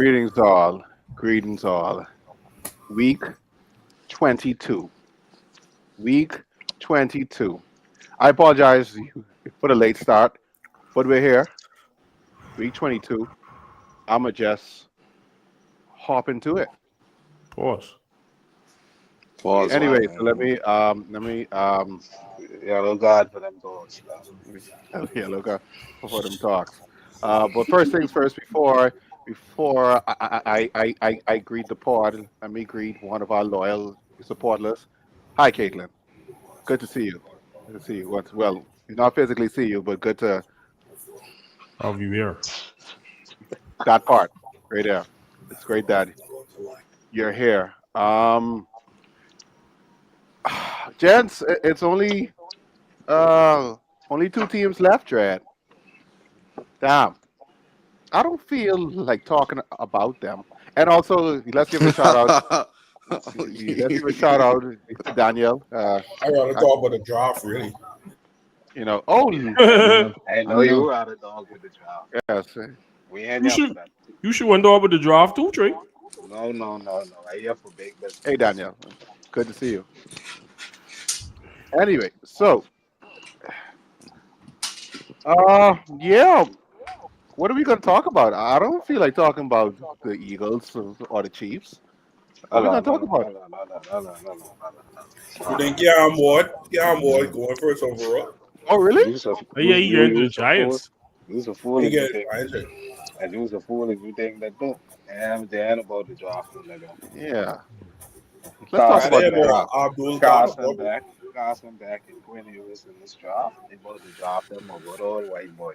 Greetings all. Greetings all. Week 22. Week 22. I apologize for the late start, but we're here. Week 22. I'ma just hop into it. Pause. Pause Anyway, one. so let me Yeah, Lord God for them doors. yeah, look for them talks. But first things first, before I greet the pod, let me greet one of our loyal supporters. Hi, Caitlin. Good to see you. Good to see you. Well, not physically see you, but good to Have you here? that part right there. It's great that you're here. Gents, it's only two teams left, Dred. Damn. I don't feel like talking about them. And also, let's give a shout out. Let's give a shout out to Daniel. I gotta I- talk about the draft, really. oh I know I you know. were out of dog with the draft. yes, We ain't You here for should that. you should went over the draft too, Trey. No. I here for big hey business. Daniel, good to see you. Anyway, so yeah, what are we gonna talk about? I don't feel like talking about the Eagles or the Chiefs. What are we Hold gonna on, talk hold on, about? hold on, hold on, hold on, hold on, hold You on. think Cam Ward going first overall? Oh really? You's a Oh, yeah, he going to the you's a fool. Giants. You's a fool He if you get think, it. and you's a fool if you think that too. And they ain't about the draft, nigga. Yeah. Let's talk Carson about They the back, about draft. Abdul Carson Kahn. back, Carson back, and Quinn Ewers in this draft. They about to draft them a good old white boy.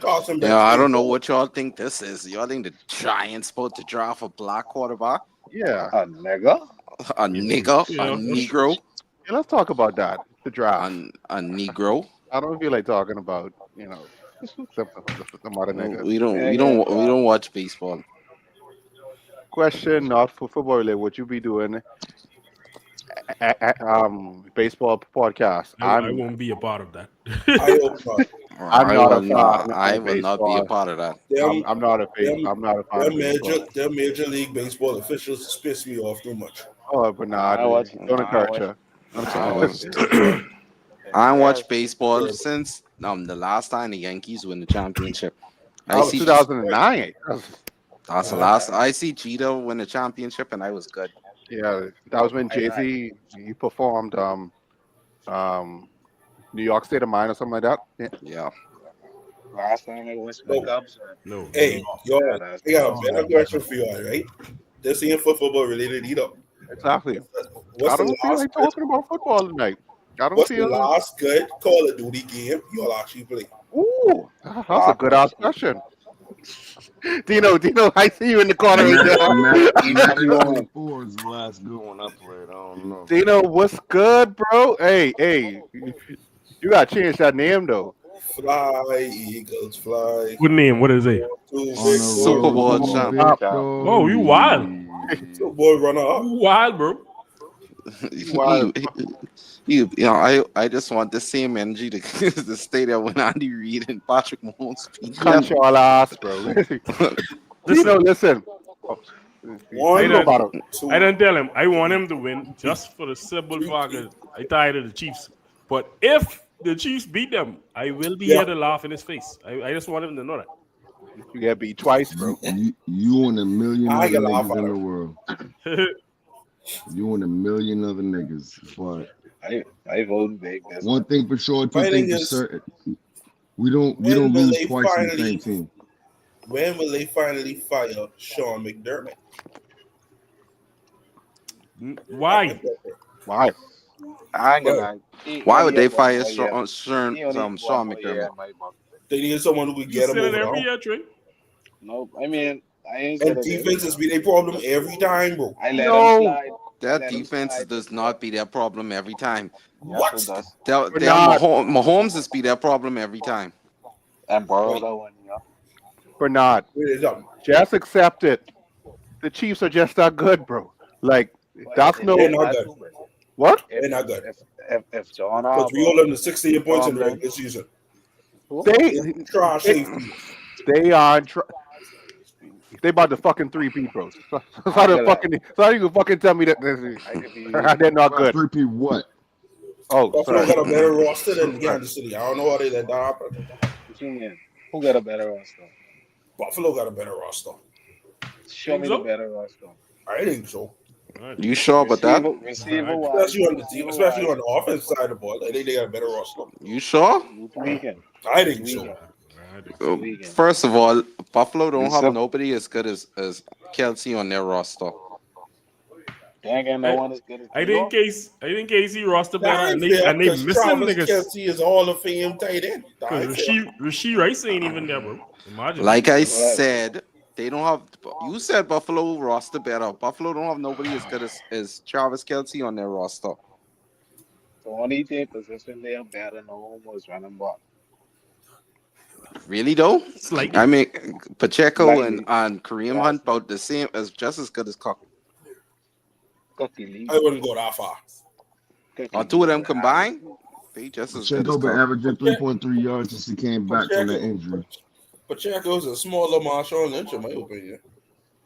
Carson Yeah, Beck I stay don't know forward. what y'all think this is. Y'all think the Giants supposed to draft a black quarterback? Yeah. A nigga. A nigga? A Yeah, negro? Yeah, let's talk about that. The A, draft. a negro? I don't feel like talking about, some other niggas. We don't watch baseball. Question not for football related. What you be doing baseball podcast? I won't be a part of that. I hope not. I'm I not a will fan not. I of will not be a baseball. part of that. Them, them, I'm not a fan of them baseball. major league baseball officials piss me off too much. Oh, Bernard, I watch, don't I encourage watch, her. Don't I encourage watch her. baseball. I And ain't watched yes, baseball Terrible. since the last time the Yankees win the championship. That I was see 2009. that's the last I see Cheetah win the championship and I was good. Yeah, that was when Jay Z he performed um New York State of Mind or something like that. Yeah. Yeah. last time I watched the No. Cubs, man. No. Hey, y'all, Yeah, that's I got a last better time. question for y'all, right? This ain't for football related either. Exactly. What's I the don't feel last like good? talking about football tonight. I don't What's the feel. last good Call of Duty game y'all actually play? Ooh, that's a Black good Ops. ass question. Dino, I see you in the corner right Madden, You Madden want 24 is the last good one I played. I don't know. there. Dino, what's good, bro? Hey, you gotta change that name though. Fly, Eagles, fly. Good name. What is it? Two On the victory. Super Bowl Super Bowl champ. Uh, Oh, you wild. victory. Two boy runner up. You wild, bro. Wow, I just want the same energy to, to stay there when Andy Reid and Patrick Mahomes beat cut them. your ass, bro. Dino, Listen, listen. Oh, I you know One, don't about it. I two, don't tell him. I want him to three, win just for the simple three, fact three. that I tired of the Chiefs. But if the Chiefs beat them, I will be Yeah. here to laugh in his face. I just want him to know that. You get beat twice, bro. You and a million I other can laugh niggas at in the him. world. You and a million other niggas. But I vote big business. one thing for sure, two My thing things for is, certain. We don't when will lose they twice on the same finally, team. when will they finally fire Sean McDermott? Why? Why? I ain't gonna Well, lie. He Why would only they have one fire more year. He only have one Sean more year McDermott? in my book. they need someone who could You get him say that over the every hump. year, Trey. No, I mean I ain't said And it every defense year. has been a problem every time, bro. I let him No, slide. I Their let him defense slide does before. not be their problem every time. Yes, it What? does. we're Their not. Mahomes is be their problem every time. And borrow Wait, that one, yeah. We're not. wait it up. Just accept it. The Chiefs are just that good, bro. Like But that's They're no it's not not good. too bad. what If They're not good. if John Because we hold Harbaugh them to 16 and points in the Tomlin, regular season. who? they It's trash they, safety. they are. They bought the fucking 3P pros. So, I feel like so you can fucking tell me that I could be. they're not Well, good. 3P what? Oh, Buffalo sorry. got a better roster than Sorry. Kansas City. I don't know how they let that happen. What you mean? Who got a better roster? Buffalo got a better roster. Show Think me so? the better roster. I think so. You sure about that? Receiver wise. Especially on the team, especially on the offensive side of the ball. I think they got a better roster. You sure? Who's weekend? I think so. First of all, Buffalo don't have Except- nobody as good as Kelsey on their roster. They ain't got no one as good as I Dior. think KC roster better, and That's fair, they because missing Travis niggas. Kelce is a Hall of Fame tight end. Because Rasheed Rice ain't even there, bro. Imagine. Like I said, they don't have. You said Buffalo roster better. Buffalo don't have nobody as good as Travis Kelsey on their roster. The only thing position they are better known was running back. Really though? Slightly. I mean, Pacheco Slightly. and Kareem Hunt about the same as just as good as Cook. Cookie Lee. I wouldn't go that far. Or two of them combined, they just as good as Pacheco been Cook. averaging 3.3 yards since he came back from that injury. Pacheco's a smaller Marshawn Lynch, in my opinion.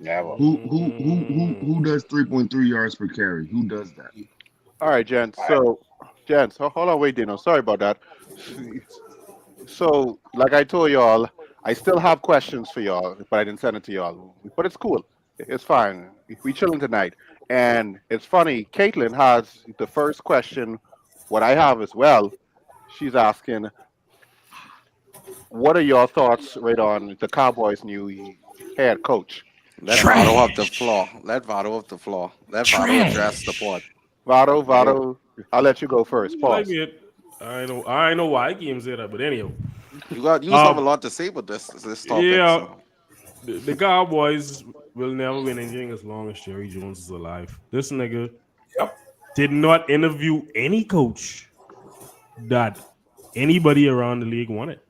Never. Who does 3.3 yards per carry? Who does that? All right, gents. So, gents, hold on, wait, Dino. Sorry about that. So, like I told y'all, I still have questions for y'all, but I didn't send it to y'all. But it's cool. It's fine. We chilling tonight. And it's funny, Caitlin has the first question, what I have as well. She's asking, what are your thoughts right on the Cowboys' new head coach? Let Votto off the floor. Let Votto off the floor. Let Votto address the board. Vado, I'll let you go first. Like Pause. it. I know why games say that, but anyhow. You have a lot to say about this topic. Yeah. So. The Cowboys will never win anything as long as Jerry Jones is alive. This nigga did not interview any coach that anybody around the league wanted.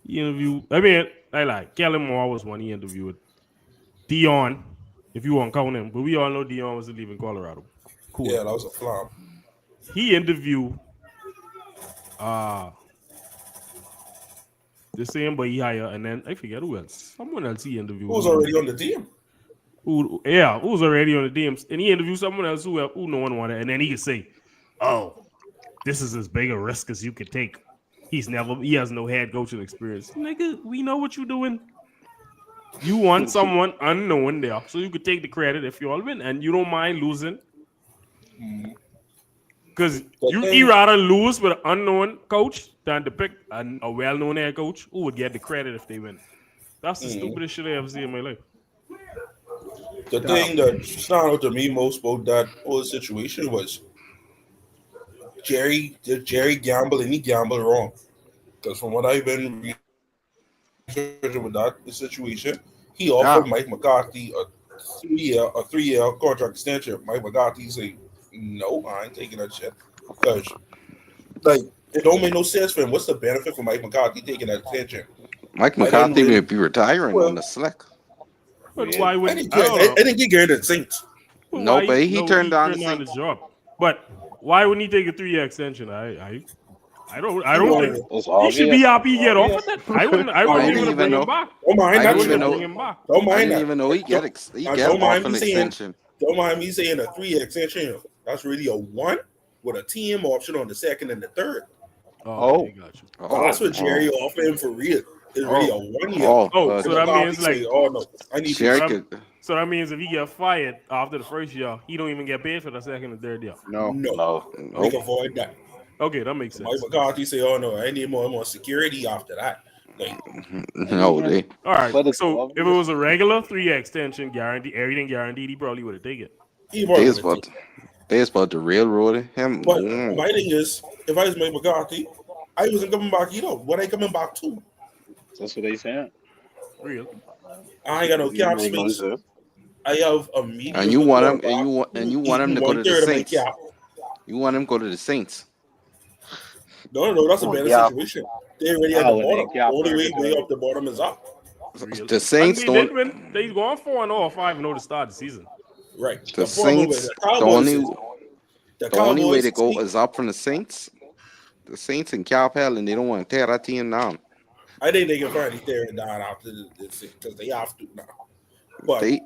He interviewed, I like Kellen Moore was one he interviewed. Dion, if you want to count him, but we all know Dion was leaving Colorado. Cool. Yeah, that was a flop. He interviewed the same boy he hired, and then I forget who else. Someone else he interviewed. Who was already on the team? Who was already on the DMs, and he interviewed someone else who no one wanted, and then he could say, "Oh, this is as big a risk as you could take." He has no head coaching experience. Nigga, we know what you're doing. You want someone unknown there, so you could take the credit if you all win, and you don't mind losing. Because you rather lose with an unknown coach than to pick a well-known head coach who would get the credit if they win. That's the stupidest shit I ever seen in my life. The thing that stood out to me most about that whole situation was Jerry gambled and he gambled wrong. Because from what I've been researching with that situation, he offered Mike McCarthy a 3-year contract extension. Mike McCarthy said, "No, I ain't taking that shit." Because it don't make no sense for him. What's the benefit for Mike McCarthy taking that extension? Mike McCarthy may be retiring on the slack. But why would I think he get the Saints. No, but he turned down the the Saints. job. But why wouldn't he take a 3-year extension? I don't think It's he should be obvious. happy he get offered that. I wouldn't even bring him back. Don't mind I that didn't shit. even know. Bring him back. Don't I mind didn't that. even know he get Don't mind off me an saying- extension. Don't mind me saying a 3-year extension. That's really a 1 with a team option on the second and the third. Oh, okay, got you. That's what Jerry offered him for real. It's really a 1 year. So that means like oh no, I need Jerry to. could, so that means if he get fired after the first year, he don't even get paid for the second and third year. No. No. We can avoid that. Okay, that makes sense. Mike McCarthy say, "Oh no, I need more security after that." Like, no, they. All right. But it's So obvious. if it was a regular 3-year extension, guaranteed, everything guaranteed, he probably would have taken it. he probably They would've about to railroad him. But my thing is, if I was Mike McCarthy, I wasn't coming back either. What I coming back to? That's what they saying. Real. I ain't got no cap Make no space. sense. I have a medium. And you want him, and you want him to go to the 1/3 of my Saints. cap. You want him to go to the Saints. No, that's a better Yeah. situation. They already at the when they bottom. The cap only way everything. up the bottom is up. Real. The Saints And they did don't. win. They going 4-0 or 5-0 to start the season. Right. The problem Saints. with The Cowboys only. is- The only way to Cowboys go is up from the Saints. The Saints and Cap Hell, and they don't want to tear that team down. I think they can finally tear it down after this because they have to now. But they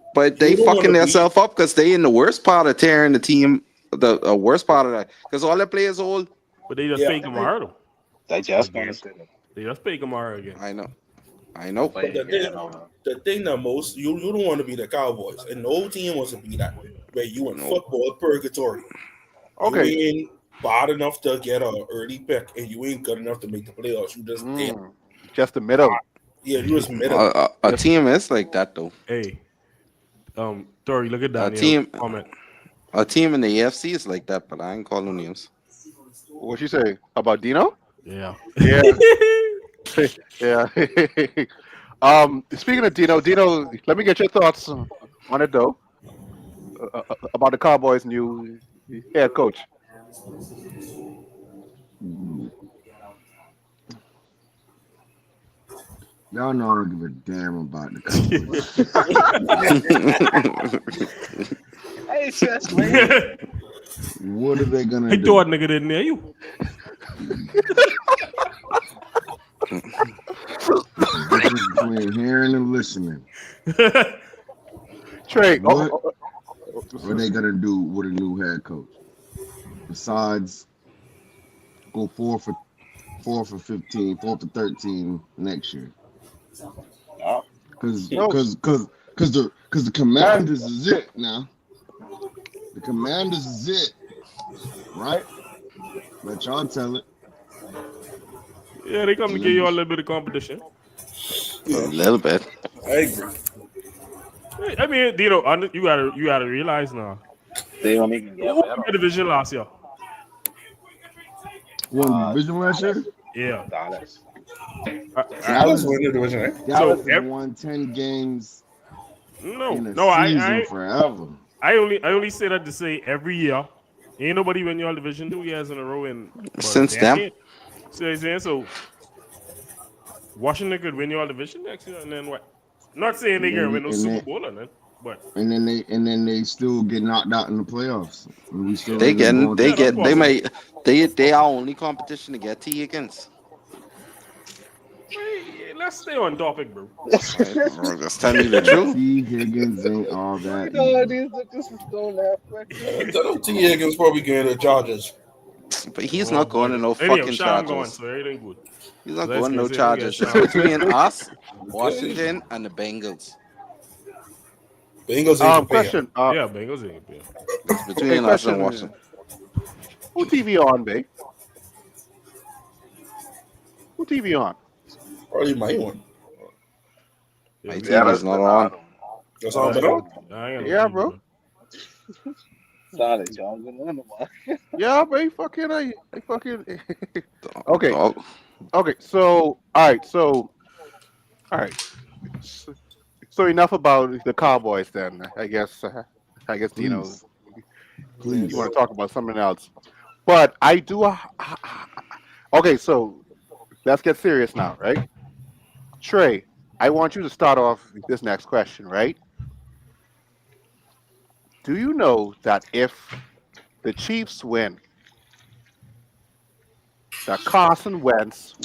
you don't fucking want to be. themselves up because they in the worst part of tearing the team, the worst part of that because all their players old. But they just Yeah, fake him hard though. They just gonna Again. sit him. They just fake him hard again. I know. Play but again or the thing that most you don't want to be the Cowboys, and no team wants to be that. Where you in No. football purgatory, you Okay. ain't bad enough to get an early pick, and you ain't good enough to make the playoffs. You just there. Just the middle. Yeah, you just middle. A team is like that though. Hey, Tori, look at A Daniel. team, Comment. a team in the AFC is like that, but I ain't calling names. What you say about Dino? Yeah. Yeah. Yeah. Speaking of Dino, let me get your thoughts on it though. About the Cowboys' new head coach. Y'all know I don't give a damn about the Cowboys. hey, just man. What are they gonna I do? thought nigga didn't hear you. Difference between hearing and listening. Trey, What are they gonna do with a new head coach? Besides go 4 for 15, 4 for 13 next year. Oh, Cause No. the Commanders is it now. The Commanders is it, right? Let y'all tell it. Yeah, they come to give you a little bit of competition. A little bit. I agree. I mean, you gotta realize now. they don't even Who get won better. the division last year? Won division last year. Dallas. Yeah. Dallas. Dallas win the division, right? Dallas So, has won 10 games in a no, season forever. I only say that to say every year, ain't nobody win your division 2 years in a row in Since a them. decade. So you're saying so Washington could win your division next year, and then what? Not saying they can win no Super Bowl or nothing, but And then they still get knocked out in the playoffs. And we still They end up going to Yeah, that's they possible. might they are only competition to get T against. hey, let's stay on topic, bro. I'm just telling you the truth. T. Higgins ain't all that. You know, either. these niggas is so left. T. Higgins probably getting the Chargers. But he's not going to no Anyhow, fucking Sham going, Chargers. so everything good. He's not Let's going no get it. We'll get Chargers. It's Sham. between us, Washington, and the Bengals. Bengals ain't paying. Question. Yeah, Bengals ain't yeah. It's Hey, between us and question. Washington. Who TV on, babe? Who TV on? Probably my one. My Yeah, team is not on. That's I all ain't I'm got- about. I ain't got no Yeah, TV, bro. man. Solid, y'all. Good one, man. Yeah, babe. Fucking, I fucking. Okay. Dog. Okay. So, all right. So enough about the Cowboys then. I guess Dino, Please. you want to talk about something else. But I do. Okay, so let's get serious now, right? Trey, I want you to start off with this next question, right? Do you know that if the Chiefs win, that Carson Wentz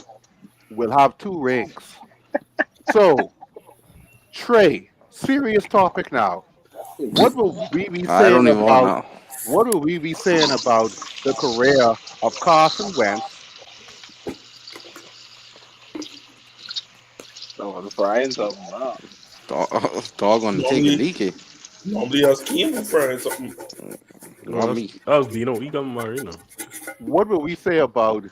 will have 2 rings? So, Trey, serious topic now. What will we be I saying don't even want about to know. what will we be saying about the career of Carson Wentz? So the Brian's up now. Dog on the take a leaky. Normally us Kim and friends something. No, Not me. that was Dino. He come married now. What will we say about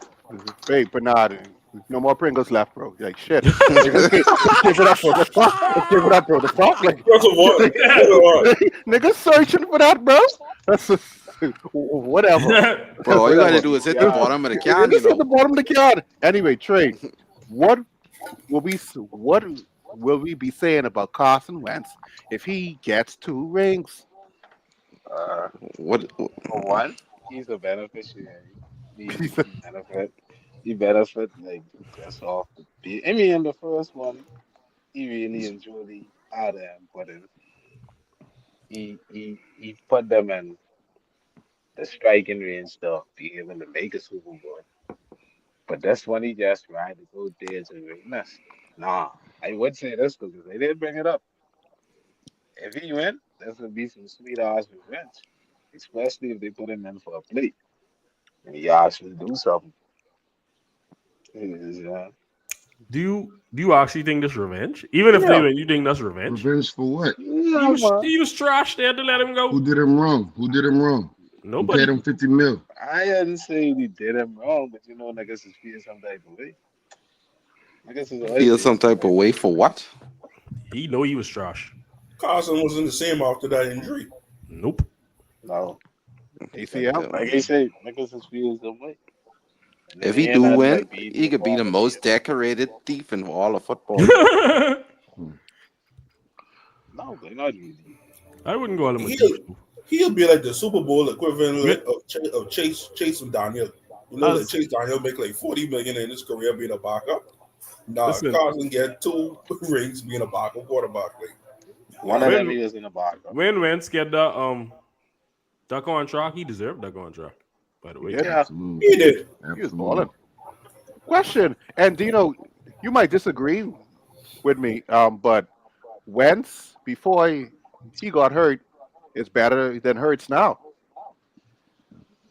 hey Bernard? No more Pringles left, bro. Like shit. Nigga, let's give it up, bro. Let's give it up, bro. The fuck, like That's a what? That's a what? nigga searching for that, bro. That's just, whatever. Bro, all you gotta Whatever. do is hit the Yeah. bottom of the can, Niggas at the bottom of the can. Anyway, Trey, what what will we be saying about Carson Wentz if he gets 2 rings? What? For one, he's a beneficiary. He benefit. He benefit like just off the beat. I mean, in the first one, he really and truly had them, but he put them in the striking range to be able to make a Super Bowl. But this one, he just tried to go there to greatness. Nah, I would say this because they did bring it up. If he win, that's gonna be some sweet ass revenge. Especially if they put him in for a plate and he actually do something. Yeah. Do you actually think this revenge? Even if they Yeah, win, you think that's revenge? Revenge for what? He yeah, was man. he was trash. They had to let him go. Who did him wrong? Who did him wrong? Who paid Nobody. him 50 mil? I hadn't said he did him wrong, but niggas is feeling some type of way. Niggas is always Feel feeling some some type of type of way way. for what? He know he was trash. Carson was in the same after that injury. Nope. No, ACL. like I said, niggas is feeling some way. And then If he he ain't do nothing win, like beating he your could be the former most teammates. decorated thief in all of football. No, but not really. I wouldn't call him a thief. He'll he'll be like the Super Bowl equivalent Yeah. of Chase and Daniel. Like As Chase Daniel make like 40 million in his career being a backup. Nah, listen, Carson get 2 rings being a backup quarterback. Like, One of them when he was in the backup. when Wentz get that contract, he deserved that contract. By the He way, did. Yeah. Absolutely. he did. He was Absolutely. balling. Question, and you might disagree with me, but Wentz before he got hurt is better than Hurts now.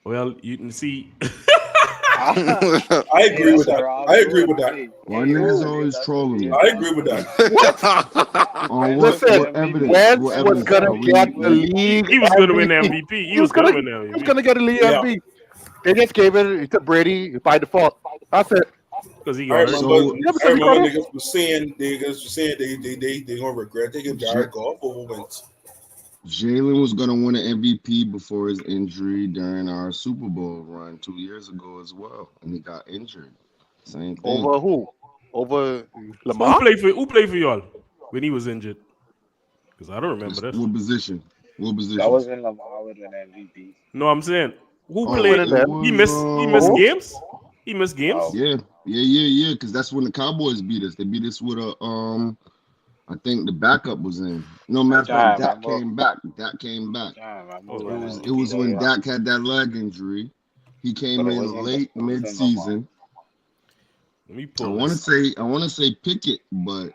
well, you can see. Ah, I hey, agree with that's a that. Rob I agree Jordan. with that. Why Hey, niggas yo, always that's a trolling me? real I Rob agree with Jordan. that. On Listen, what evidence? Wentz What Wentz was was evidence gonna gonna are win get we? the MVP. league He was going to win MVP. MVP. He was going to win He was MVP gonna get a league Yeah. MVP. They just gave it to Brady by default. That's it. because he I got hurt. remember, So Yeah, because he got hurt. niggas was saying they gonna regret taking Jared Goff over Wentz. Jalen was gonna win an MVP before his injury during our Super Bowl run 2 years ago as well, and he got injured. Same thing. Over who? Over So Lamar? who played for y'all when he was injured? Because I don't remember this. What position? What That position? was in Lamar with an MVP. No, I'm saying who Who was played. winning It then? He was missed Mahomes? games. He missed games. No. yeah. Because that's when the Cowboys beat us. They beat us with a I think the backup was in. No matter of fact, John, Dak remember? came back. Dak came back. John, remember Oh, when It MVP was that when year? Dak had that leg injury. He But came it in wasn't. late It was in Lamar. mid-season. let me I pull want to this. say Pickett, but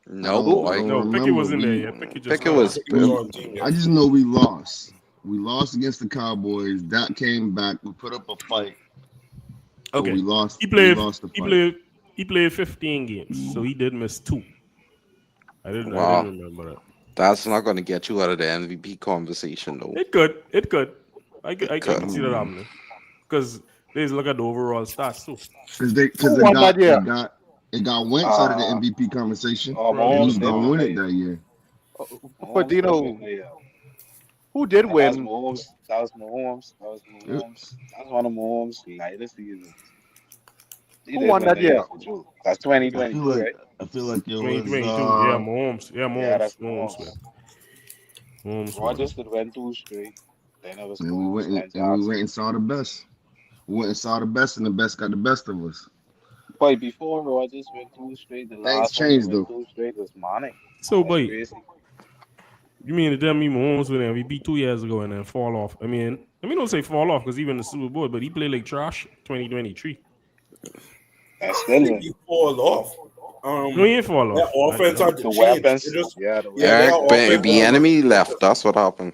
No, I boy. don't No, Pickett remember. wasn't there yet. Pickett just Pickett was He was on the team. I Yeah. just know we lost. We lost against the Cowboys. Dak came back. We put up a fight. But okay. we lost. He We played. lost the He fight. played. He played 15 games, so he did miss 2. I didn't Wow. remember that. That's not going to get you out of the MVP conversation, though. It could. It could. I It can see that could. happening because they just look at the overall stats too. Because Who won that year? it got Wentz out of the Uh, MVP conversation. Probably He Mahomes was did. did gonna win win that it year. that year. But Mahomes did win that year. who did And that's win? Mahomes. That was Mahomes. That was Mahomes. That's one of Mahomes' lightest seasons. He Who did won win that the year year? for Drew. That's I feel 2022, like right? I feel like it was 2022. Yeah, Mahomes. Yeah, Yeah, that's Mahomes. Mahomes. Mahomes won. Rodgers did win 2 straight. Then it was and we Mahomes, went then and we Jackson. went and saw the best. We went and saw the best, and the best got the best of us. But before Rodgers went 2 straight, the Things last one to changed win though. 2 straight was Mane. So, That's boy, crazy. you mean to tell me Mahomes win MVP 2 years ago and then fall off? I mean, let me don't say fall off because even the Super Bowl, but he played like trash 2023. And I still think win. he fall off. No, he ain't fall That off. offense had to The change. weapons. It just, Yeah, the yeah, weapons. that offense The was enemy left. That's what happened.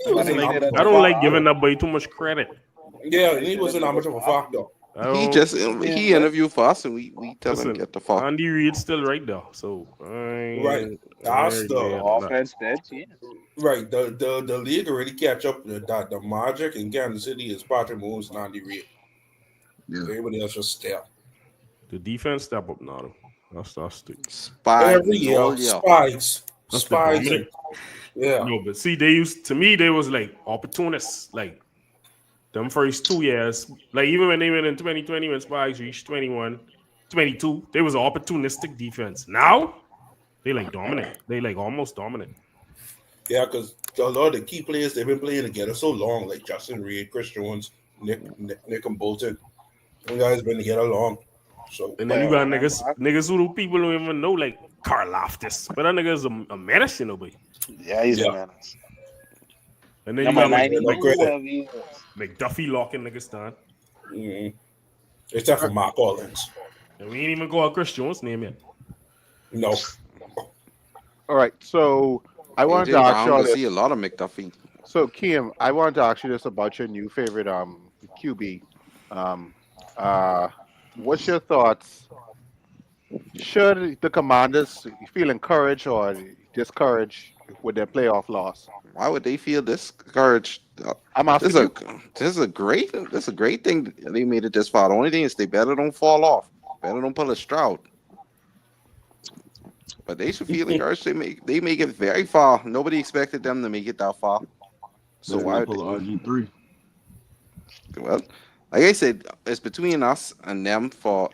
he wasn't that much of I a don't like factor. giving that boy too much credit. Yeah, he wasn't that much of a factor. I He don't just Yeah, he interviewed for us, and we tell him listen. get the fuck. Andy Reid's still right there, so Right. That's the the offense did change. right. The league already catch up with that. The magic in Kansas City is Patrick Mahomes and Andy Reid. Yeah. Everybody else just stale. the defense step up now. That's the Spy Every year, all year. spies, That's the spies, dominant. yeah. No, but see, they was like opportunists. Like them first 2 years, like even when they went in 2020 when Spags reached 21, 22, they was an opportunistic defense. Now they like dominant. They like almost dominant. Yeah, because a lot of the key players they've been playing together so long, like Justin Reed, Chris Jones, Nick and Bolton. Them guys been together long. So And then you got Remember, niggas who people don't even know, like Karl Loftus. But that nigga is a menace, boy. yeah, he's a Yeah. menace. And then Number you got like 92, no credit. whoever he is. McDuffie locking niggas down. except for Mark Collins. And we ain't even call Chris Jones' name yet. No. All right. So I wanted to AJ ask Brown y'all to see a this. lot of McDuffie. So Kim, I wanted to ask you this about your new favorite QB. Um, uh, what's your thoughts? Should the Commanders feel encouraged or discouraged with their playoff loss? Why would they feel discouraged? I'm This is asking a you. this is a great thing they made it this far. The only thing is they better don't fall off. Better don't pull a Stroud. But they should feel encouraged. They make it very far. Nobody expected them to make it that far. So Better why not would pull an RG3. well, like I said, it's between us and them for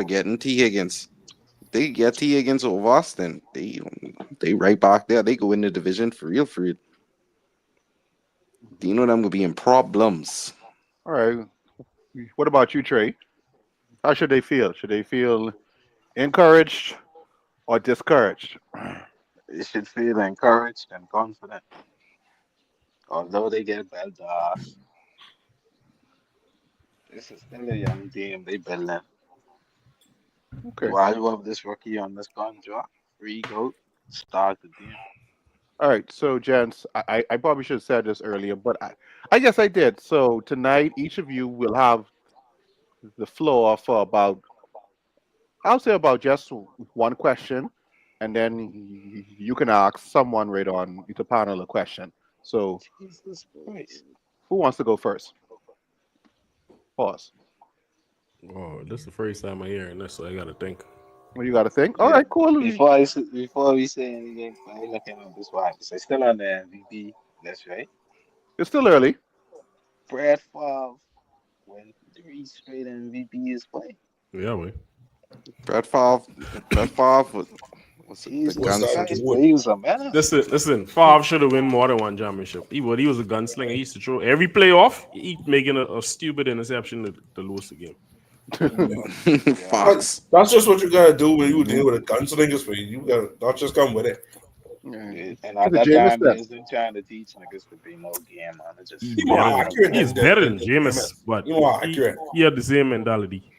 getting T Higgins. If they get T Higgins over us, then they right back there. They go in the division for real, for real. Do you know them will be in problems? All right. What about you, Trey? How should they feel? Should they feel encouraged or discouraged? They should feel encouraged and confident. Although they get belt ass, this is still a young team. They building. Okay. The value of this rookie on this contract, free goat, start the team. All right. So, gents, I probably should have said this earlier, but I guess I did. So tonight, each of you will have the floor for about, I'll say about just one question, and then you can ask someone right on the panel a question. So, Jesus Christ. who wants to go first? Pause. Oh, this is the first time I hear this, so I gotta think. Well, you got to think. All Yeah. right, cool. Before we say anything, I looking at this one. So still on the MVP. That's right. It's still early. Brad Favre win 3 straight MVPs play. Yeah, man. Brett Favre, Brett Favre was the He's What's guns. that? guys, but he was a menace. Listen. Favre should have won more than one championship. He was a gunslinger. He used to throw every playoff. He making a stupid interception to lose the game. Fox. That's just what you gotta do when you deal with a gunslinger. So you gotta not just come with it. And That's at what that Jameis time, said. they was trying to teach niggas to be no game managers. He's You more better accurate than, he's than- better than- than Jameis, but You more he, accurate. he had the same mentality.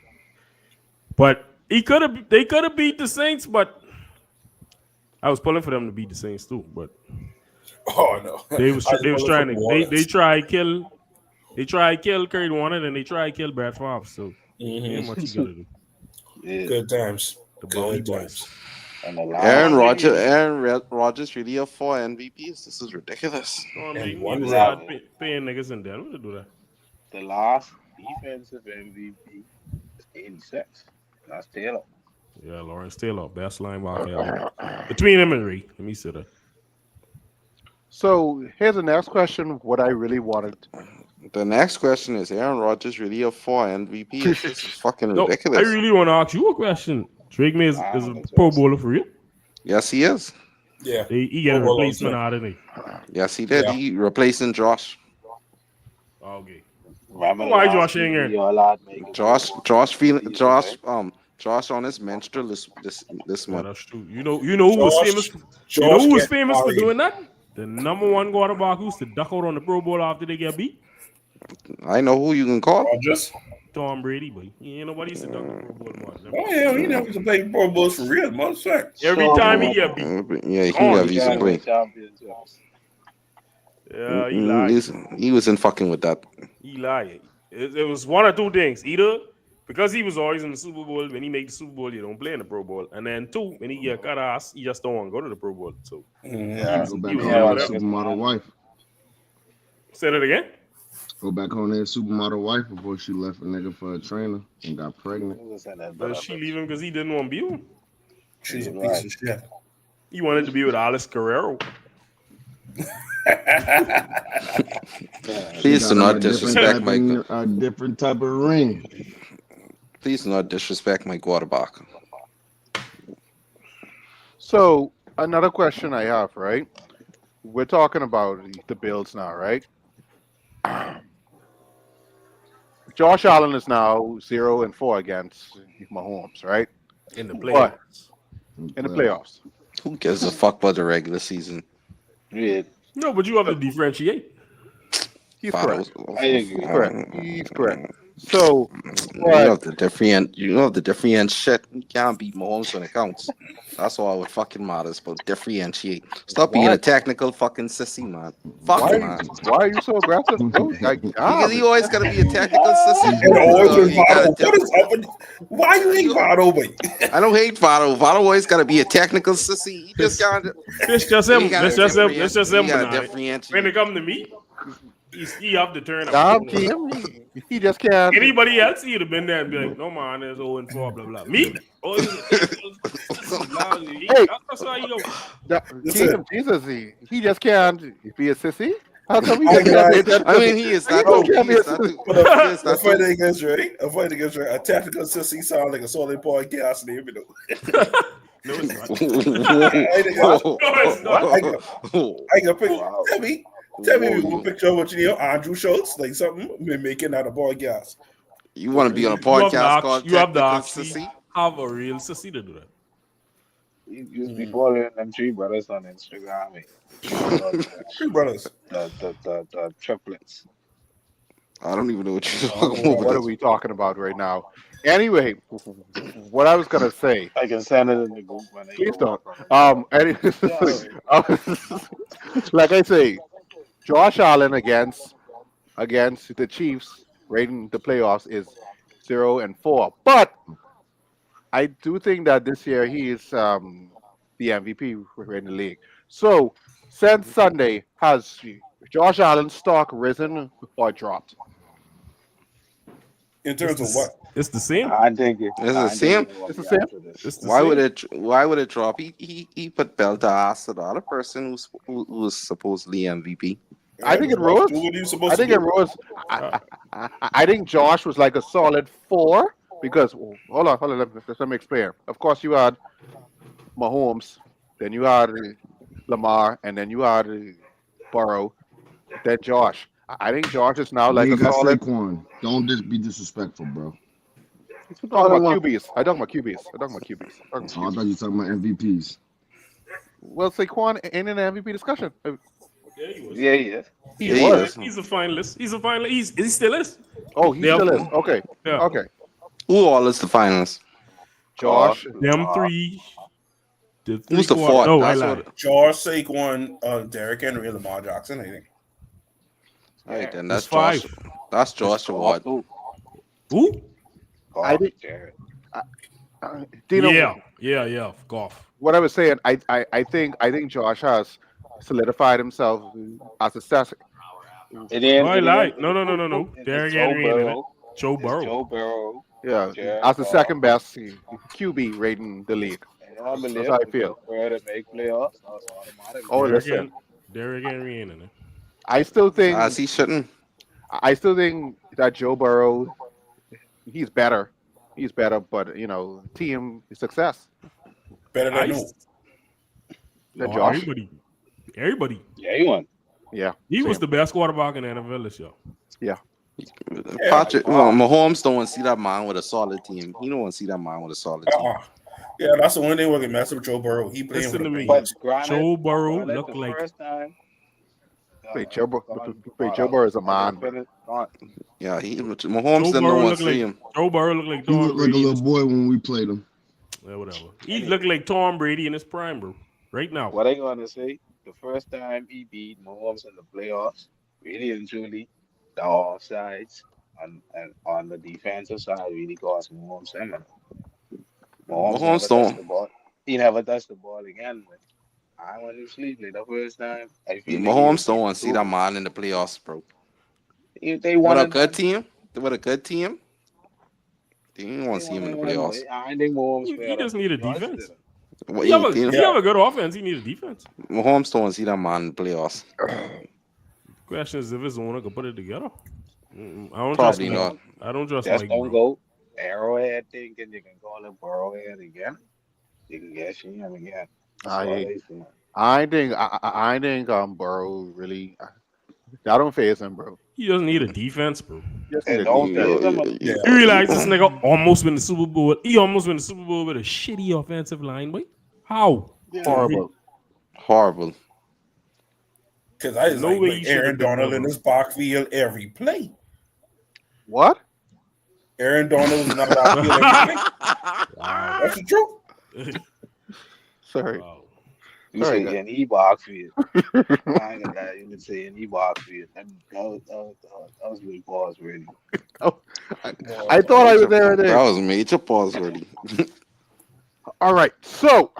But they could have beat the Saints, but I was pulling for them to beat the Saints too. But Oh no. they was trying to they try kill Curry Warner and they try kill Brad Favre. So ain't much you gotta do. Yeah. Good times. The Bounty Good Boys. times. And the Aaron last, Rodgers really have 4 MVPs. This is ridiculous. Oh, And man, one you round. start paying niggas in Denver to do that. the last defensive MVP is 86. That's Taylor. Yeah, Lawrence Taylor, best linebacker ever. Between him and Ray. Let me say that. So here's the next question. What I really wanted. The next question is Aaron Rodgers really have 4 MVPs? This is fucking No, ridiculous. I really want to ask you a question. Drake May is a that's Pro awesome. Bowler for real. Yes, he is. Yeah. He get a Pro Bowler, replacement yeah. out of it. Yes, he did. Yeah. He replacing Josh. Okay. Remember Why the last Josh ain't here? video lad making Josh season, Josh on his menstrual this Yeah, month. that's true. You know who was famous? You know who was famous for doing that? The number one quarterback who used to duck out on the Pro Bowl after they get beat. I know who you can call. Rodgers. Tom Brady, but ain't nobody used to duck the Pro Bowl more. Oh yeah, he never used to play Pro Bowls for real, motherfucker. Every time he get beat. Yeah, he Oh, never used to play. championships. Yeah, Eli. He wasn't fucking with that. Eli. It was one or two things. Either because he was always in the Super Bowl, when he made the Super Bowl, you don't play in the Pro Bowl. And then two, when he get cut ass, he just don't want to go to the Pro Bowl. So Yeah. Go back He was home never and there. supermodel wife. say that again. Go back home and supermodel wife before she left a nigga for a trainer and got pregnant. Does she leave him because he didn't want to be with him? She's a piece of shit. He wanted to be with Alice Guerrero. Please do not disrespect my. A different type of ring. Please do not disrespect my quarterback. So another question I have, right? We're talking about the Bills now, right? Josh Allen is now 0-4 against Mahomes, right? In the But playoffs. in the playoffs. Who gives a fuck about the regular season? Yeah. No, but you have to differentiate. He's correct. I agree. He's correct. He's correct. So, You but have the different. You have the different shit. You can't beat Mahomes when it counts. That's all what fucking matters. But differentiate. Stop being a What? technical fucking sissy, man. Fuck why? him, man. Why are you so aggressive, bro? Like, Because he always gotta be a technical sissy. And always So with you gotta Votto. What is up with why you hate Votto, boy? I don't hate Votto. Votto always gotta be a technical sissy. He just gotta. It's just him. he gotta It's just him. It's just him. he gotta Benai. differentiate. When it come to me, he have to turn up. Dom, he just can't. Anybody else, he'd have been there and be like, "No man, there's 0-4, blah blah." Me? Oh, Hey. that's how you go. Kingdom Jesus, he just can't be a sissy. How come he Oh, just can't be a guys. I mean, he is not. You He can't be is a not. sissy. But He is a not. fight against Ray. A fight against Ray. A tactical sissy sound like a solid podcast name, you know. No, it's not. I think I- No, it's not. I can pick. Tell me one picture of what you know, Andrew Schultz, like something me making out of ball gas. You want to be on a You have the podcast act- called you have the Technical actually Sissy? have a real sissy to do that. You used to be following them three brothers on Instagram. Three brothers. The triplets. I don't even know what you're talking What are about. we talking about right now? Anyway, what I was gonna say. I can send it in the group when they Please go don't. up. Like I say, Josh Allen against the Chiefs rating the playoffs is 0-4. But I do think that this year he is the MVP in the league. So since Sunday, has Josh Allen's stock risen or dropped? In terms of what? It's the same. I think it. It's the I same? think it will It's the be same? after this. It's the Why same. would it? Why would it drop? He put belt to ass to the other person who was supposedly MVP. I think it rose. What are you supposed I think to it do? rose. I think Josh was like a solid 4 because hold on, let me explain. Of course, you had Mahomes, then you had Lamar, and then you had Burrow, then Josh. I think Josh is now like you a got solid. Saquon. Don't just be disrespectful, bro. I'm talking about QBs. I talking about QBs. Oh, I thought you were talking about MVPs. Well, Saquon ain't in the MVP discussion. Yeah, he was. Yeah, yeah. He Yeah, he was. is. He's a finalist. He's a finalist. He still is. Oh, he Yeah. still is. Okay. Yeah. Okay. Who all is the finalists? Josh. Them three. The three Who's the quarter- fourth? No, I That's lied. what. George Saquon, Derrick Henry, and Lamar Jackson, I think. All right, then that's It's five. Josh. That's Josh Award. Who? I think- Jared. Dino, Yeah. Golf. what I was saying, I think Josh has solidified himself as a It ain't. Oh, I it lied. ain't- No. it's Derrick Joe Henry ain't in it. Burrow. Joe It's Burrow. Joe Burrow. yeah, Jared as the Goff. second best QB rating the league. And I believe That's how I feel. Where to make playoffs, that's automatic. Oh, Derrick listen, Hen- Derrick Henry ain't in it. I still think As he shouldn't. that Joe Burrow, he's better. He's better, but team success. Better than Nice. who? Than Oh, Josh. Everybody. Yeah, he won. Yeah, He was same. the best quarterback in the NFL this year. Patrick, Mahomes don't want to see that man with a solid team. He don't want to see that man with a solid team. Yeah, that's the one thing where they mess up Joe Burrow. He playing Listen for the to me. Bengals. But granted, Joe Burrow granted, looked the like first time. Wait, Joe Burrow is a man. Yeah, Mahomes Joe didn't Burrow want looked to see like him. Joe Burrow looked like He Tom looked like a Brady. little boy when we played him. Yeah, whatever. He looked like Tom Brady in his prime, bro. Right now. What I gonna say? The first time he beat Mahomes in the playoffs, really and truly, the offsides and on the defensive side really cost Mahomes seminar. Mahomes never touched don't. the ball. He never touched the ball again. But I went to sleep like the first time. I feel like Mahomes don't want to see that man in the playoffs, bro. They With won a good team, they don't want to see him in the playoffs. I think Mahomes. He just need a Josh defense. did it. What He have, you a, think? he have a good offense. He need a defense. Mahomes don't want to see that man in the playoffs. Question is if his owner could put it together. I don't Probably trust not. I don't trust Just Mike. don't Bro. go Arrowhead thinking you can call it Burrowhead again. You can get him again. That's all I they say. I think Burrow really that don't phase him, bro. He doesn't need a defense, bro. Just And need a don't defense. phase him. Yeah. You realize this nigga almost win the Super Bowl. He almost win the Super Bowl with a shitty offensive line, boy. How? Horrible. Horrible. Because I was No like, way look, he should Aaron have been Donald in never. this backfield every play. What? Aaron Donald was in that backfield every play. Wow. That's the truth. Sorry. Wow. You Sorry, say guys. any box field. I ain't gonna lie, you would say any box field. That was really pause really. Oh, I thought I was there. That was major pause already. All right. So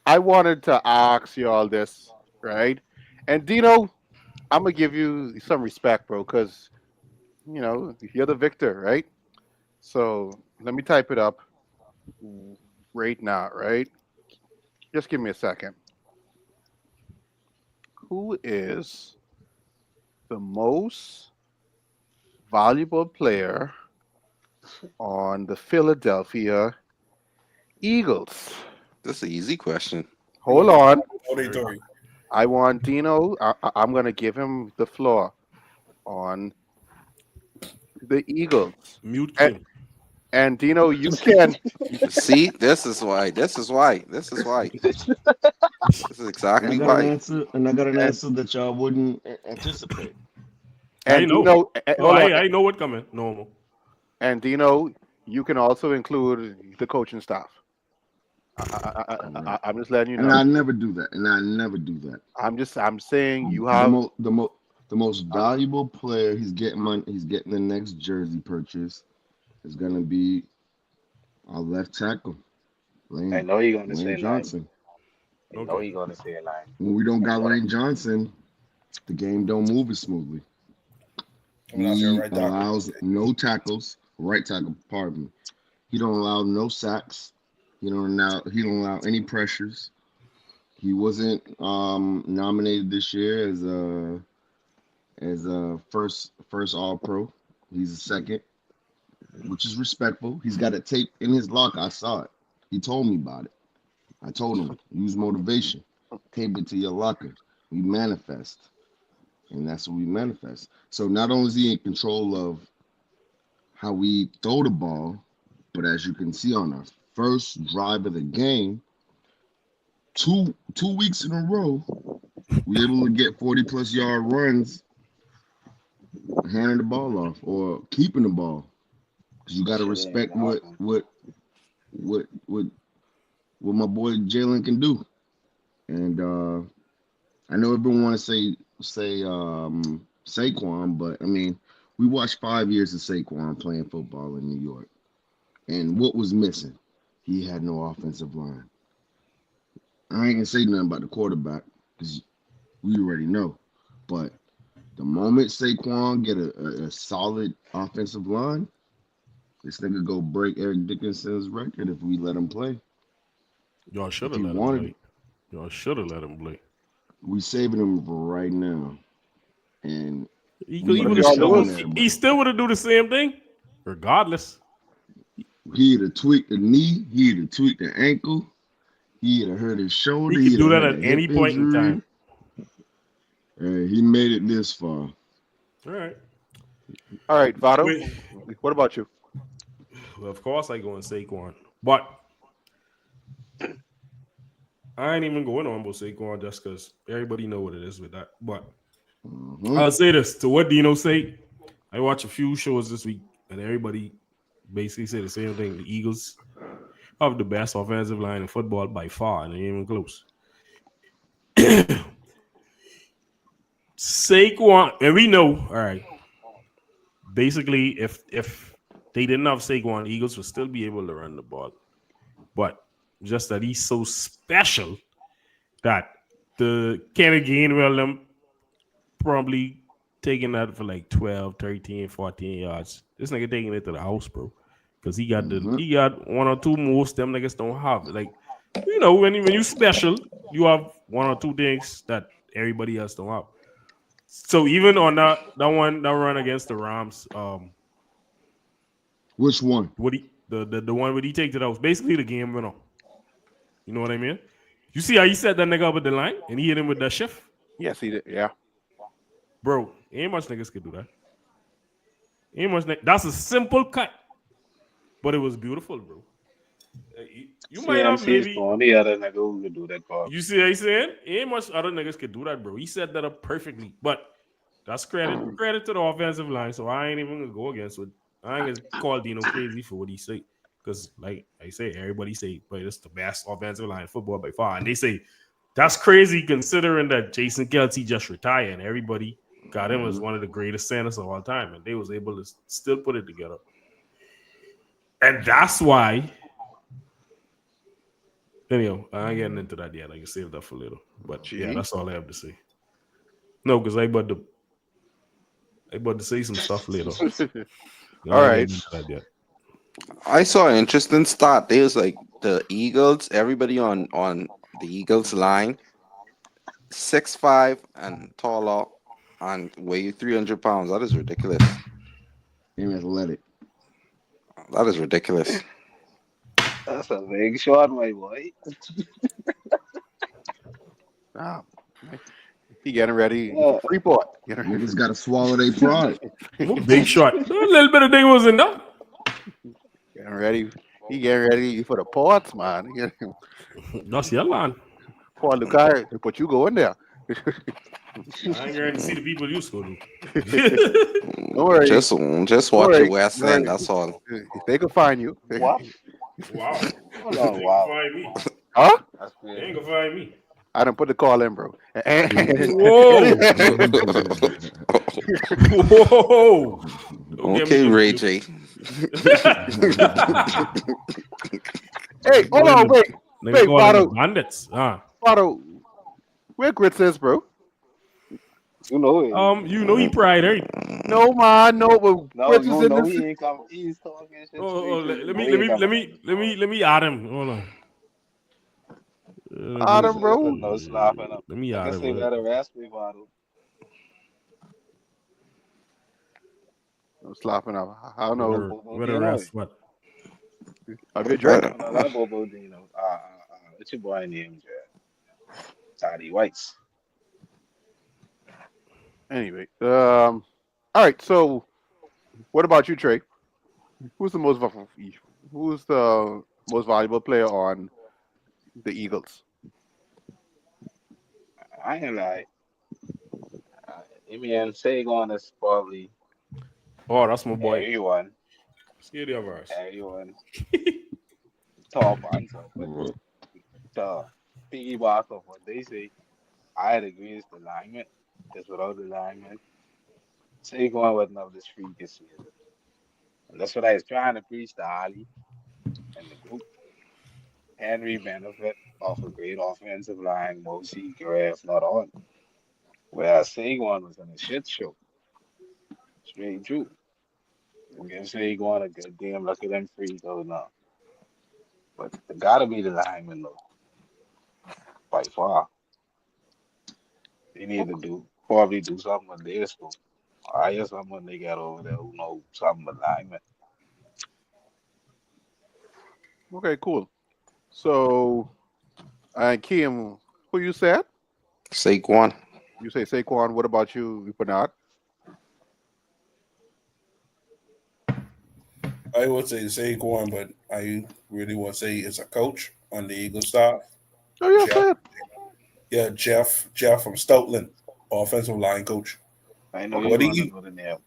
I wanted to ask you all this, right? And Dino, I'm gonna give you some respect, bro, because you're the victor, right? So let me type it up right now, right? Just give me a second. Who is the most valuable player on the Philadelphia Eagles? That's an easy question. Hold on. What they told you. I want Dino. I'm going to give him the floor on the Eagles. Mute And, King. and Dino, you can. See, this is why. This is why. This is why. This is And I exactly got an why. answer, and I got an And, answer that y'all wouldn't anticipate. I and know. Dino, No, hold on. I know what coming. Normal. And Dino, you can also include the coaching staff. Correct. I'm just letting you And know. I never do that. And I never do that. I'm saying you The have. most the most valuable player he's getting money. He's getting the next jersey purchase is gonna be our left tackle, I Lane know you're gonna Lane say line. Johnson. I know Okay. you're gonna say a line. When we don't I got know. Lane Johnson, the game don't move as smoothly. I'm not saying He right tackle. allows no tackles, right tackle, pardon me. He don't allow no sacks. He don't allow any pressures. He wasn't nominated this year as a first All Pro. He's a second, which is respectful. He's got a tape in his locker. I saw it. He told me about it. I told him use motivation. Tape it to your locker. We manifest, and that's what we manifest. So not only is he in control of how we throw the ball, but as you can see on our first drive of the game, two weeks in a row, we're able to get 40+ yard runs, handing the ball off or keeping the ball. Because you got to Shit ain't respect gonna what happen. what what what what my boy Jalen can do. And I know everyone want to say Saquon, but I mean, we watched 5 years of Saquon playing football in New York, and what was missing? He had no offensive line. I ain't gonna say nothing about the quarterback because we already know, but the moment Saquon get a solid offensive line, this nigga go break Eric Dickinson's record if we let him play. Y'all should If have he let him wanted, play. Y'all should have let him play. we saving him for right now, and He, we he What would are have just y'all still showing doing? would he everybody. still would have do the same thing, regardless. He'd have tweaked the knee, he'd have tweaked the ankle, he'd have hurt his shoulder, He could he'd do have that had at a any hip point in injury, time. and he made it this far. All right. All right, Vado. Wait. What about you? Well, of course I go and Saquon, but I ain't even going on about Saquon just because everybody know what it is with that. But Mhm. I'll say this to what Dino say. I watch a few shows this week, and everybody basically say the same thing. The Eagles have the best offensive line in football by far, and it ain't even close. Saquon, and we know, all right. Basically, if they didn't have Saquon, the Eagles would still be able to run the ball. But just that he's so special that the Kenny Gainwell them probably taking that for like 12, 13, 14 yards. This nigga taking it to the house, bro. Because he Mhm. got one or two moves them niggas don't have. Like, when you special, you have one or two things that everybody else don't have. So even on that run against the Rams, Which one? the one where he take to the house, basically the game winner. You know what I mean? You see how he set that nigga up at the line and he hit him with that shift? Yes, he did. Yeah. Bro, ain't much niggas could do that. Ain't much. That's a simple cut, but it was beautiful, bro. You might have CMC is the maybe. only other nigga who could do that, Bob. You see how he's saying? Ain't much other niggas could do that, bro. He set that up perfectly. But that's credit to the offensive line. So I ain't even gonna go against what I ain't gonna call Dino crazy for what he say. Because like I say, everybody say, but it's the best offensive line in football by far. And they say that's crazy considering that Jason Kelce just retired and everybody got him as one of the greatest centers of all time. And they was able to still put it together. And that's why. Anyhow, I ain't getting into that yet. I can save that for later. But yeah, that's all I have to say. No, because I about to say some stuff later. All right. That yet. I saw an interesting stat. There's like the Eagles, everybody on the Eagles line, 6'5" and taller and weigh 300 pounds. That is ridiculous. Damn athletic. That is ridiculous. That's a big shot, my boy. Ah, he getting ready Yeah. for Freeport. Niggas gotta swallow their pride. Big shot. A little bit of thing was in there. Getting ready. He getting ready for the ports, man. That's your line. Paul Lukai, but you go in there. I ain't ready to see the people you school to. Don't worry. Just watch worry. your West End. That's all. They can find you. What? Wow. Hold They on, ain't wow. gonna find me. Huh? That's They crazy. ain't gonna find me. I done put the call in, bro. Whoa. Whoa. Don't get Okay, me Ray confused. J. Hey, hold on, wait. Nigga Wait, calling the Fado, bandits. Fado, where Grits is, bro? You know it. You know he pride, right? No, man, no, but No, Grits is you in know this. he ain't come. He's talking shit Oh, straight through. let You me know he let ain't me coming. let me add him. Hold on. Adam, bro. No slapping up. Let me I add guess they him. got a raspberry bottle. I'm slapping up. I don't know. Where the rest? What? A good drink. No, not Bobo Dino. What's your boy named? Toddy Whites. Anyway, all right. So, what about you, Trey? Who's the most valuable player on the Eagles? I ain't like. Amy and Sagon is probably Oh, that's my boy. everyone. Scary of ours. Everyone. Top answer. But to piggyback of what they say, I agree with the alignment. Because without the alignment, Saquon wasn't have this freak this season. And that's what I was trying to preach to Ali and the group. Henry benefit off a great offensive line, mostly career, if not all. Whereas Saquon was in a shit show. Straight true. You can say Saquon a good game, look at them free throws now. But it gotta be the lineman though, by far. They need to probably do something with their school. I hear someone they got over there who know something with linemen. Okay, cool. So, Kim, who you said? Saquon. You say Saquon. What about you, Bernard? I would say Saquon, but I really want to say it's a coach on the Eagles staff. Oh, yeah, say it. Yeah, Jeff from Stoutland, offensive line coach. I know What you do want to you? know the name.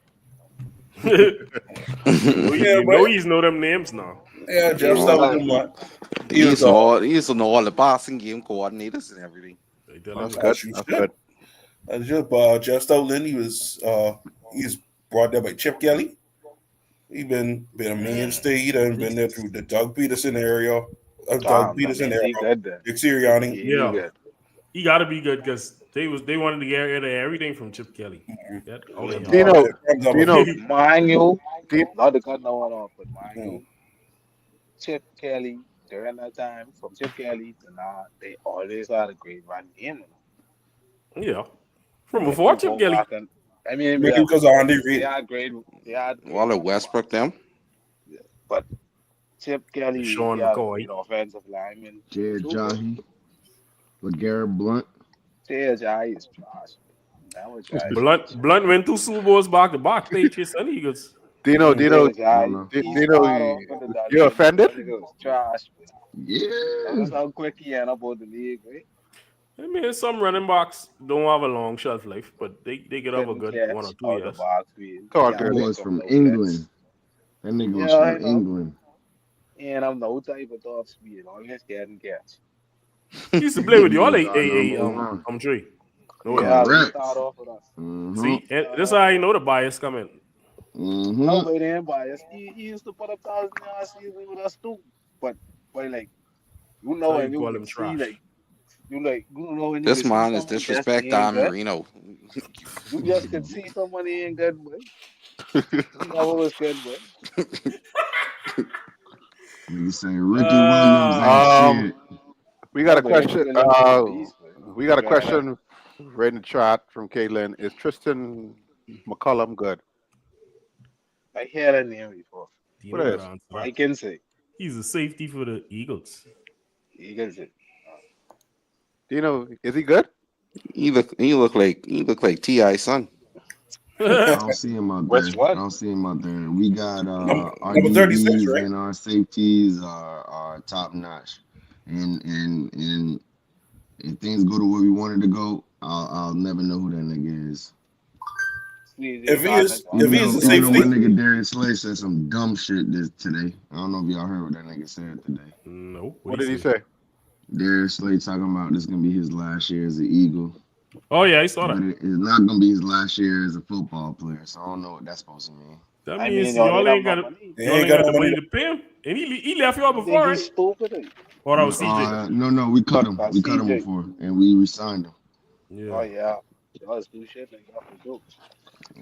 You know he's know them names now. Yeah, Jeff Yeah, Stoutland. Man. He used to know all the passing game coordinators and everything. They tell That's him good. You That's should. good. That's just Jeff Stoutland. He's brought there by Chip Kelly. He been a mainstay. He done been there through the Doug Peterson area. Doug That Peterson means era. he good then. Dick Sirianni. He Yeah. good. he got to be good because they wanted to get rid of everything from Chip Kelly. That out of Dino, here. Dino, Mind you, Di- not to cut no one off, but mind Mm. you, Chip Kelly during that time, from Chip Kelly to now, they always had a great run game. Yeah, from If before you Chip go Kelly. back and I mean, Maybe yeah, because of Andy they Reid. had great, Walla Westbrook them. but Chip Kelly, he Sean had a McCoy. great offensive lineman. Jared Too good. Jahi, LeGarrette Blunt. JHI is trash. That was trash. Blunt went 2 Super Bowls back to back. Patriots and Eagles. Dino, Dino, This guy, no. he Dino, started off with the you're Dodgers. offended? That nigga was trash, man. Notice Yeah. how quick he ended up out the league, right? I mean, some running backs don't have a long shelf life, but they could have a Couldn't good catch 1 or 2 out the years. box field. It's all That Can't good. pick boy's up from no England. blitz. That nigga was Yeah, from I know. England. And I'm no type of top speed. Always getting catch. He used to play with y'all, He was our number one. Trey. No doubt. Yeah, he Correct. started off with us. Mm-hmm. See, this how I know the bias coming. Mm-hmm. Nobody ain't biased. He used to put up 1,000 yard season with us too. But like you know So you when you call can him see trash. you know when you This can see man is someone just disrespect ain't Don good. Marino. You just can see someone ain't good, boy. He never was good, boy. Nigga say Ricky Williams ain't Uh, Um, shit. we got No, a but Ricky question. Williams is a beast, boy. We got a Yeah. question right in the chat from Caitlin. Is Tristan McCullum good? I hear that name before. you What know it what is? answer I that. can say. He's a safety for the Eagles. He can say. Do you know? Is he good? He look like Ti son. I don't see him out there. Which I one? don't see him out there. We got our Number 36, DBs right? and our safeties are top notch. And if things go to where we wanted to go, I'll never know who that nigga is. If he is Gardner if he Johnson. is a Even though my safety, nigga Darius Slay said some dumb shit today. I don't know if y'all heard what that nigga said today. No, What did he say? Darius Slay talking about this gonna be his last year as an Eagle. Oh yeah, I saw But that. it's not gonna be his last year as a football player, so I don't know what that's supposed to mean. That I means mean, y'all y'all ain't have ain't no got money. they y'all ain't ain't got got no the money money. to pay him, and he left y'all You think before, he's right? stupid? Eh? Or that was CJ. No, we cut him. We cut him CJ. before, and we re-signed him. Oh Yeah. yeah. Y'all do shit like that for sure.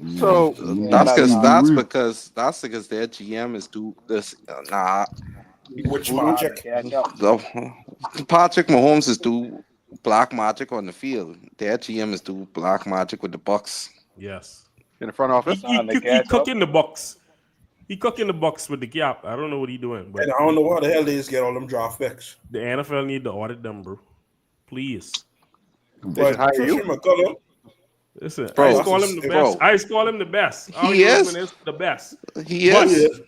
Yeah, So we Yeah, That's need that's to because be not. that's real. because that's because their GM is too this nah. Which voodoo. Hard to magic? catch up. Patrick Mahomes is do black magic on the field. Their GM is do black magic with the Bucks. Yes. In the front He office? he, Time to he catch up. cooking the box. He cooking the box with the gap. I don't know what he doing, but And I don't know how the hell they just get all them draft picks. the NFL need to audit them, bro. Please. They should But hire you. Tristan McCullum, Listen, I Bro, just that's call him the a best. bro, I just call him the best. Howie he Roseman is. is the best. He But he is. is.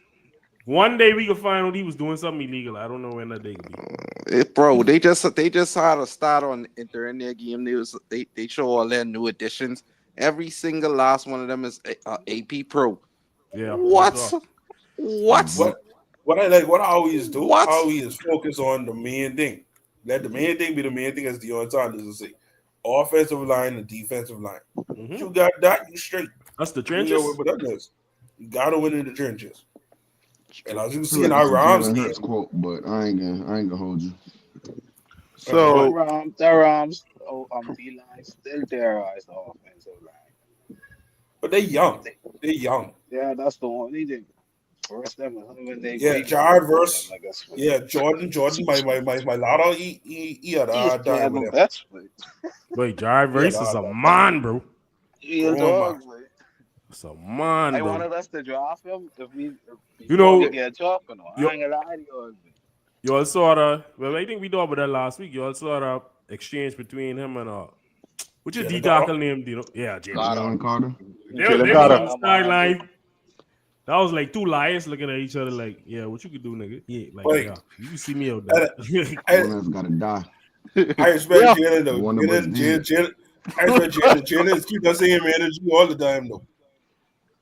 one day we can find out he was doing something illegal. I don't know when that day could be. Bro, they just had a start on during their game. They show all their new additions. Every single last one of them is AP Pro. Yeah, I What? saw. What? What what I like what I always do, I What? always focus on the main thing. Let the main thing be the main thing, as Deion Sanders will say. Offensive line and defensive line. Mhm. You got that, you straight. That's the You know trenches. what that is. You gotta win in the trenches. And as you I see feel in like our it's a Rams Jalen game, Hurts quote, but I ain't gonna hold you. So The Rams, D-line still terrorize the offensive line. but they young. They young. Yeah, that's the only thing. First them when they Yeah, great Jared them versus like a switch. yeah, Jordan, my lotto, he had a He's hard time playing with the him. best, boy. Wait, Jared He had a Verse is hard a time. man, bro. Real Come on, man. dog, boy. It's a man, I bro. wanted us to draft him You before we know, get chopping. No, I you ain't gonna lie to you. you all saw the well. I think we talked about that last week. You all saw the exchange between him and what's your D Jalen tackle Carter. name? Do you know? Yeah, Jalen Carter. Carter. Jalen Carter. Jalen They was Carter. on the sideline. That was like two lions looking at each other like, yeah, what you could do, nigga? Yeah, like, Like yeah, you can see me out I, there. I, One of us gotta die. I respect Yeah. Jalen though. One of us did. I respect Jalen. Jalen is keep that same energy all the time though.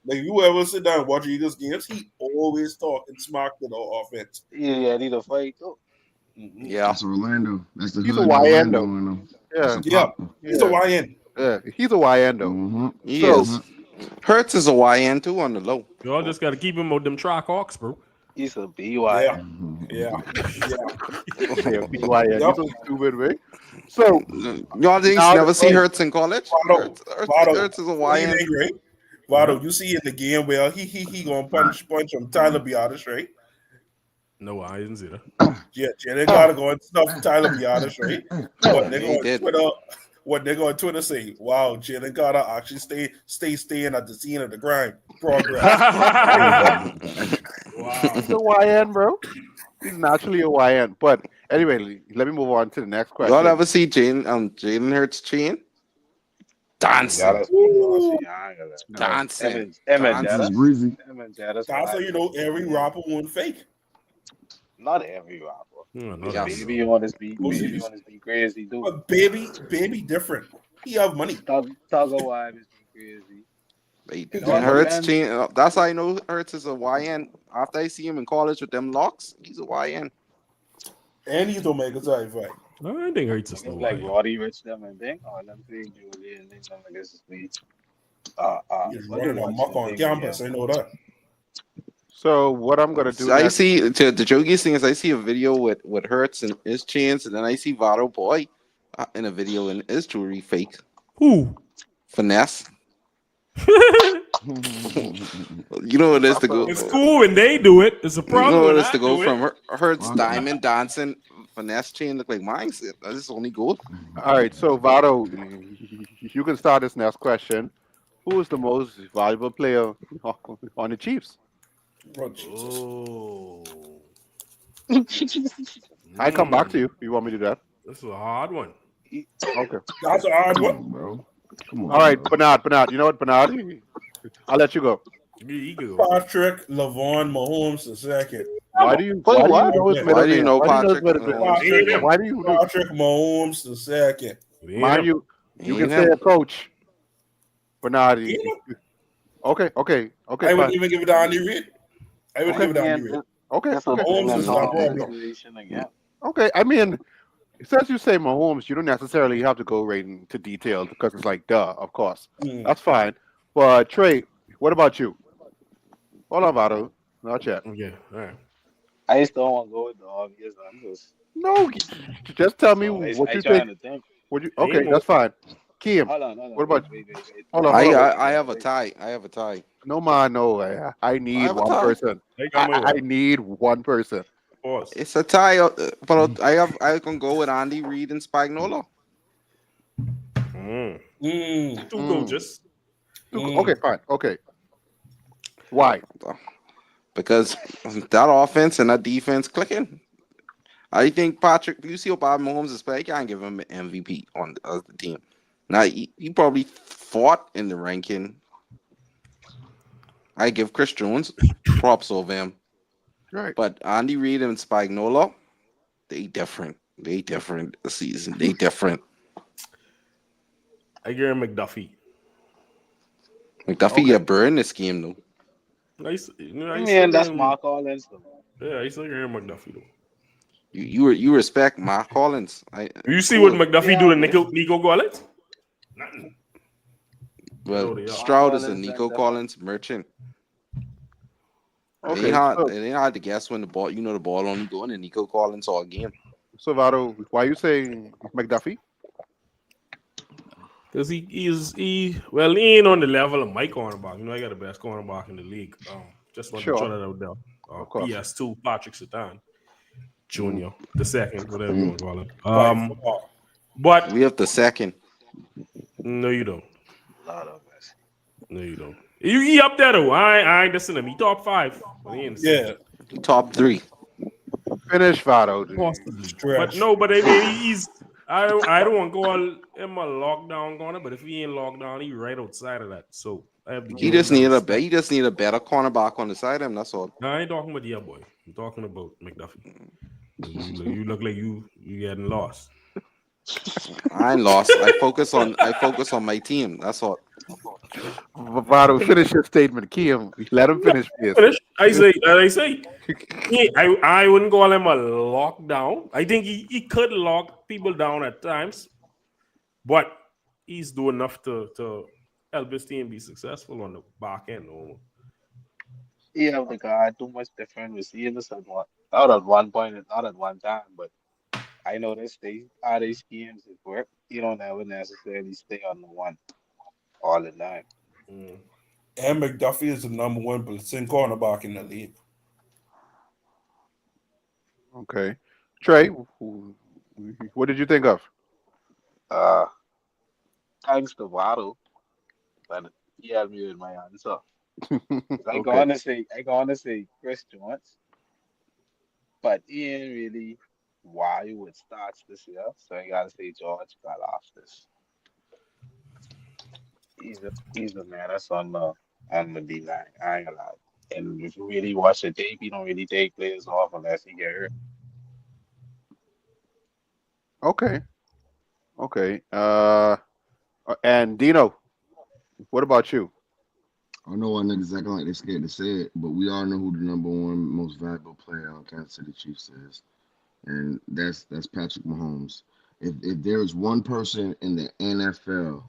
Like you ever sit down and watch Eagles games, he always talking smack to the offense. Yeah, need a fight too. Yeah. That's Orlando. That's the He's a hood YN Orlando though. in them. That's Yeah, a Yeah, papa. he's a yeah, YN. yeah. He's a YN though. Mm-hmm. He So is. Hurts is a YN too on the low. Y'all just got to keep him with them Trackhawks, bro. He's a Yeah, BY. yeah, yeah. yeah, BYN. Yep. He's so stupid, right? So Y'all didn't now never see the, Hurts in college? Vado, Vado, Hurts is a what do you YN think, too. right? Vado, you see in the game where he gonna punch him Tyler Biotis, right? No, I didn't see that. Yeah, they gotta go and stuff Tyler Biotis, right? What they Yeah, go he on did. Twitter? What they go on Twitter say? Wow, Jalen Carter actually staying at the scene of the crime. Progress. Wow. he's a YN, bro. He's naturally a YN. But anyway, let me move on to the next Y'all question. ever see Jalen Hurts chain? Dancing. Dancing, I ain't gonna lie. Dancing. Emmett This is Dancing. Dennis. greasy. Emmett Dennis. That's how you know every rapper won't fake. Not every rapper. No, not This Yes. every baby on his beat. Most Baby of on his beat crazy too. But baby different. He have money. Tug of war is beat crazy. It And all Hurts depends. change. That's how I know Hurts is a YN. After I see him in college with them locks, he's a YN. And he's gonna make a side fight. No, I think Hurts is no Niggas like way. Roddy Rich them and thing. Oh, them thing Julian thing. Them niggas is beat. He's What they running watching amok on thing, campus. yeah. I know that. So what I'm gonna do I next? see the jokey thing is I see a video with Hurts and his chains, and then I see Vado Boy in a video and his jewelry fake. Who? Finesse. You know what it is to go. It's cool when they do it. It's a You problem know what when it is I to go do from it. Hurts diamond dancing finesse chain look like mine. This is only gold. All right, so Vado, you can start this next question. Who is the most valuable player on the Chiefs? Oh, Jesus. Oh. I come back to Mm, you. You want me to do that? This is a hard one. Okay. That's a hard Come one. on, bro. Come on. All right, bro. Bernard. You know what, Bernard? I'll let you go. You can go. Patrick Lavon Mahomes II. Why do you Wait, why do you what? know his Why middle do you name? know Why do you know his Patrick middle Mahomes? Patrick, him. Why do you Patrick Mahomes II. It ain't mind him. you Ain't can say him. a coach. Bernard. You know, Okay, I wouldn't fine. even give it to Andy Reid. I wouldn't Okay. give it to Again, Andy Reid. Okay, that's a okay. Mahomes million is not dollar problem. situation again. Okay. I mean, since you say Mahomes, you don't necessarily have to go right into detail because it's like duh, of course. Mm. That's fine. But Trey, what about you? Hold on, Vado. Not yet. Okay, all right. I just don't want to go with the obvious answers. No, just tell me So what I you think. trying to think. What you? Ain't Okay, more. that's fine. Kim, Hold what on, about? wait. Hold on, I hold on. I, I have a tie. I have a tie. No, man, no. I I need have a one tie. person. Take on my I way. need one person. Pause. It's a tie. But I can go with Andy Reid and Spagnuolo. Mm. Mm. Two Mm. coaches. Okay, fine. Okay. Why? Because that offense and that defense clicking. I think Patrick, you see what Bob Mahomes is playing, I can't give him an MVP on the team. Now, he probably fought in the ranking. I give Chris Jones props over him. Right. But Andy Reid and Spagnuolo, they different. They different this season. They different. I give him McDuffie. McDuffie get burned this game, though. Nice. I Man, still give that's him. Mark Collins though. Yeah, I still give him McDuffie though. You respect Mark Collins. You see what Cool. McDuffie do to Nico Collins? Nothing. Well, No, they are. Mark Stroud is a Collins Nico and them. Collins merchant. It Okay. ain't hard. It ain't hard to guess when the ball. You know the ball only going to Nico Collins all game. So Vado, why you saying McDuffie? Because he ain't on the level of my cornerback. You know, I got the best cornerback in the league. Just want to throw Sure. that out there. Of course. PS2, Patrick Satan Jr., the second, whatever you want to call it. By far. But We have the second. no, you don't. A lot of us. No, you don't. He up there though. I ain't listening to him. He top 5. But he ain't the Yeah. second. Top 3. Finish Vado. Possibly. Stretch. But no, but I mean he's I don't want to call him a lockdown corner, but if he ain't locked down, he right outside of that. So I have to He give just him that need a respect. he just need a better cornerback on the side of him. That's all. No, I ain't talking about your boy. I'm talking about McDuffie. You look like you getting lost. I ain't lost. I focus on my team. That's all. Vado, finish your statement. Kim, let him finish this. Finish. I say, I wouldn't call him a lockdown. I think he could lock people down at times, but he's doing enough to help his team be successful on the back end. Oh, You have the guy too much different receivers at one not at one point and not at one time, but I noticed these schemes that work. You don't ever necessarily stay on the one all the time. mm. And McDuffie is the number 1% cornerback in the league. Okay. Trey, what did you think of? Uh Thanks to Waddle, but he had me with my answer. Okay. I gonna say Chris Jones, but he ain't really why would starts this year. So I gotta say George got off this. he's the man that's on the D line. I ain't gonna lie. And if you really watch the tape, he don't really take players off unless he get hurt. Okay. Okay. And Dino, what about you? I know why niggas acting like they're scared to say it, but we all know who the number one most valuable player on Kansas City Chiefs is, and that's Patrick Mahomes. If there is one person in the NFL,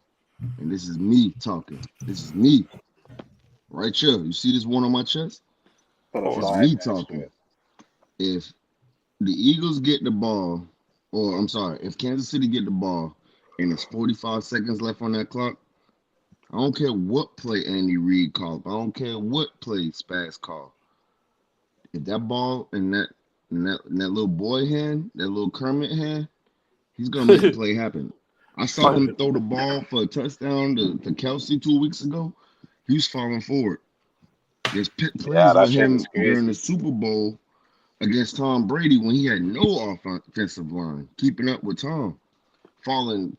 and this is me talking, this is me right here. You see this one on my chest? For the It's five me man talking. stretch. If the Eagles get the ball, or I'm sorry, if Kansas City get the ball, and it's 45 seconds left on that clock, I don't care what play Andy Reid called. I don't care what play Spags called. If that ball in that little boy hand, that little Kermit hand, he's gonna make the play happen. I saw him throw the ball for a touchdown to Kelsey 2 weeks ago. He was falling forward. There's Yeah, plays that with shit him is during the crazy. Super Bowl against Tom Brady when he had no offensive line, keeping up with Tom, falling,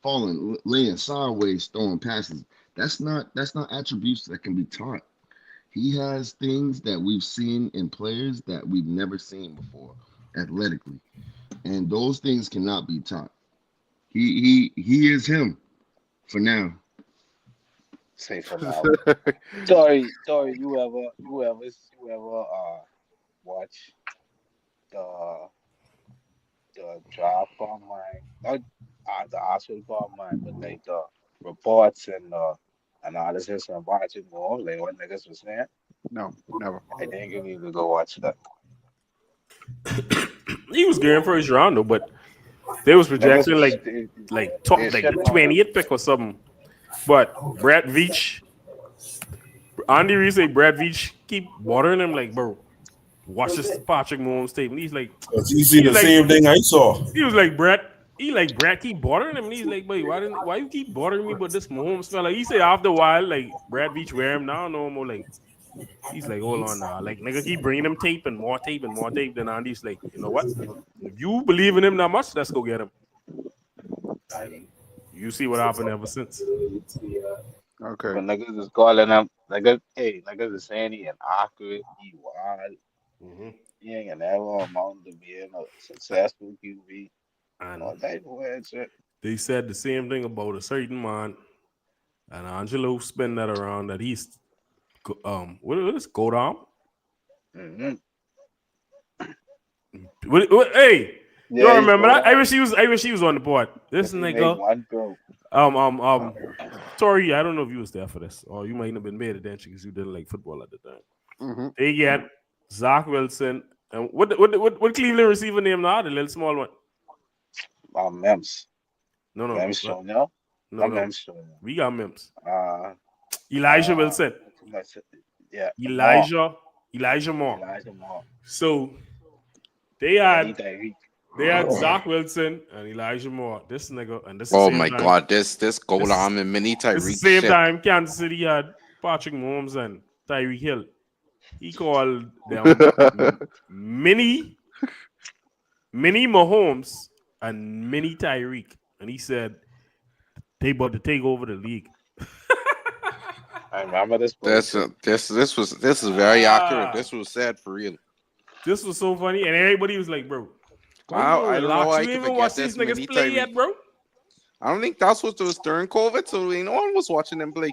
laying sideways, throwing passes. That's not attributes that can be taught. He has things that we've seen in players that we've never seen before, athletically, and those things cannot be taught. He is him for now. Say for now. Tori, you ever watch the draft combine? Not the actual combine, but like the reports and analysis and watching more, like what niggas was saying. No, never. I think you need to go watch that. He was getting first round though, but they was Niggas projecting was like top they like shitting on him. 20th pick or something. But Brad Veach, Andy Reid say Brad Veach keep bothering him like, bro, watch this Patrick Mahomes tape. And he's like, Because he seen the like, same thing I saw. he was like, Brad, Brad keep bothering him. And he's like, boy, why you keep bothering me? But this Mahomes fella, he say after a while, like Brad Veach wear him now no more. Like he's like, hold on now, like nigga keep bringing him tape and more tape and more tape. Then Andy's like, you know what? If you believe in him that much, let's go get him. And you see what happened ever since. Okay. But niggas is calling him niggas is saying he inaccurate, he wild, Mm-hmm. he ain't gonna ever amount to being a successful QB. And All type of weird shit. they said the same thing about a certain man, and Angelo spin that around that he's what is it? Go down? Mm-hmm. Hey, you Yeah, don't he remember go that? I down. wish he was on the board. This If he make nigga, one throw. Tori, I don't know if you was there for this, or you might have been made attention because you didn't like football at the time. Mm-hmm. They get Zach Wilson and what Cleveland receiver name now? The little small one. Mems. No, Mems Jr. Not no. Mems Jr. We got Mims. Uh Elijah Wilson. that's it. Yeah, Moore. Elijah Moore. Elijah Moore. So they Eddie had Tyreek. Zach Wilson and Elijah Moore. This nigga, and this is the Oh same my time. God, this gold This- arm and mini It's the Tyreek same shit. time Kansas City had Patrick Mahomes and Tyreek Hill. He called them mini Mahomes and mini Tyreek, and he said they about to take over the league. I remember this. This is very accurate. This was sad for real. This was so funny, and everybody was like, "Bro, I don't know relax. why I You can even watch forget these this niggas mini play Tyreek. yet, bro?" I don't think that's what was during COVID, so no one was watching them play.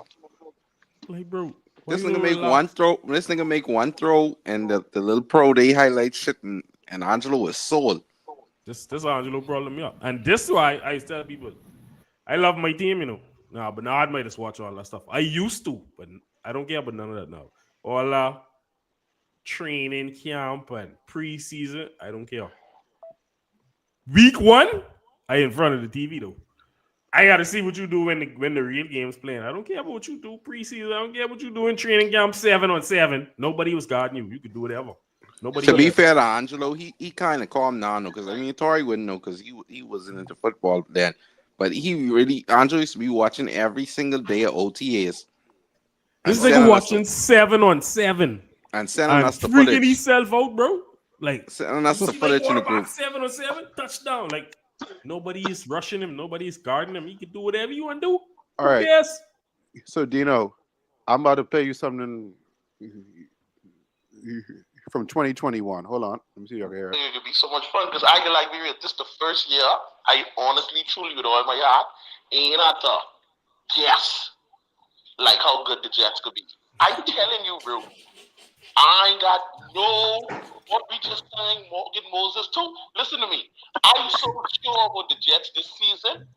Like, bro, This nigga make one throw. This nigga make one throw, and the little pro they highlight shit, and Angelo was sold. This Angelo problem, yeah. And this is why I tell people, I love my team, you know. Nah, but now I might just watch all that stuff. I used to, but I don't care about none of that now. All training camp and preseason, I don't care. Week 1, I in front of the TV though. I gotta see what you do when the real game's playing. I don't care about what you do preseason. I don't care what you do in training camp 7-on-7. Nobody was guarding you. You could do whatever. Nobody. To be cares. fair to Angelo, he kind of calmed down though, because I mean Tori wouldn't know because he wasn't into football then, but Angelo used to be watching every single day of OTAs. This nigga watching 7-on-7 and sending and us the freaking footage. himself out, bro. Like Sending us the footage in the group. 7-on-7 touchdown. Like nobody is rushing him. Nobody is guarding him. He can do whatever you want to do. All Who right. cares? So Dino, I'm about to play you something from 2021. Hold on, let me see if I can hear it. It could be so much fun because I can like be real. This is the first year I honestly, truly, with all my heart, ain't at the guess like how good the Jets could be. I telling you, bro. I ain't got no what we just saying Morgan Moses too. Listen to me. I'm so sure about the Jets this season.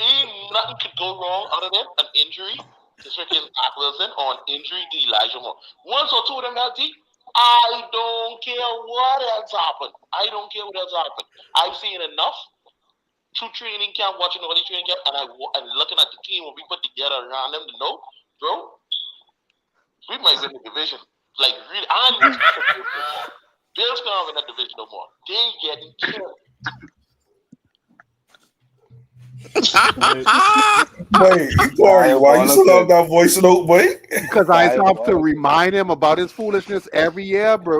Ain't nothing could go wrong other than an injury to freaking Zach Wilson or an injury to Elijah Moore. Once or two of them healthy, I don't care what else happened. I don't care what else happened. I've seen enough to training camp, watching all the training camp, and looking at the team when we put together around them to know, bro, we might win the division. Like, really, I ain't expecting Bills no more. Bills can't win that division no more. They getting killed. Boy, Corey, why you still have that voice note, boy? Because I have to remind him about his foolishness every year, bro.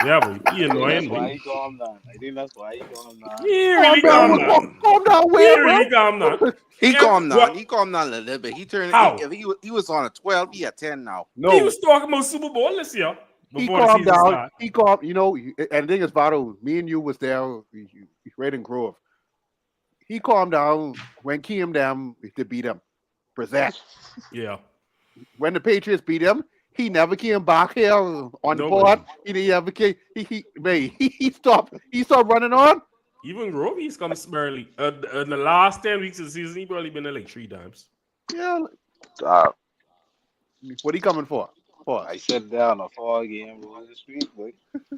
Yeah, but he That's annoying why me. he calm down. I think that's why he calm down. He really calm down. Calm down, He where, bro? really calm down. He Yeah, calmed down. what? He calmed down a little bit. He turned. How? He was on a 12. He at 10 now. He No, was talking about Super Bowl this year he before the calmed season down. started. He calmed. You know, and the thing is, Vado, me and you was there, Red and Grove. He calmed down when Kim them to beat him. Present. Yeah. When the Patriots beat him, he never came back here on the Nobody. board. He never came. He stopped. He stopped running on. Even Roby's comes barely. In the last 10 weeks of the season, he probably been there like 3 times. Yeah. Uh, What he coming for? I sat down a 4 game road this week, boy.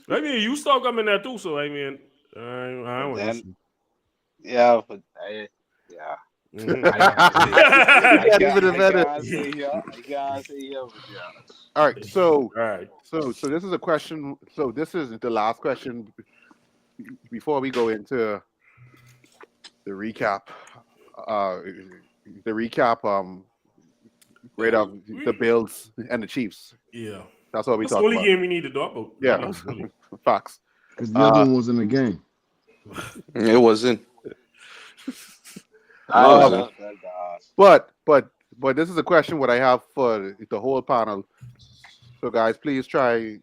I mean, you start coming there too, so I mean, I But want to then, see. yeah, but yeah. Mhm. He can't even admit it. I can't say here, but yeah. All right. So All right. So this is a question. So this is the last question before we go into the recap. The recap. Right of the Bills and the Chiefs. Yeah. That's what we That's the talk only about. game we need to talk about. Yeah. That's really- Facts. Because the other one wasn't a game. It wasn't. But this is a question what I have for the whole panel. So guys, please try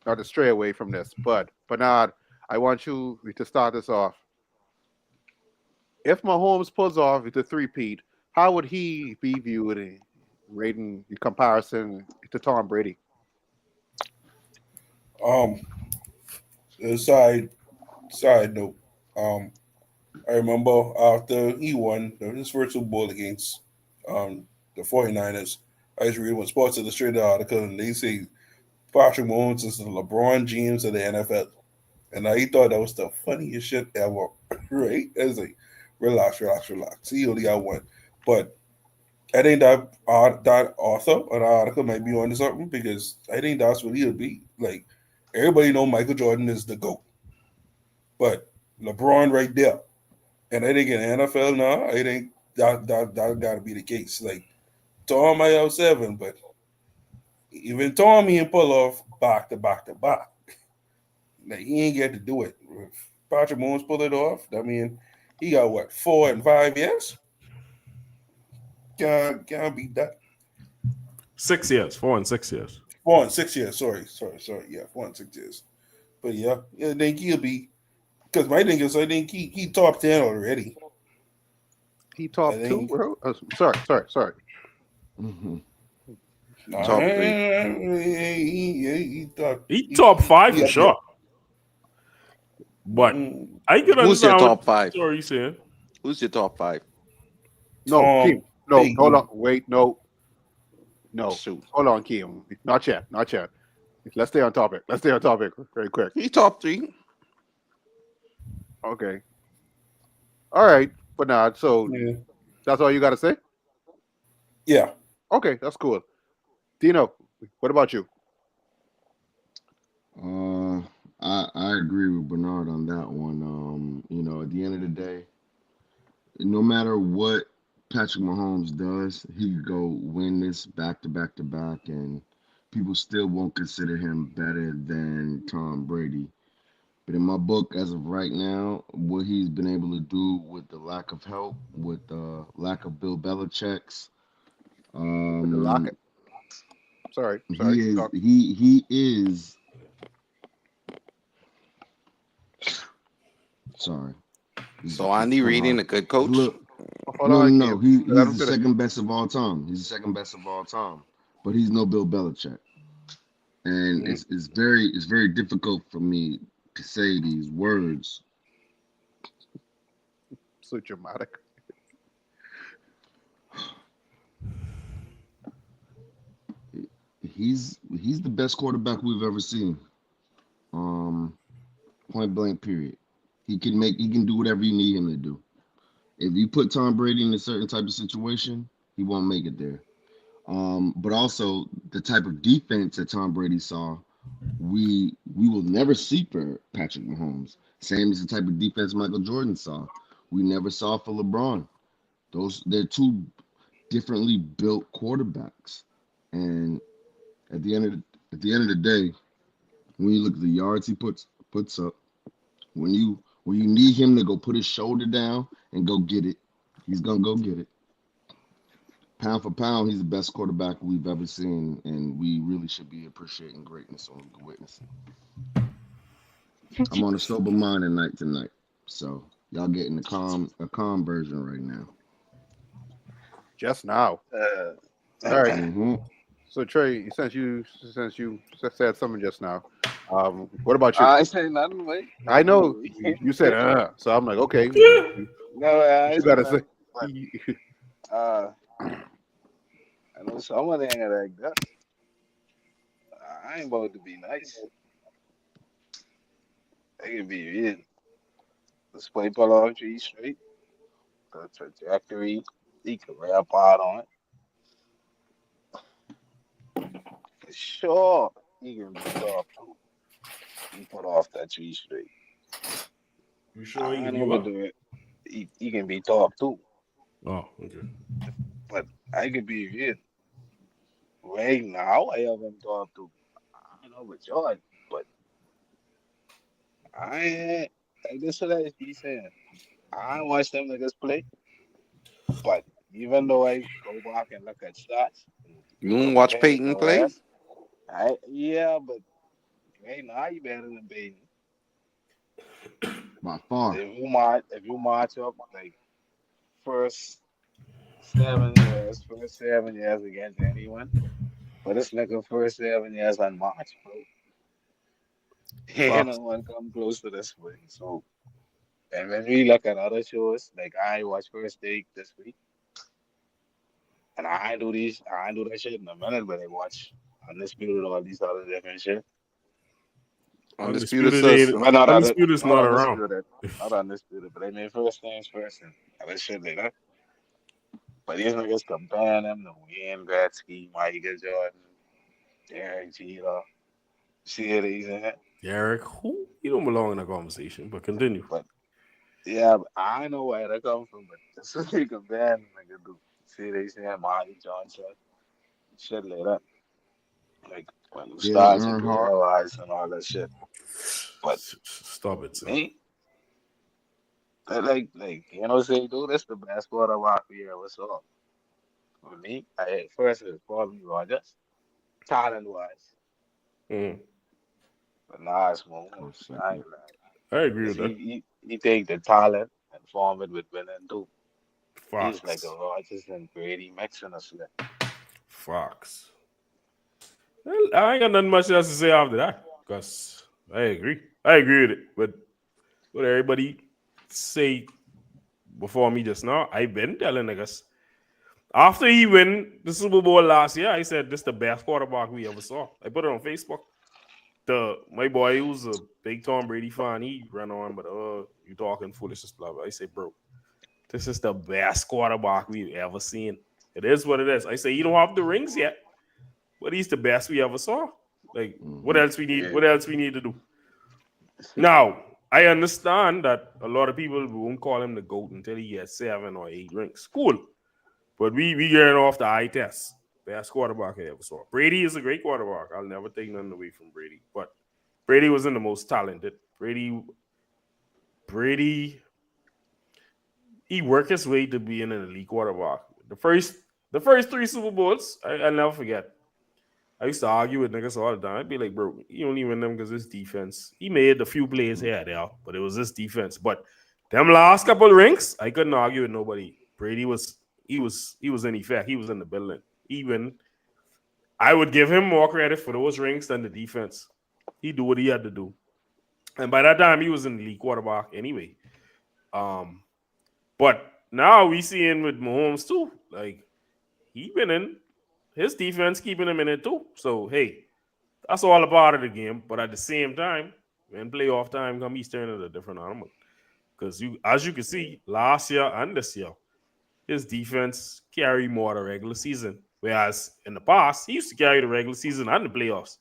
not to stray away from this. But Bernard, I want you to start this off. If Mahomes pulls off the three-peat, how would he be viewed in rating in comparison to Tom Brady? Side note. I remember after he won his first Super Bowl against the 49ers, I was reading one Sports Illustrated article, and they say Patrick Mahomes is the LeBron James of the NFL. And I thought that was the funniest shit ever. Right? I was like, relax. He only got one. But I think that author or the article might be onto something, because I think that's what he'll be. Like, everybody know Michael Jordan is the GOAT. But LeBron right there. And I think in the NFL now, I think that gotta be the case. Like, Tom might have 7, but even Tom he ain't pull off back to back to back. Like, he ain't get to do it. If Patrick Mahomes pull it off, I mean, he got what, 4 and 5 years? Can't beat that. 6 years, 4 and 6 years. 4 and 6 years. Sorry. Yeah, 4 and 6 years. But yeah, I think he'll be, because my thing is, I think he top 10 already. He top 2, bro. Sorry. Mm-hmm. Top 3. He top 5 for sure. But I could understand. Who's your top 5? What you saying? Who's your top 5? No, Kim. No, Peyton. hold on. Wait, no. Shoot. Hold on, Kim. Not yet. Let's stay on topic. Very quick. He top 3. Okay. All right, Bernard. So that's all you got to say? Yeah. Okay, that's cool. Dino, what about you? I agree with Bernard on that one. At the end of the day, no matter what Patrick Mahomes does, he could go win this back to back to back, and people still won't consider him better than Tom Brady. But in my book, as of right now, what he's been able to do with the lack of help, with the lack of Bill Belichick's With the locket. Sorry. He is Talk. he is sorry. So Andy Reid ain't a good coach. Look, Hold on, no. Gabe. Let him He's the finish. second best of all time. He's the second best of all time. But he's no Bill Belichick. And it's very difficult for me to say these words. So dramatic. He's the best quarterback we've ever seen. Point blank period. He can do whatever you need him to do. If you put Tom Brady in a certain type of situation, he won't make it there. But also the type of defense that Tom Brady saw, we will never see for Patrick Mahomes. Same as the type of defense Michael Jordan saw. We never saw for LeBron. They're two differently built quarterbacks. And at the end of the day, when you look at the yards he puts up, when you need him to go put his shoulder down and go get it, he's gonna go get it. Pound for pound, he's the best quarterback we've ever seen, and we really should be appreciating greatness when we can witness it. I'm on a sober mind tonight, so y'all getting a calm version right now. Just now. All right. Mm-hmm. So Trey, since you said something just now, what about you? I ain't saying nothing, mate. I know you said so I'm like, okay. No, I You ain't gotta saying say. nothing. I know someone ain't like that. I ain't about to be nice. They can be real. Let's play pull off 3 straight. The trajectory, he can rap out on it. For sure, he can be top 2. He put off that 3 straight. You sure I he ain't can do it? overdo it. He can be top 2. Oh, okay. But I could be real. Right now, I have him top 2. I don't know about Jordan, but I ain't like this what I be saying. I watch them niggas play, but even though I go back and look at stats and You don't watch compare Peyton the play? rest, but right now you better than Baden. By far. If you match up like first 7 years against anyone, but this nigga first 7 years on March, bro. Ain't Fox. no one come close to this way. So, and when we look at other shows, like I watch First Take this week, and I do that shit in a minute, but I watch Undisputed, all these other different shit. Undisputed Undisputed says ain't But Undisputed's not not around. undisputed, not undisputed. But I mean, first things first, and other shit like that. But these niggas comparing them to Wayne Gretzky, Michael Jordan, Derek Jeter, series in it. Derek, who? You don't belong in a conversation, but continue. But yeah, but I know where they come from, but that's what they compare them nigga do. Series in Michael Johnson, shit like that. Like when you Dale start your Earnhardt. career wise and all that shit. But Stop it, sir. me, like you know, say, dude, that's the best quarterback we ever saw. For me, first it's probably Rogers, talent wise. Mm. But nah, it's more. Oh, I second. ain't lying. I agree Cause with that. he take the talent and form it with winning too. He's like a Fox. Rogers and Brady mixing us with. Fox. Well, I ain't got nothing much else to say after that. Because I agree. I agree with it. But what everybody say before me just now, I've been telling niggas. After he win the Super Bowl last year, I said this is the best quarterback we ever saw. I put it on Facebook. My boy who's a big Tom Brady fan, he ran on, but you talking foolishness, blah blah. I say, bro, this is the best quarterback we've ever seen. It is what it is. I say, you don't have the rings yet, but he's the best we ever saw. Like, what else we need? Yeah. What else we need to do? Now, I understand that a lot of people won't call him the GOAT until he gets 7 or 8 rings. Cool. But we getting off the eye test. Best quarterback I ever saw. Brady is a great quarterback. I'll never take nothing away from Brady. But Brady wasn't the most talented. Brady, he worked his way to being an elite quarterback. The first The first 3 Super Bowls, I'll never forget. I used to argue with niggas all the time. I'd be like, bro, you don't even them because it's defense. He made a few plays here there, but it was this defense. But them last couple of rings, I couldn't argue with nobody. Brady was in effect. He was in the building. Even I would give him more credit for those rings than the defense. He do what he had to do. And by that time, he was in the league quarterback anyway. But now we see him with Mahomes too. Like, he been in. His defense keeping him in it too. So, hey, that's all a part of the game. But at the same time, when playoff time comes, he's turning a different animal. Because as you can see, last year and this year, his defense carried more the regular season. Whereas in the past, he used to carry the regular season and the playoffs.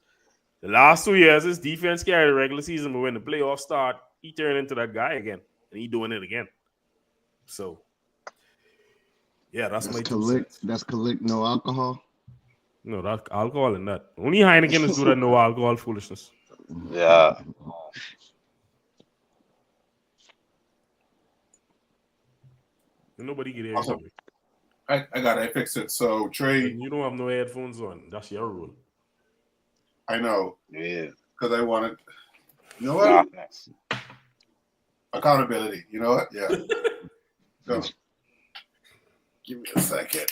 The last 2 years, his defense carried the regular season, but when the playoffs start, he turned into that guy again. And he doing it again. So, yeah, that's my 2 cents. That's collect no alcohol. No, that's alcohol in that. Only Heineken is do that no alcohol foolishness. Yeah. Nobody get Awesome. it. I got it. I fixed it. So Trey, And you don't have no headphones on. That's your rule. I know Yeah. because I wanted. You know what? Darkness. Accountability. You know what? Yeah. So, give me a second.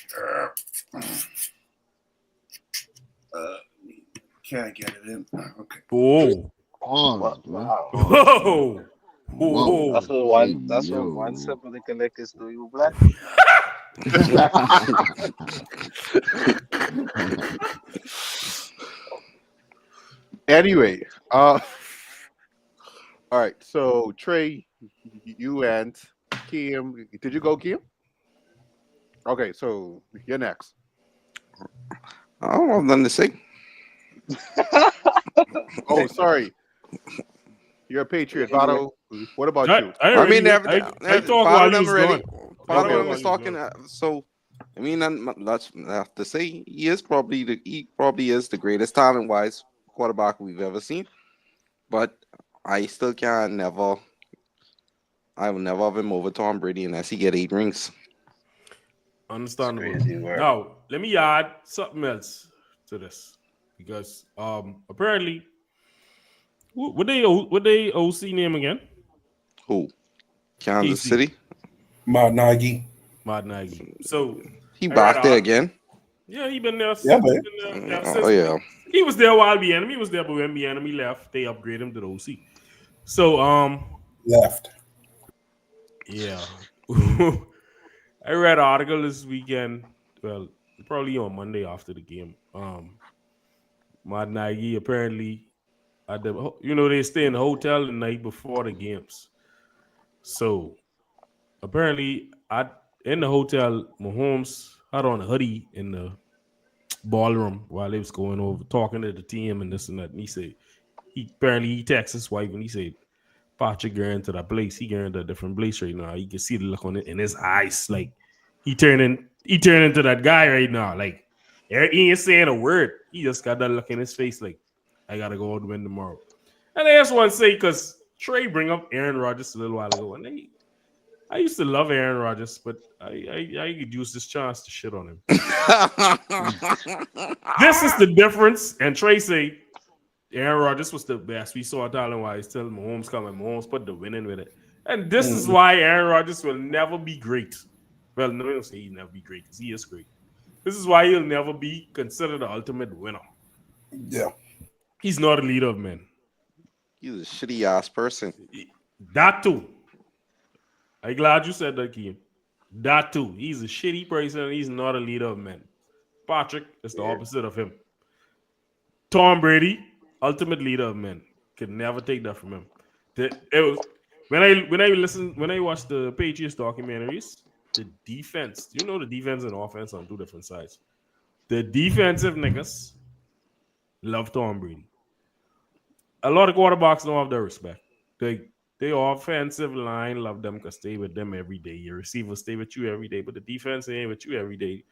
Can't get it in. Okay. Whoa. Pause, man. Wow. Whoa. Whoa. Whoa. That's what one. That's Yo. what one sip of the collectors do. You black. Anyway, all right. So Trey, you and Kim, did you go, Kim? Okay, so you're next. I don't have nothing to say. Oh, sorry. You're a Patriot, Votto. What about you? I mean, I talk while them he's already. gone. Part of Okay. them was talking. So, I mean, that's have to say he probably is the greatest talent-wise quarterback we've ever seen. But I still can't never. I will never have him over Tom Brady unless he get 8 rings. Understandable. Crazy work. Now, let me add something else to this. Because apparently, what they OC name again? Who? Kansas KC. City. Matt Nagy. Matt Nagy. So He I back read there out- again. Yeah, he been there. Yeah, he man. been there since- Oh yeah. He was there while BNM was there, but when BNM left, they upgraded him to the OC. So Left. yeah. I read an article this weekend. Well, probably on Monday after the game. Matt Nagy apparently at the they stay in the hotel the night before the games. So apparently in the hotel, Mahomes had on a hoodie in the ballroom while they was going over talking to the team and this and that. And he said he texted his wife and he said, Patrick going to that place. He going to a different place right now. You can see the look on it in his eyes. Like he turned into that guy right now. Like he ain't saying a word. He just got that look in his face. Like I gotta go out and win tomorrow. And I just want to say because Trey bring up Aaron Rodgers a little while ago, and I used to love Aaron Rodgers, but I could use this chance to shit on him. This is the difference. And Trey say Aaron Rodgers was the best we saw talent-wise till Mahomes coming. Mahomes put the winning with it. And this is why Aaron Rodgers will never be great. Well, no, I don't say he'll never be great because he is great. This is why he'll never be considered the ultimate winner. Yeah. He's not a leader of men. He's a shitty ass person. That too. I'm glad you said that, Keem. That too. He's a shitty person. He's not a leader of men. Patrick is the opposite of him. Tom Brady, ultimate leader of men. Could never take that from him. It was when I watched the Patriots documentaries, the defense. You know the defense and offense on 2 different sides. The defensive niggas love Tom Brady. A lot of quarterbacks don't have their respect. They offensive line love them because stay with them every day. Your receivers stay with you every day, but the defense ain't with you every day.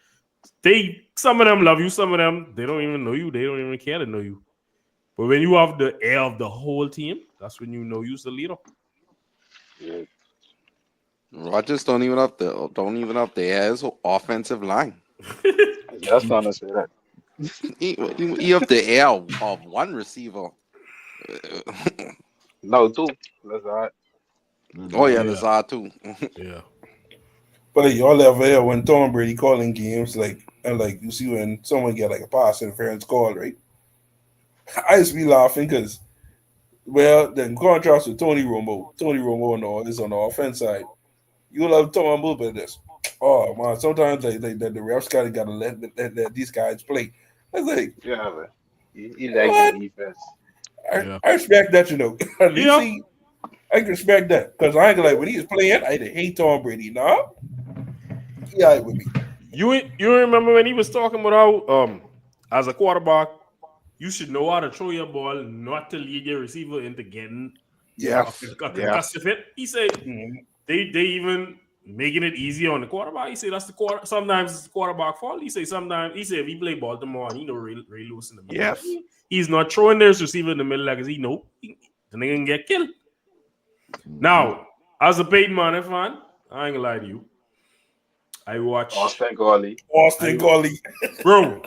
Some of them love you, some of them they don't even know you. They don't even care to know you. But when you have the air of the whole team, that's when you know you're the leader. Rodgers don't even have the air his offensive line. Just trying to say that. He up the air of one receiver. No, two. That's all right. Oh yeah, Yeah, Lazard too. yeah. But like, y'all ever hear when Tom Brady calling games and you see when someone get like a pass interference call, right? I used to be laughing because then contrast with Tony Romo and all is on the offense side. You love talking a little bit of this. Oh man, sometimes the refs gotta let these guys play. I was like, Yeah, man. He like the what? defense. Yeah. I respect that, At least Yep. I can respect that because I ain't gonna like when he was playing, I didn't hate Tom Brady. Nah, he all right with me. You remember when he was talking about how as a quarterback, you should know how to throw your ball, not to lead your receiver into getting Yeah. Yes. a Yes. concussive hit. He said Mhm. they even making it easier on the quarterback. He said that's the quarter. Sometimes it's the quarterback fault. He said if he play Baltimore and Ray Lewis in the middle, Yes. he's not throwing this receiver in the middle like he know the nigga can get killed. Now, as a Peyton Manning fan, I ain't gonna lie to you. I watch, Austin Gurley. Austin I Gully bro,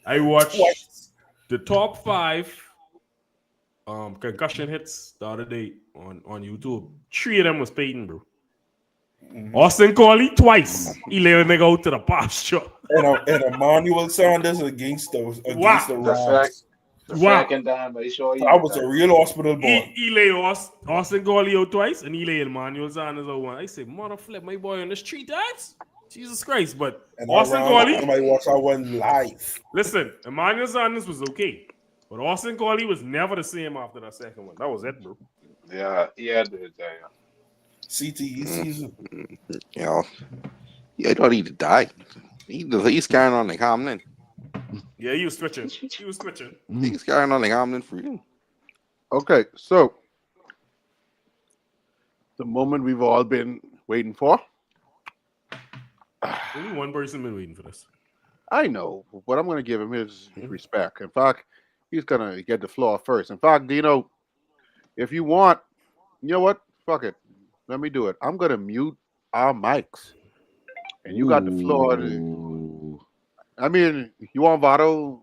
I watch twice. the top 5 concussion hits the other day on YouTube. 3 of them was Peyton, bro. Austin Coley twice. He lay a nigga out to the pasture. And Emmanuel Sanders against Wow. the The sec, Rams. the Wow. second time, but he sure he That was retired. a real hospital ball. He lay Austin Coley out twice and he lay Emmanuel Sanders out one. I say, mother flip my boy on this 3 times? Jesus Christ. But And I Austin ran Coley, somebody watch that one live. listen, Emmanuel Sanders was okay. But Austin Coley was never the same after that second one. That was it, bro. Yeah, he had to retire. CTE season. Yeah, I thought he'd die. He's carrying on like Hamlin. Yeah, he was switching. He was switching. He's carrying on like Hamlin for real. Okay. So the moment we've all been waiting for. Only one person been waiting for this. I know, but I'm going to give him his respect. In fact, he's going to get the floor first. In fact, Dino, if you want, you know what? Fuck it. Let me do it. I'm going to mute our mics, and you got the floor. Ooh. I mean, you want Vado?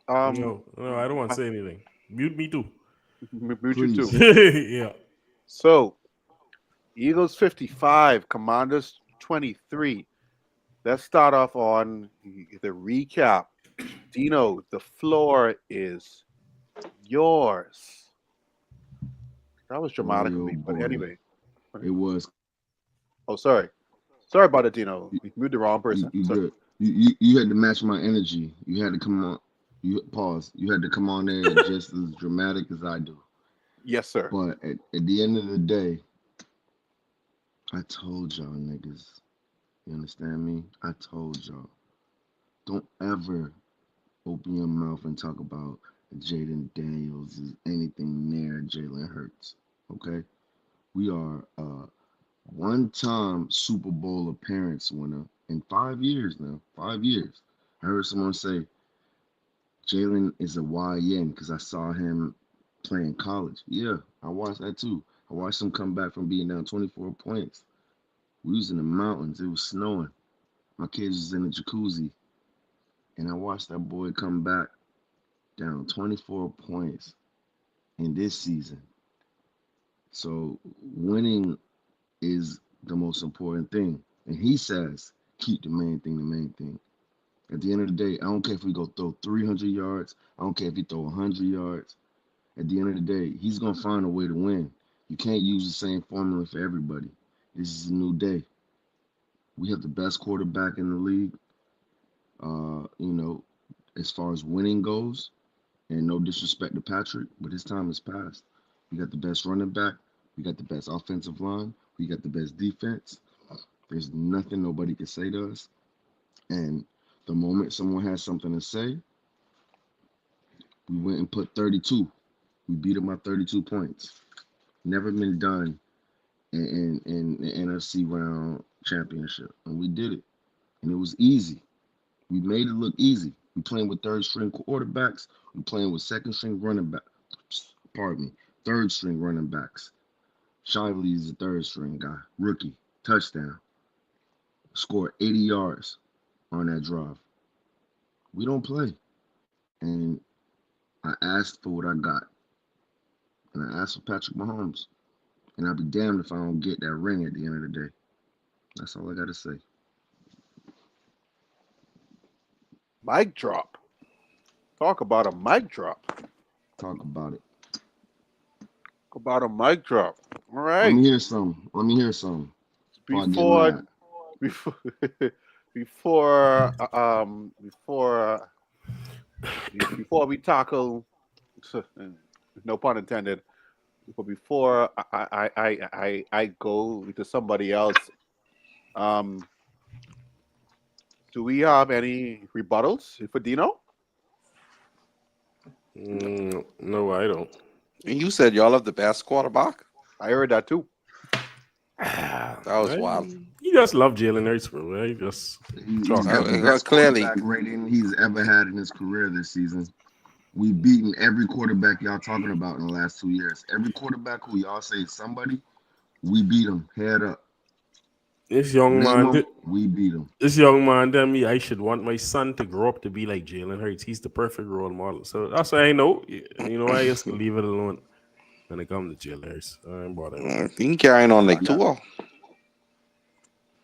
No, I don't want to say anything. Mute me too. Mute you too. Please. Yeah. So, Eagles 55, Commanders 23. Let's start off on the recap. Dino, the floor is yours. That was dramatic of Boy, oh me, but boy. anyway. It was. Oh, sorry. Sorry about it, Dino. You moved the wrong You, person. you Sorry. good. You had to match my energy. You had to come on. You pause. You had to come on there just as dramatic as I do. Yes, sir. But at the end of the day, I told y'all niggas. You understand me? I told y'all. Don't ever open your mouth and talk about Jaden Daniels is anything near Jalen Hurts. Okay? We are a one-time Super Bowl appearance winner in 5 years now. 5 years. I heard someone say Jalen is a YN because I saw him play in college. Yeah, I watched that too. I watched him come back from being down 24 points. We was in the mountains. It was snowing. My kids was in the jacuzzi. And I watched that boy come back down 24 points in this season. So winning is the most important thing. And he says, keep the main thing the main thing. At the end of the day, I don't care if we go throw 300 yards. I don't care if he throw 100 yards. At the end of the day, he's going to find a way to win. You can't use the same formula for everybody. This is a new day. We have the best quarterback in the league, as far as winning goes. And no disrespect to Patrick, but his time has passed. We got the best running back. We got the best offensive line. We got the best defense. There's nothing nobody can say to us. And the moment someone has something to say, we went and put 32. We beat them by 32 points. Never been done in the NFC round championship. And we did it. And it was easy. We made it look easy. We playing with third string quarterbacks. We playing with second string running back. Pardon me, third string running backs. Shively is the third string guy. Rookie, touchdown. Scored 80 yards. on that drive. We don't play. And I asked for what I got. And I asked for Patrick Mahomes. And I'll be damned if I don't get that ring at the end of the day. That's all I got to say. Mic drop. Talk about a mic drop. Talk about it. Talk about a mic drop. All Let right. me hear some. Before I get Before mad. before before before we tackle, no pun intended, but before I go to somebody else, um, do we have any rebuttals for Dino? No, I don't. And you said y'all have the best quarterback. I heard that too. That was wild. He just love Jalen Hurts, bro. He just He's talk got the Uh, best clearly. quarterback rating he's ever had in his career this season. We beaten every quarterback y'all talking about in the last 2 years. Every quarterback who y'all say is somebody, we beat him. Head up. This young Name man, him, we beat him. this young man tell me I should want my son to grow up to be like Jalen Hurts. He's the perfect role model. So that's why I know. I just leave it alone when it comes to Jalen Hurts. I ain't bothered. He carrying on like Tua.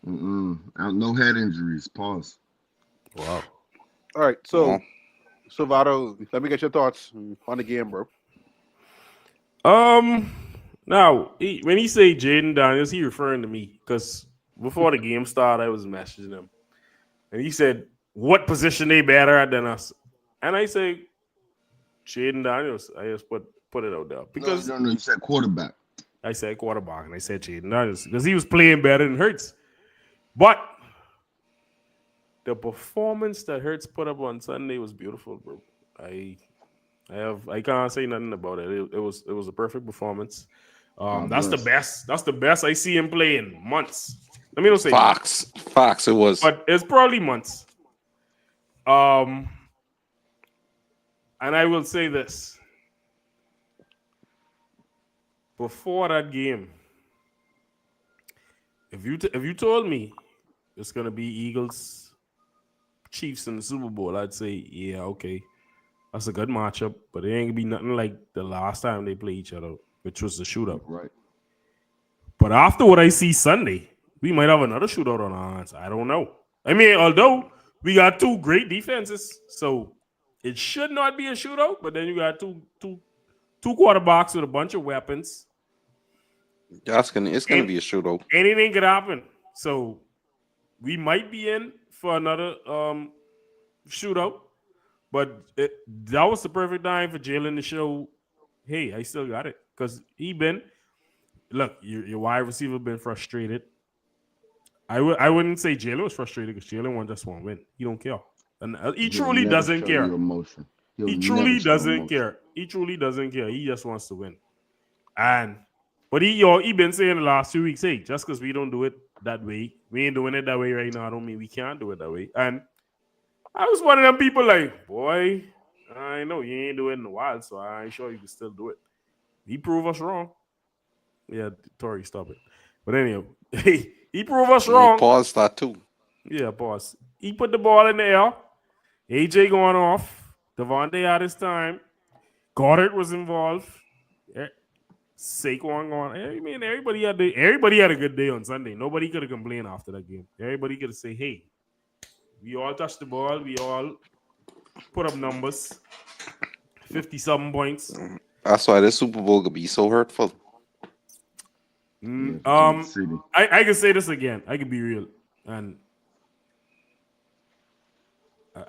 No head injuries. Pause. Wow. All right, so Well, Vado, let me get your thoughts on the game, bro. Now when he say Jaden Daniels, he referring to me because before the game started, I was messaging him, and he said, "What position they better at than us?" And I say, Jaden Daniels. I just put it out there because No. You said quarterback. I said quarterback and I said Jaden Daniels because he was playing better than Hurts, but the performance that Hurts put up on Sunday was beautiful, bro. I can't say nothing about it. It was a perfect performance. That's the best. That's the best I see him play in months. Let me not say months, Fox. It was. but it's probably months. And I will say this: before that game, if you told me it's gonna be Eagles Chiefs in the Super Bowl, I'd say yeah, okay. That's a good matchup, but it ain't gonna be nothing like the last time they played each other, which was the shootout. Right. But after what I see Sunday, we might have another shootout on our hands. I don't know. I mean, although we got two great defenses, so it should not be a shootout. But then you got two quarterbacks with a bunch of weapons. It's gonna be a shootout. Anything could happen. So we might be in for another shootout. But that was the perfect time for Jalen to show, hey, I still got it. Because look, your wide receiver been frustrated. I wouldn't say Jalen was frustrated because Jalen just want to win. He don't care. And he truly doesn't care. He truly doesn't care. He truly doesn't care. He just wants to win. But he been saying the last 2 weeks, hey, just because we don't do it that way, we ain't doing it that way right now, I don't mean we can't do it that way. And I was one of them people like, boy, I know you ain't doing it in a while, so I ain't sure you can still do it. He proved us wrong. Yeah, Tori, stop it. But anyway, he proved us wrong. Pause that too. Yeah, pause. He put the ball in the air. AJ going off. Devontae had his time. Goddard was involved. Saquon going. I mean, everybody had a good day on Sunday. Nobody could have complained after that game. Everybody could have said, hey, we all touched the ball. We all put up numbers. 50-something points. That's why this Super Bowl could be so hurtful. I can say this again. I can be real. And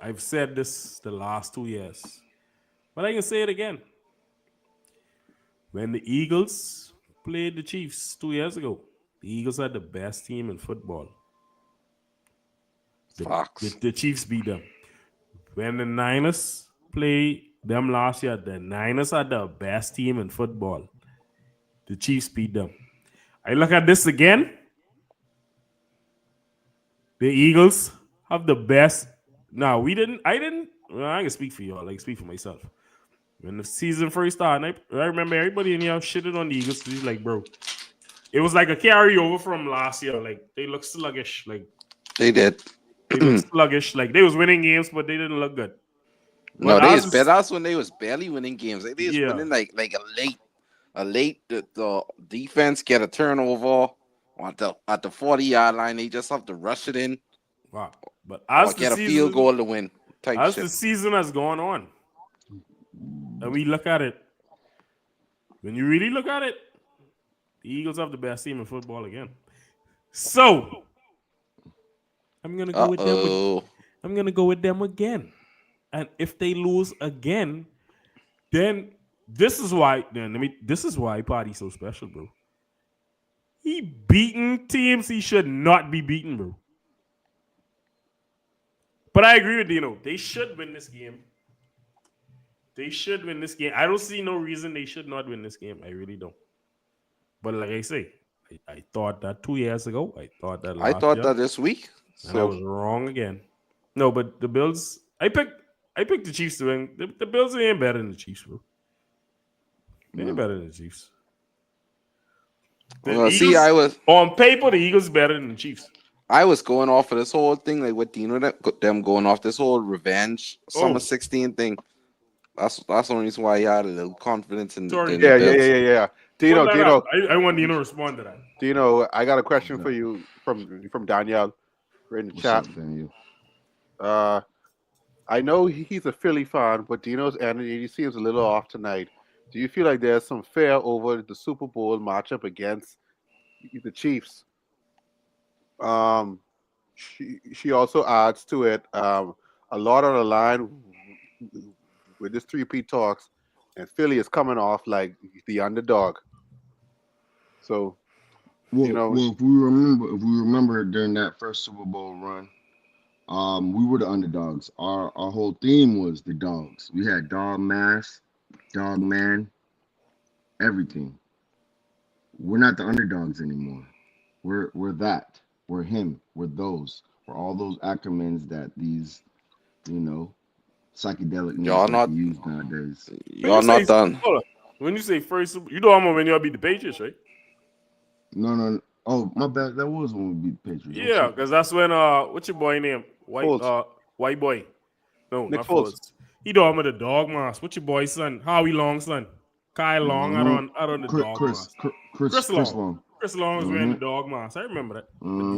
I've said this the last 2 years. But I can say it again. When the Eagles played the Chiefs 2 years ago, the Eagles had the best team in football. The Chiefs beat them. When the Niners played them last year, the Niners had the best team in football. The Chiefs beat them. I look at this again. The Eagles have the best. Now, I can speak for y'all. I can speak for myself. When the season first started, I remember everybody in here shitted on the Eagles. He's like, bro, it was like a carryover from last year. Like, they look sluggish. Like, they did. They look sluggish. Like they was winning games, but they didn't look good. But No, they as was better. That's when they was barely winning games. Like, they was yeah, winning like a late the defense get a turnover at the 40-yard line. They just have to rush it in wow. But or get a field goal to win type as shit. the season has gone on, and we look at it, when you really look at it, the Eagles have the best team in football again. So I'm gonna go with them. I'm gonna go with them again. And if they lose again, then this is why. This is why Party's so special, bro. He beaten teams he should not be beaten, bro. But I agree with Dino. They should win this game. They should win this game. I don't see no reason they should not win this game. I really don't. But like I say, I thought that 2 years ago. I thought that last year. that this week. And I was wrong again. No, but the Bills. I picked the Chiefs to win. The Bills ain't better than the Chiefs, bro. They ain't better than the Chiefs. I was on paper. The Eagles better than the Chiefs. I was going off of this whole thing, like what Dino them going off this whole revenge summer 16 thing. That's the only reason why he had a little confidence in the Bills. Yeah. Dino, I want Dino to respond to that. Dino, I got a question for you from Danielle in the chat. I know he's a Philly fan, but Dino's energy seems a little off tonight. Do you feel like there's some fear over the Super Bowl matchup against the Chiefs? She also adds to it a lot on the line with this 3P talks, and Philly is coming off like the underdog. So, if we remember during that first Super Bowl run, we were the underdogs. Our whole theme was the dogs. We had dog mask, dog man, everything. We're not the underdogs anymore. We're that. We're him. We're those. We're all those acronyms that these, psychedelic names use nowadays. Y'all not done. Hold on. When you say first, you know I'm when y'all beat the Patriots, right? No. Oh, my bad. That was when we beat the Patriots. Yeah, because that's when what's your boy name? White boy. No, Nick not Foles. Foles. He do him with the dog mask. What's your boy's son? Howie Long son. Kyle Long out on the dog mask. Chris Long. Chris Long was wearing the dog mask. I remember that.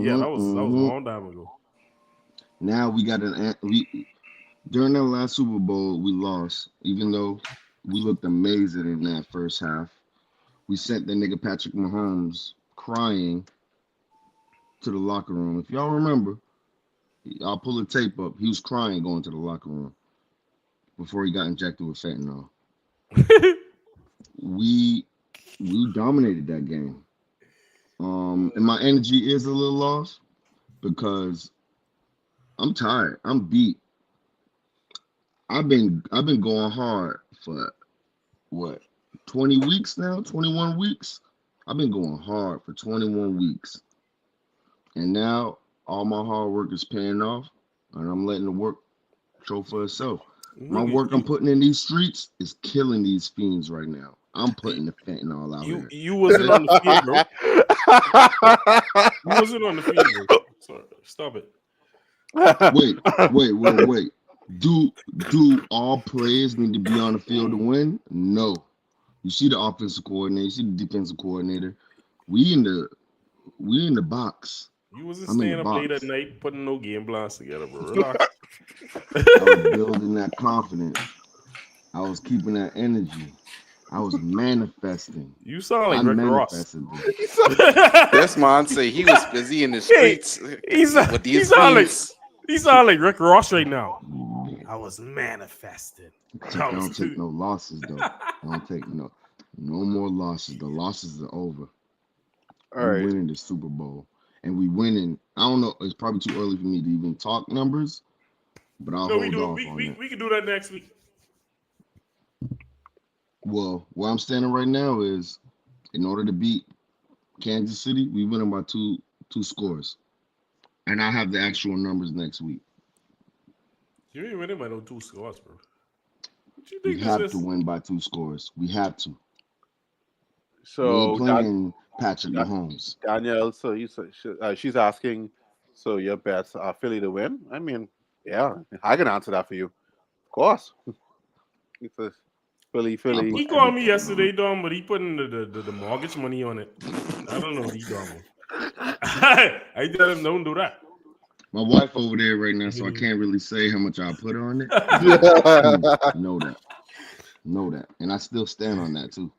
Yeah, that was a long time ago. Now we got during that last Super Bowl we lost, even though we looked amazing in that first half. We sent that nigga Patrick Mahomes crying to the locker room. If y'all remember, I'll pull the tape up. He was crying going to the locker room before he got injected with fentanyl. We dominated that game. And my energy is a little lost because I'm tired. I'm beat. I've been going hard for 20 weeks now, 21 weeks. I've been going hard for 21 weeks. And now all my hard work is paying off, and I'm letting the work show for itself. My work I'm putting in these streets is killing these fiends right now. I'm putting the fentanyl out here. You wasn't on the field, bro. You wasn't on the field, bro. Sorry, stop it. Wait. Do all players need to be on the field to win? No. You see the offensive coordinator, you see the defensive coordinator. We in the box. You wasn't staying up late at night putting no game plans together, bro. Relax. I was building that confidence. I was keeping that energy. I was manifesting. You sound like Rick Ross. This man say he was busy in the streets with these things. He sound like Rick Ross right now. I was manifesting. I don't take no losses though. I don't take no more losses. The losses are over. We're winning the Super Bowl. And we winning. I don't know. It's probably too early for me to even talk numbers, but I'll hold off on that. We can do that next week. Well, where I'm standing right now is, in order to beat Kansas City, we winning by two scores, and I have the actual numbers next week. You ain't winning by no 2 scores, bro. What you think we have to win by 2 scores. We have to. So we're playing Patrick Mahomes. Danielle, so she's asking, So your bets are Philly to win? I mean, yeah, I can answer that for you. Of course. It's a I Philly. put He called me everything on yesterday, it. Dom, but he putting the mortgage money on it. I don't know what he doing. I tell him don't do that. My wife over there right now, so I can't really say how much I put on it. But know that, know that, and I still stand on that too.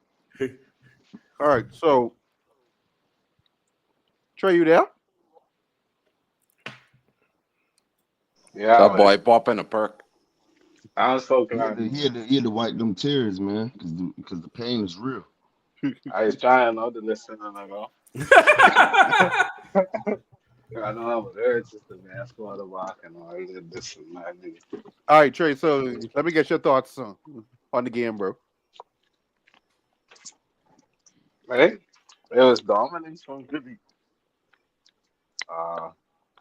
All right, so Trey, you there? Yeah, That man. boy popping a perk. I'm so He had glad. to, he had to wipe them tears, man, because the pain is real. I was trying not to listen and I go. I know I'm very just a man quarterback and all this and that. All right, Trey. So let me get your thoughts on the game, bro. Right? It was dominance from Philly. Uh,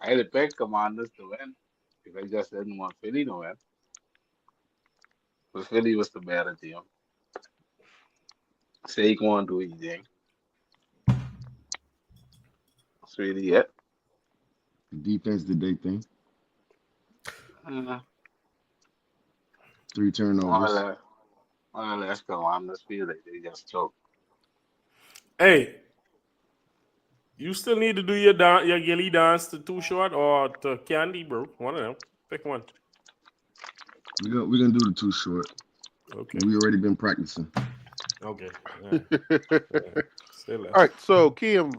I had to pick Commanders to win because I just didn't want Philly to win. But Philly was the better team. Saquon do his thing. That's really it. The defense did they thing. Uh, 3 more or turnovers. less, more or less, Commanders feel like they just choked. Hey, you still need to do your gilly dance to Too Short or to Candy, bro. One of them. Pick one. We're gonna do the too short. Okay. We already been practicing. Okay. All Say less. right, so Kim,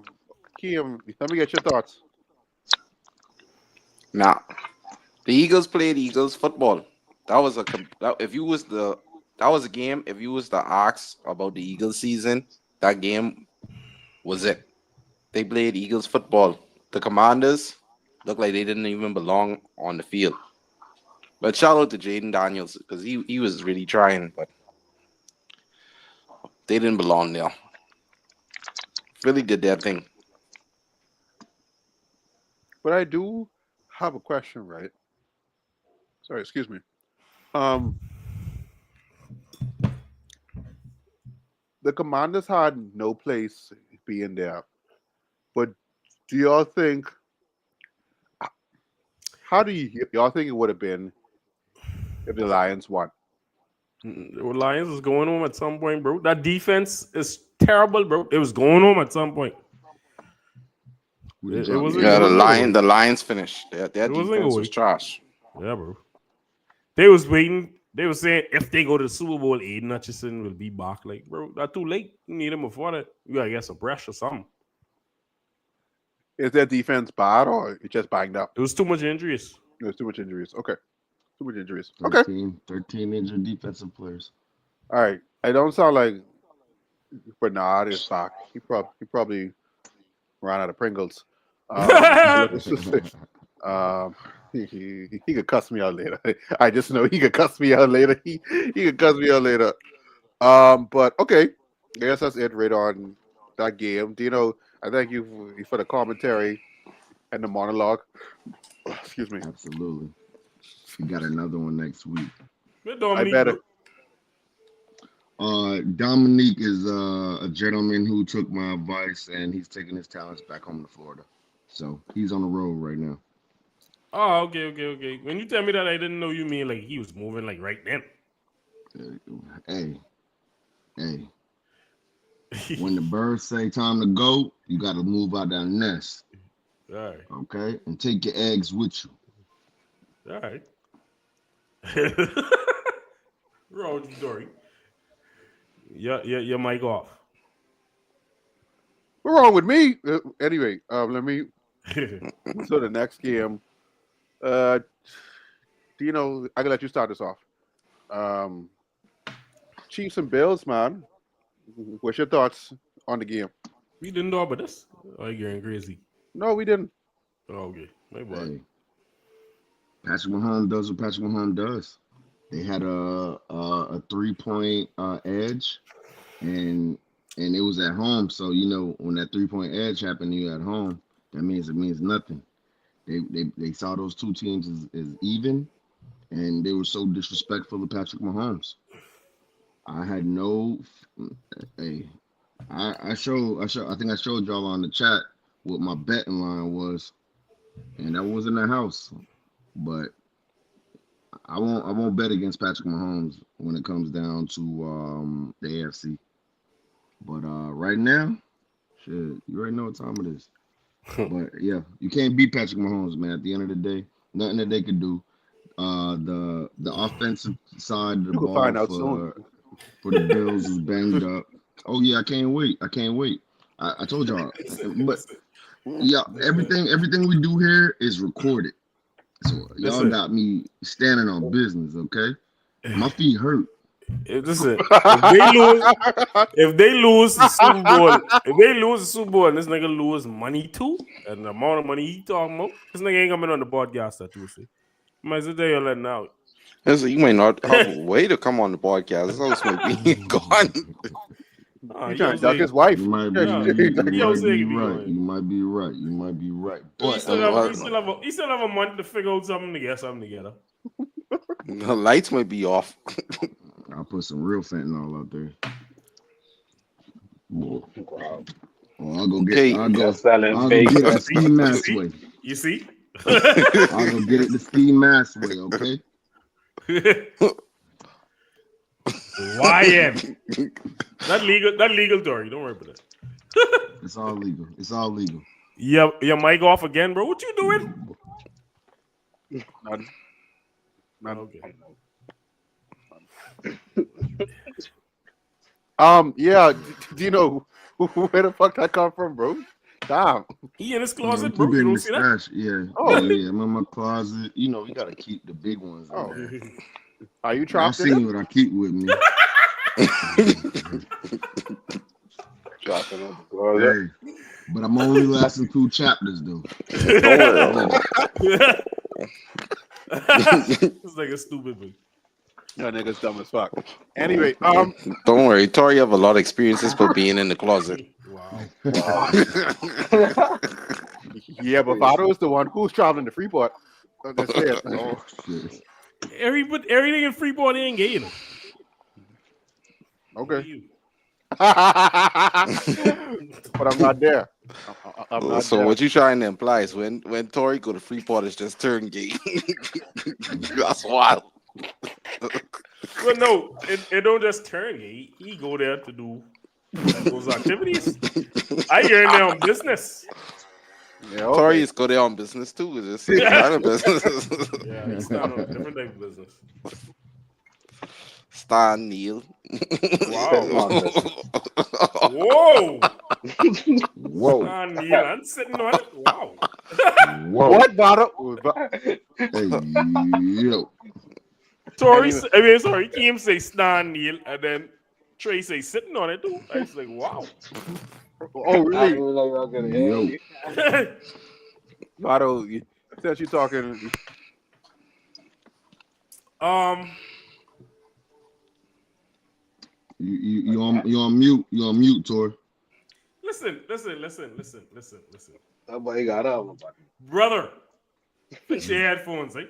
let me get your thoughts. Now, the Eagles played Eagles football. That was if you was the that was a game. If you was to ask about the Eagles season, that game was it. They played Eagles football. The Commanders looked like they didn't even belong on the field. But shout out to Jaden Daniels because he was really trying, but they didn't belong there. Philly did their thing. But I do have a question, right? Sorry, excuse me. Um, the Commanders had no place being there, but do y'all think? How do y'all think it would have been if the Lions won? The Lions was going home at some point, bro. That defense is terrible, bro. It was going home at some point. We'd have It dropped wasn't. Yeah, It games. wasn't going. The Lions finished. Their It wasn't defense was going. trash. Yeah, bro. They was waiting. They were saying if they go to the Super Bowl, Aiden Hutchinson will be back. Like, bro, that's too late. You need him before that. You gotta get some brush or something. Is their defense bad or it just banged up? It was too much injuries. There's too much injuries. Okay, too much injuries. Okay, 13 injured defensive players. all right. I don't sound like Bernard is back. He probably ran out of Pringles. Let me just say, he could cuss me out later. I just know he could cuss me out later. He could cuss me out later. But okay, I guess that's it. Right on that game. Dino, I thank you for the commentary and the monologue. Excuse me. Absolutely. We got another one next week. Where I Dominique, bet bro? it. Dominique is a gentleman who took my advice and he's taking his talents back home to Florida. So he's on the road right now. Oh, okay. When you tell me that, I didn't know you mean like he was moving like right then. Hey, when the birds say time to go, you got to move out that nest, All right. okay? And take your eggs with you. All right. Wrong with you, Dory. Your mic off. What's wrong with me? Anyway, let me. So the next game, Dino, I can let you start this off. Um, Chiefs and Bills, man. What's your thoughts on the game? We didn't know about this. Oh, you're getting crazy. No, we didn't. Oh, okay. My boy. Hey, Patrick Mahomes does what Patrick Mahomes does. They had a 3-point edge, and it was at home. So you know when that 3-point edge happened, you at home. That means it means nothing. They saw those two teams as even, and they were so disrespectful to Patrick Mahomes. I had no. Hey, I think I showed y'all on the chat what my betting line was. and that was in the house. But I won't bet against Patrick Mahomes when it comes down to the AFC. But right now, shit, you already know what time it is. But yeah, you can't beat Patrick Mahomes, man. At the end of the day, nothing that they can do. The offensive side of the You can ball find out soon. for the Bills is banged up. Oh yeah, I can't wait. I told y'all, but yeah, everything we do here is recorded. So y'all Listen. got me standing on business, okay? My feet hurt. Listen, if they lose the Super Bowl, and this nigga lose money too, and the amount of money he talking about, this nigga ain't coming on the podcast that Tuesday. Might sit there and let out. Listen, you may not have a way to come on the podcast. This house might be gone. He's trying to duck his wife. You might be right. He But still have a month to figure out something to get something together. The lights might be off. I'll put some real fentanyl out there. I'll go get the ski mask way. You see? I'll go get it the ski mask way, okay? YM. That legal, Dory. Don't worry about it. It's all legal. Your mic off again, bro. What you doing? None. Okay. Yeah. Do you know where the fuck that come from, bro? Damn. He in his closet, bro. You don't see that? Yeah. Oh. Yeah. I'm in my closet. You know, you gotta keep the big ones. Oh. There. Are you I trapped in see it? what I keep with me. Dropping on the closet. Hey, but I'm only lasting 2 chapters though. This nigga stupid, bro. That nigga's dumb as fuck. Anyway, Don't worry, Tori have a lot of experiences for being in the closet. Wow. yeah, but Vado is the one who's traveling to Freeport. That's it. Oh shit. Everything in Freeport ain't gay, you know. Okay. But I'm not there. I'm not So there. what you trying to imply is when Tori go to Freeport, it's just turn gay. That's wild. Well, no, it don't just turn gay. He go there to do those activities. I hear there on business. Yeah, okay. Tori is go there on business too. It's just kind of business. Yeah, he's not on a different type of business. Stan Neil. Wow. Whoa. Neil, I'm sitting on it. Wow. What, Vado? Hey, yo. Sorry, Kim say Stan Neil, and then Trey say sitting on it too. I was like, wow. Oh, really? Yo. Vado, since you're talking, You on mute. You on mute, Tor. Listen. That boy got up, Brother, fix your headphones, eh?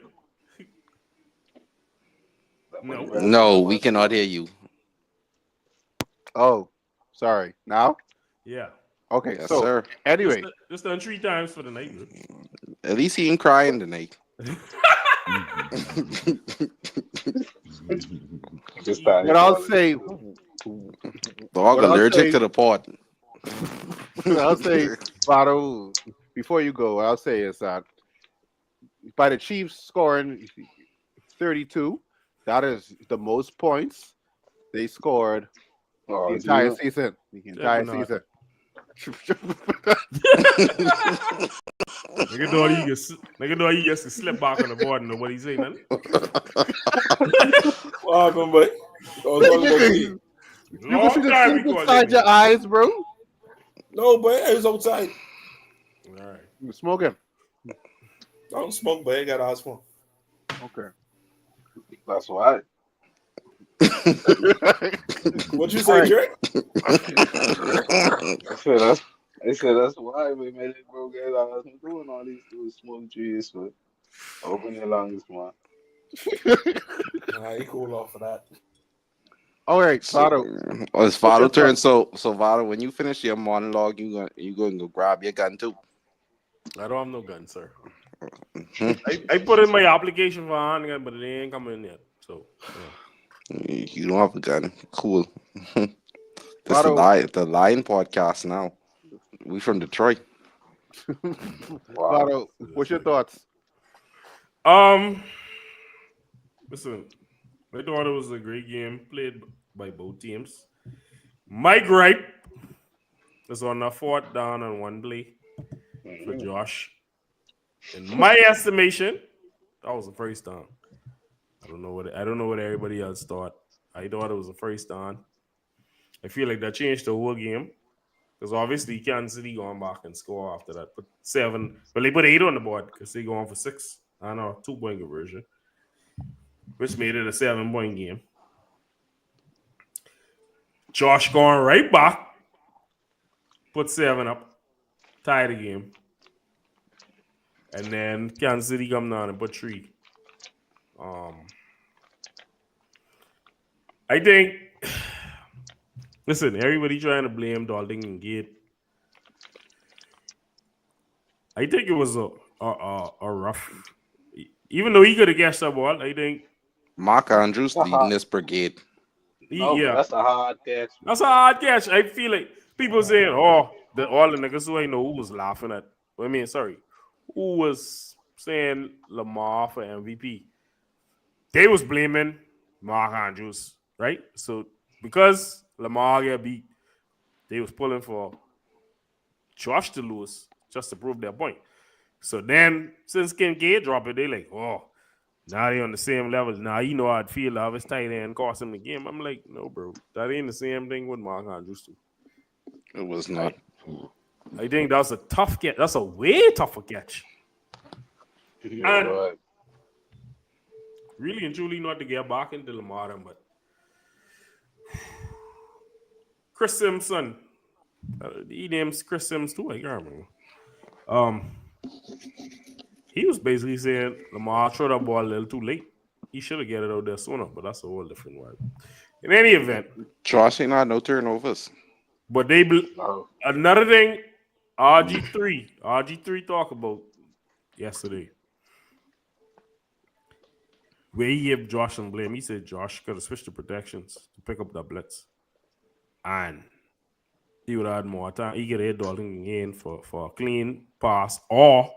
No, we cannot hear you. oh, sorry. Now? Yeah. Okay, Yes, so sir. anyway. Just done 3 times for the night. At least he ain't crying tonight. Just What I'll say, Dog allergic to the pot. I'll say, Vado, before you go, I'll say is that by the Chiefs scoring 32, that is the most points they scored the entire season. The entire season. Nigga know he gets to slip back on the board and know what he's saying, man. Welcome, boy. You can see the sleep inside your eyes, bro. No, boy, I was outside. All right. You smoking? I don't smoke, but I got eyes for. Okay. That's why. What you say, Drake? I said that's why we made it, bro. Guys, I was doing all these little smoke trees, but open your lungs, man. Nah, he cool off of that. All right, Vado. It's Vado turn. So Vado, when you finish your monologue, you going to go grab your gun too. I don't have no gun, sir. I put in my application for a handgun, but it ain't coming yet. So You don't have a gun. Cool. This Vado, the Lion podcast now. We from Detroit. Wow. Vado, what's your thoughts? Listen, I thought it was a great game played by both teams. My gripe is on a 4th down and 1 play for Josh. In my estimation, that was the first down. I don't know what everybody else thought. I thought it was the first down. I feel like that changed the whole game. Because obviously Kansas City going back and score after that. Put 7. Well, they put 8 on the board because they going for 6. I know, 2-point conversion. Which made it a 7-point game. Josh going right back. Put 7 up. Tie the game. And then Kansas City come down and put 3. I think, listen, everybody trying to blame Dalton and Gate. I think it was a rough, even though he could have catched that ball. I think Mark Andrews leading this brigade. That's a hard catch. That's a hard catch. I feel like people saying, all the niggas who I know who was laughing at. Who was saying Lamar for MVP? They was blaming Mark Andrews, right? So because Lamar got beat, they was pulling for Josh to lose just to prove their point. So then, since Kincaid dropped it, they like, now they on the same level. Now you know how I'd feel if his tight end cost him the game. I'm like, no, bro, that ain't the same thing with Mark Andrews too. It was not. I think that's a tough catch. That's a way tougher catch. And really and truly not to get back into Lamar, but Chris Simpson. He names Chris Sims too. I can't remember. He was basically saying Lamar threw that ball a little too late. He should have get it out there sooner, but that's a whole different word. In any event, Josh ain't had no turnovers. But another thing, RG3 talked about yesterday, where he gave Josh some blame. He said Josh could have switched the protections to pick up that blitz, and he would have had more time. He could have hit Dalton again for a clean pass, or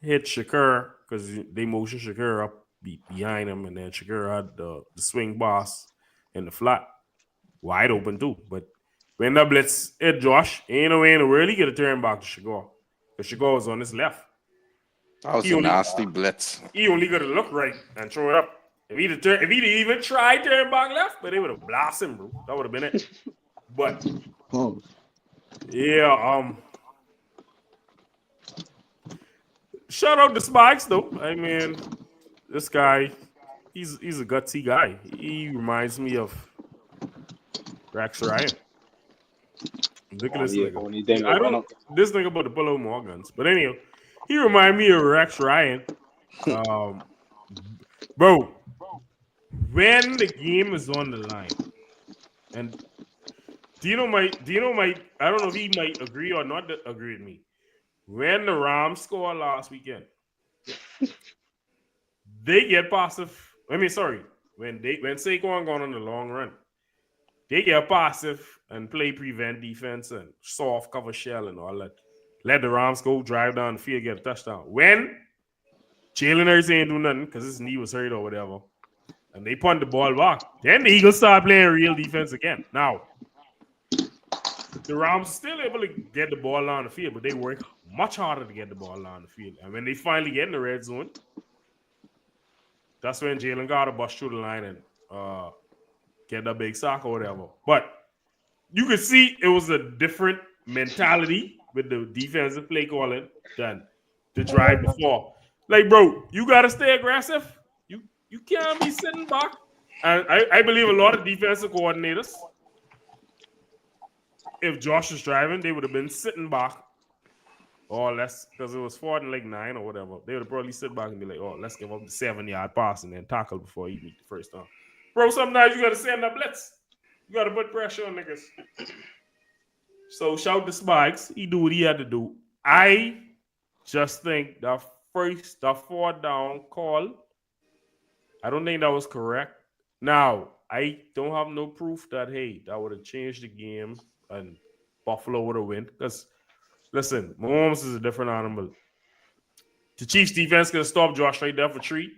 hit Shakur because they motioned Shakur up behind him, and then Shakur had the swing pass in the flat wide open too. But when the blitz hit Josh, ain't no way in the world he could have turned back to Shakur, because Shakur was on his left. That was a nasty blitz. He only got to look right and throw it up. If he'd even tried turn back left, but they would have blasted him, bro. That would have been it. But yeah, shout out to Spikes though. I mean, this guy, he's a gutsy guy. He reminds me of Rex Ryan. Look at this nigga. This nigga about to pull out more guns. But anyhow, he remind me of Rex Ryan. Bro, when the game is on the line, and do you know my I don't know if he might agree or not agree with me. When the Rams scored last weekend, they get passive. When Saquon gone on the long run, they get passive and play prevent defense and soft cover shell and all that. Let the Rams go drive down the field, get a touchdown. When Jalen Hurts ain't do nothing because his knee was hurt or whatever, and they punt the ball back, then the Eagles start playing real defense again. Now, the Rams still able to get the ball down the field, but they work much harder to get the ball down the field. And when they finally get in the red zone, that's when Jalen got to bust through the line and get that big sack or whatever. But you could see it was a different mentality with the defensive play calling than the drive before. Like, bro, you got to stay aggressive. You can't be sitting back. And I believe a lot of defensive coordinators, if Josh was driving, they would have been sitting back or less, because it was 4th and 9 or whatever. They would have probably sit back and be like, let's give up the 7-yard pass and then tackle before he beat the first down. Bro, sometimes you got to send that blitz. You got to put pressure on niggas. So shout to Spikes. He do what he had to do. I just think that fourth down call, I don't think that was correct. Now, I don't have no proof that, hey, that would have changed the game and Buffalo would have won. Because, listen, Mahomes is a different animal. The Chiefs defense could have stopped Josh right there for 3.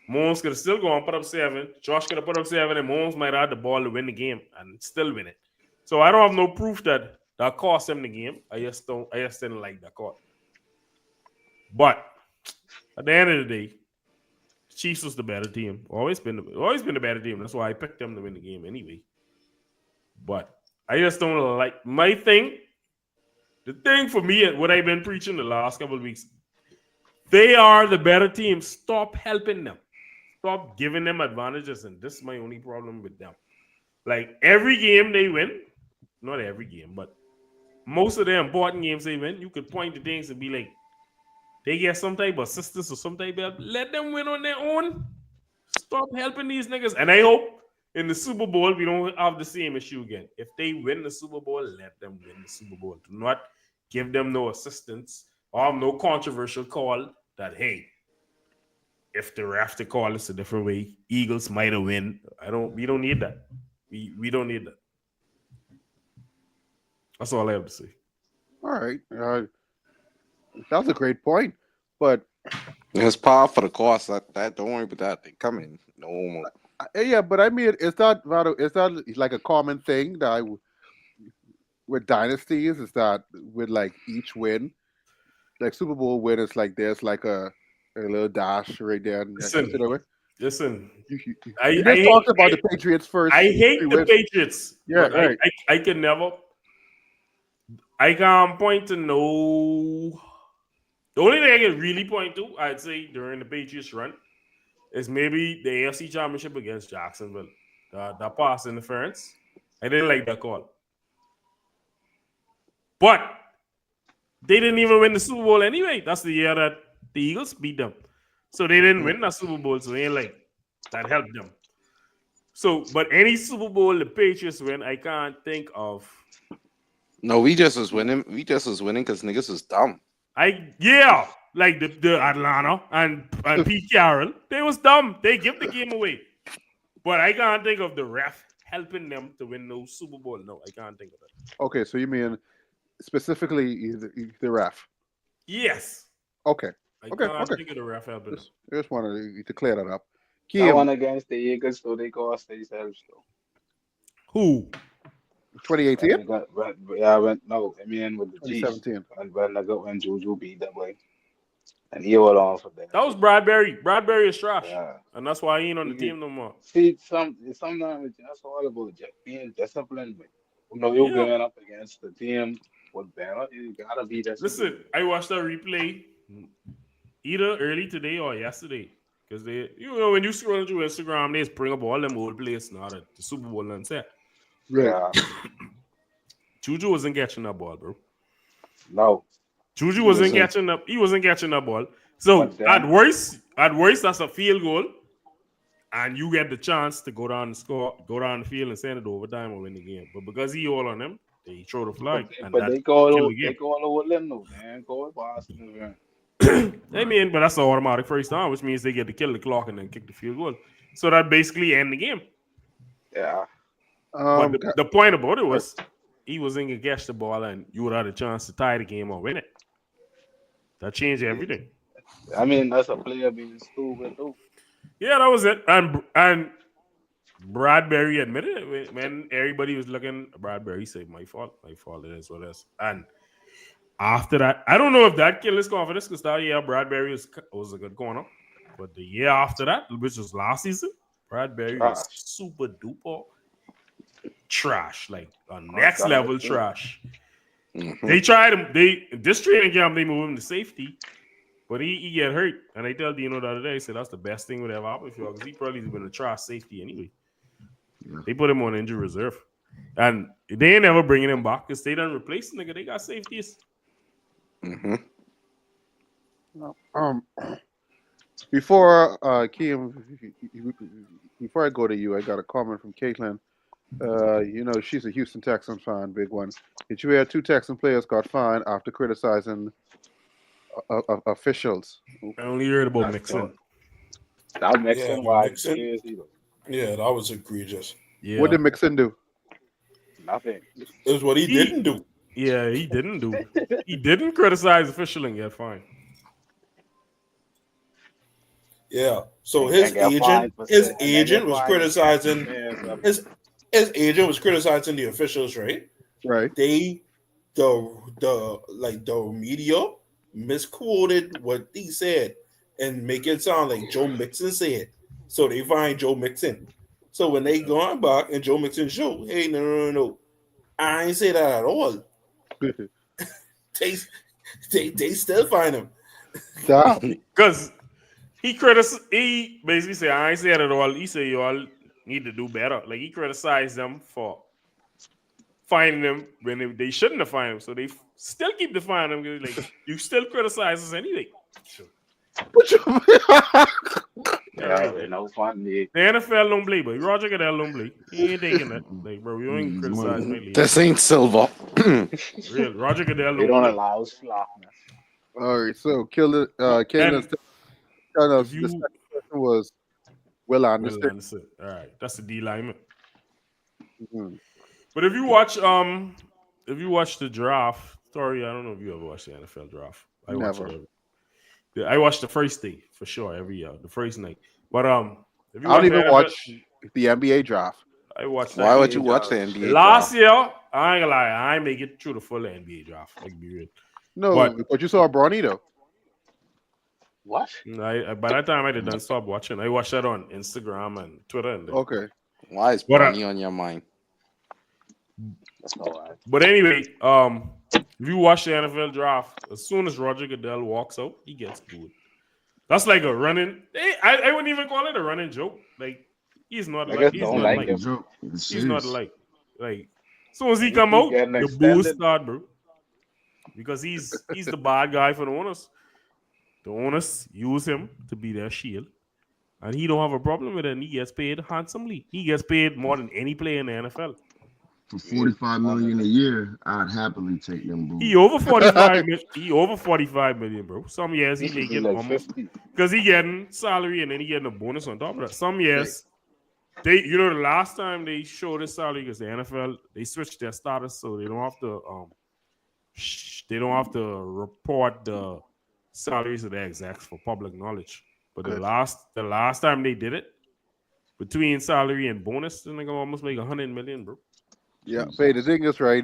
Mahomes could have still gone put up 7. Josh could have put up 7, and Mahomes might have had the ball to win the game and still win it. So I don't have no proof that cost him the game. I just didn't like that call. But at the end of the day, the Chiefs was the better team. Always been the better team. That's why I picked them to win the game anyway. But I just don't like my thing. The thing for me, what I've been preaching the last couple of weeks, they are the better team. Stop helping them. Stop giving them advantages. And this is my only problem with them. Like every game they win, not every game, but most of the important games they win, you could point to things and be like, they get some type of assistance or some type of, let them win on their own. Stop helping these niggas. And I hope in the Super Bowl, we don't have the same issue again. If they win the Super Bowl, let them win the Super Bowl. Do not give them no assistance or no controversial call that, hey, if the ref to call this a different way, Eagles might have win. We don't need that. We don't need that. That's all I have to say. All right. That was a great point. But It's par for the course. That don't worry about that. They come in no more. yeah, but I mean, is that like a common thing that with dynasties? Is that with like each win, like Super Bowl win, is like there's like a little dash right there. Listen. You just talked about the Patriots first. I hate the Patriots. Yeah, right. I can never. I can't point to no. The only thing I can really point to, I'd say, during the Patriots run, is maybe the AFC Championship against Jacksonville. That pass interference. I didn't like that call. But they didn't even win the Super Bowl anyway. That's the year that the Eagles beat them. So they didn't win that Super Bowl. So they ain't like, that helped them. So, but any Super Bowl the Patriots win, I can't think of. No, we just was winning. We just was winning because niggas was dumb. Like the Atlanta and Pete Carroll, they was dumb. They give the game away. But I can't think of the ref helping them to win no Super Bowl. No, I can't think of that. Okay, so you mean specifically the ref? Yes. Okay. I can't think of the ref helping them. I just wanted to clear that up. That one against the Eagles, so they cost themselves though. Who? 2018? I mean with the Chiefs. 2017. And when Juju beat them way. And he hold on for that. That was Bradbury. Bradbury is trash. Yeah. And that's why he ain't on the team no more. See, sometimes that's all about being disciplined. You're going up against the team with better. You gotta be disciplined. Listen, I watched that replay either early today or yesterday. Because when you scroll through Instagram, they just bring up all them old players now that the Super Bowl and say. Yeah. Juju wasn't catching that ball, bro. No. Juju wasn't catching up. He wasn't catching that ball. So at worst, that's a field goal, and you get the chance to go down and score, go down the field and send it overtime or win the game. But because he all on them, they throw the flag. But they call over them, man. Call Boston, man. I mean, but that's an automatic first down, which means they get to kill the clock and then kick the field goal. So that basically end the game. Yeah. But the point about it was he wasn't going to catch the ball and you would have a chance to tie the game or win it. That changed everything. I mean, that's a player being stupid, too. Yeah, that was it. And Bradbury admitted it when everybody was looking. Bradbury said, my fault it is what it is. And after that, I don't know if that killed his confidence because that year Bradbury was a good corner. But the year after that, which was last season, Bradbury was super duper trash, like a next level trash. Mm-hmm. They tried him. This training camp they moved him to safety, but he get hurt. And I tell Dino the other day, I said that's the best thing would ever happen for you because he probably been a trash safety anyway. Yeah. They put him on injury reserve, and they ain't never bringing him back because they done replace the nigga. They got safeties. Mm-hmm. Before Kim, before I go to you, I got a comment from Caitlin. She's a Houston Texans fan, big one. Did you hear 2 Texan players got fined after criticizing officials. I only heard about That's mixing. good. That Yeah, Mexican the was Nixon. crazy though. Yeah, that was egregious. Yeah, What did Mixon do? Nothing. It was what he didn't do. yeah, he didn't do. He didn't criticize officialing yet. Fine. Yeah. So And his then get fined for his saying, and then agent get was fined criticizing saying something. his agent was criticizing the officials, right? Right. They the media misquoted what he said and make it sound like Joe Mixon said. So they find Joe Mixon. So when they gone back and Joe Mixon show, hey, no. I ain't say that at all. They still find him. Damn. Because he basically said, I ain't say it at all. He said, you all need to do better. Like, he criticized them for finding them when they shouldn't have fined him. So they still keep defining them. Like, you still criticize us anyway. Sure. Yeah, no fun. The NFL don't play, but Roger Goodell don't play. He ain't taking that. Like, bro, you ain't criticize my league. This ain't silver. Real. Roger Goodell They don't don't play. allow slackness. All right. So, Kalen's kind of if the you- second question was Will Well, Anderson. Anderson. All right, that's the D lineman. Mhm. But if you watch the draft, sorry, I don't know if you ever watched the NFL draft. I watch Never. it I watch the first day for sure every year, the first night. But if you I don't watch even the NFL, watch the NBA draft. I watched Why that. would you watch the NBA? Last draft? year, I ain't gonna lie, I ain't make it through the full NBA draft. Like, be real. No, But- but you saw Bronny though. What? By that time, I done stop watching. I watched that on Instagram and Twitter. And Okay. Why is What, money on your mind? That's all right. But anyway, if you watch the NFL draft, as soon as Roger Goodell walks out, he gets booed. That's like a running. I wouldn't even call it a running joke. Like, he's not I like guess he's don't not like like him. Joke. he's not like as soon as he He come keep out, getting the extended. booze start, bro. Because he's the bad guy for the owners. The owners use him to be their shield. And he don't have a problem with it, and he gets paid handsomely. He gets paid more than any player in the NFL. For $45 million a year, I'd happily take them boots. He over 45 million. He over 45 million, bro. Some years he He should make be it like almost 50. because he getting salary and then he getting a bonus on top of that. Some years the last time they showed his salary because the NFL they switched their status so they don't have to report the salaries of the execs for public knowledge. But the last time they did it, between salary and bonus, the nigga almost make 100 million, bro. Yeah, but the thing is, right?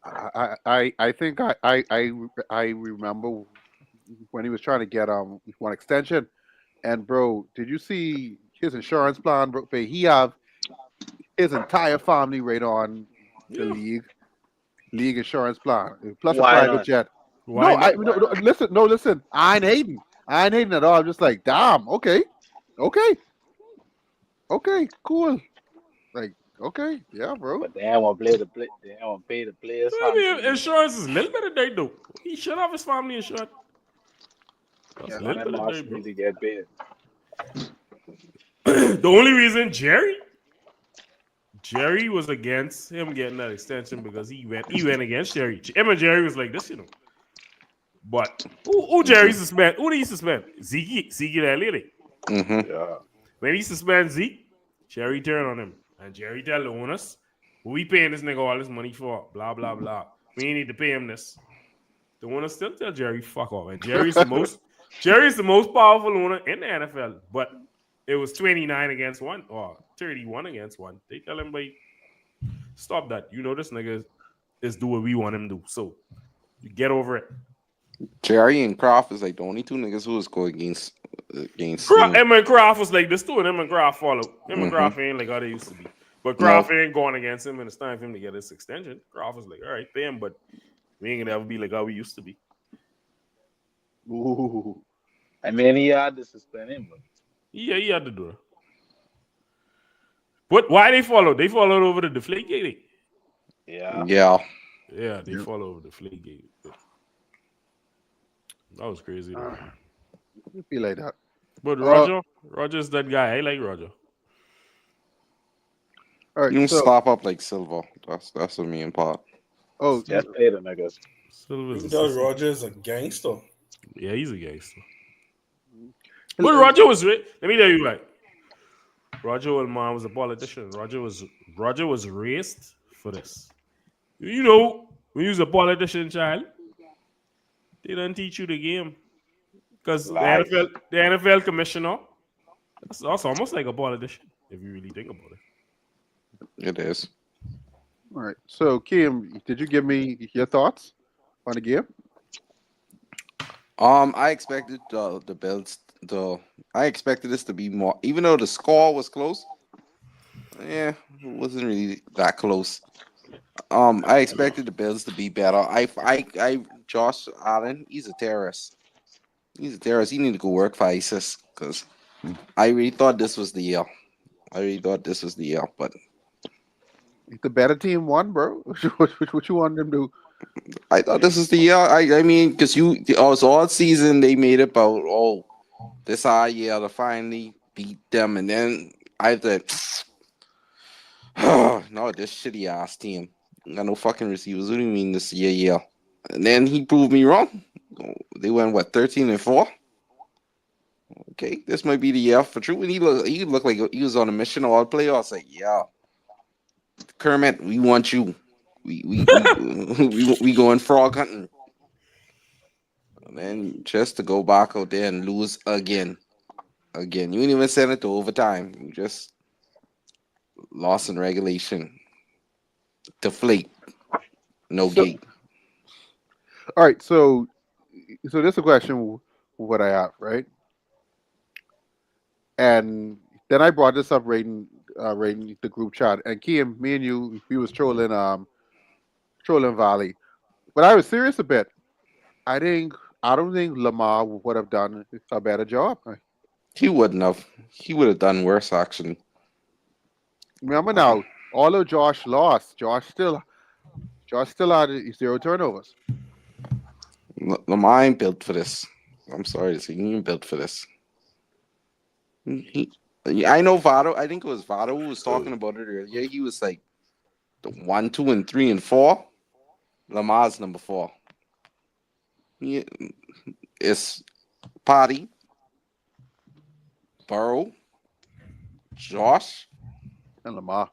I think I remember when he was trying to get one extension, and bro, did you see his insurance plan, bro? But he have his entire family right on the league insurance plan, plus Why a private not? jet. Why No, not? listen. I ain't hating at all. I'm just like, damn, okay, cool. Like, okay, yeah, bro. But they don't want to play the play. They don't want to pay the players. I mean, insurance is a little bit of dirt, though. He should have his family insured. That's a Some little of bit them of also dirt, bro. need to get paid. The only reason Jerry was against him getting that extension because he went against Jerry. Him and Jerry was like this, But who Jerry suspend? Who did he suspend? Zeke that lady. Mm-hmm. Yeah. When he suspends Zeke, Jerry turned on him. And Jerry tell the owners, we paying this nigga all this money for, blah, blah, blah. We ain't need to pay him this. The owners still tell Jerry, fuck off. And Jerry's the most powerful owner in the NFL. But it was 29 against 1 or 31 against 1. They tell him, like, stop that. This nigga is do what we want him to do. So you get over it. Jerry and Croft is like the only two niggas who was going against. Emma and Croft was like this too, and Emma and Croft follow. Emma and Croft ain't like how they used to be. But Croft ain't going against him, and it's time for him to get his extension. Croft was like, all right, pay him, but we ain't gonna ever be like how we used to be. Ooh. I mean, he had to suspend him. But Yeah, he had to do it. But why they followed? They followed over the deflate gate. yeah. Yeah, they followed over the deflate gate. That was crazy. You feel like that. But Roger's that guy. I like Roger. All right, You so slap up like Silver. That's the main part. Oh, Just pay the niggas. Silver's You a tell system. Roger is a gangster. Yeah, he's a gangster. But Roger was let me tell you right. Roger Ullman was a politician. Roger was raised for this. You know, when you was a politician child, they don't teach you the game. Because Lies. The NFL commissioner, that's almost like a politician, if you really think about it. It is. all right. So, Kim, did you give me your thoughts on the game? I expected the Bills to. I expected this to be more, even though the score was close. Yeah, it wasn't really that close. I expected the Bills to be better. Josh Allen, he's a terrorist. He's a terrorist. He need to go work for ISIS because I really thought this was the year. But The better team won, bro. What you want them to do? I thought this was the year. I mean, because all season they made it about this our year to finally beat them, and then I thought, no, this shitty ass team got no fucking receivers. What do you mean this year? Yeah, and then he proved me wrong. They went 13-4. Okay, this might be the year for true. And he looked like he was on a mission all playoffs. Like, yeah, Kermit, we want you. We going frog hunting. And then just to go back out there and lose again. You didn't even send it to overtime. You just lost in regulation. Deflate. No gate. All right. So this is a question what I have, right? And then I brought this up rating the group chat. And Kim, me and you, we was trolling Valley. But I was serious a bit. I don't think Lamar would have done a better job. He wouldn't have. He would have done worse, actually. Remember now, although Josh lost, Josh still had 0 turnovers. Lamar ain't built for this. I'm sorry to say, he ain't built for this. I know Vado. I think it was Vado who was talking about it earlier. He was like the 1, 2, and 3 and 4. Lamar's number 4. It's Potty, Burrow, Josh, And Lamar.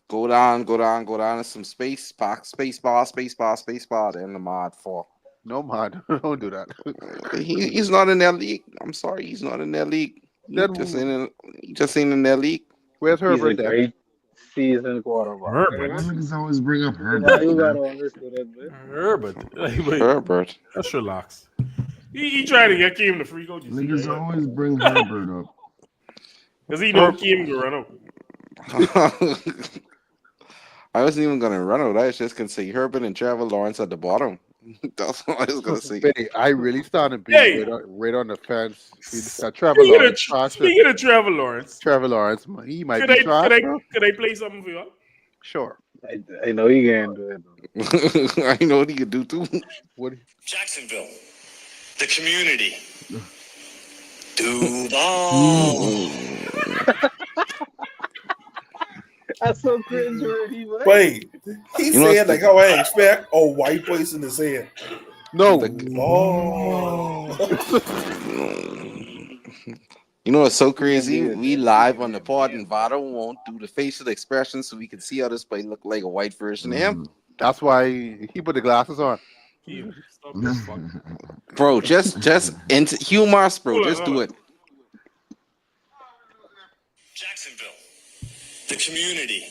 go down to some space bar, then Lamar at 4. No, man, don't do that. He's not in that league. I'm sorry, he's not in that league. He Then just ain't in that league. where's He's a Herbert then? great season quarterback. Herbert. Why niggas always bring up Why Herbert? you gotta Man? understand that, man? Herbert. Like, wait, Herbert. let's relax. He tried to get Kim the free coach. Niggas always bring Herbert up. Because he know Kim can run out. I wasn't even gonna run out. I was just gonna say Herbert and Trevor Lawrence at the bottom. That's what I was gonna say. Benny, I really started being Hey. right on the fence. Trevor Lawrence. Speaking of Trevor Lawrence, Trevor Lawrence, he might could be trash, bro. I play something for you? Sure. I know you can do it. I know what he could do too. What? Jacksonville, the community. Duval. That's so cringe already, man. Wait, he's saying like how I expect a white person to say it. No. Oh. You know what's so crazy? We live on the pod and Vado won't do the facial expression so we can see how this play look like a white version of him. That's why he put the glasses on. Stop this fuck. Bro, just into humor, bro. Just do it. Jacksonville, the community.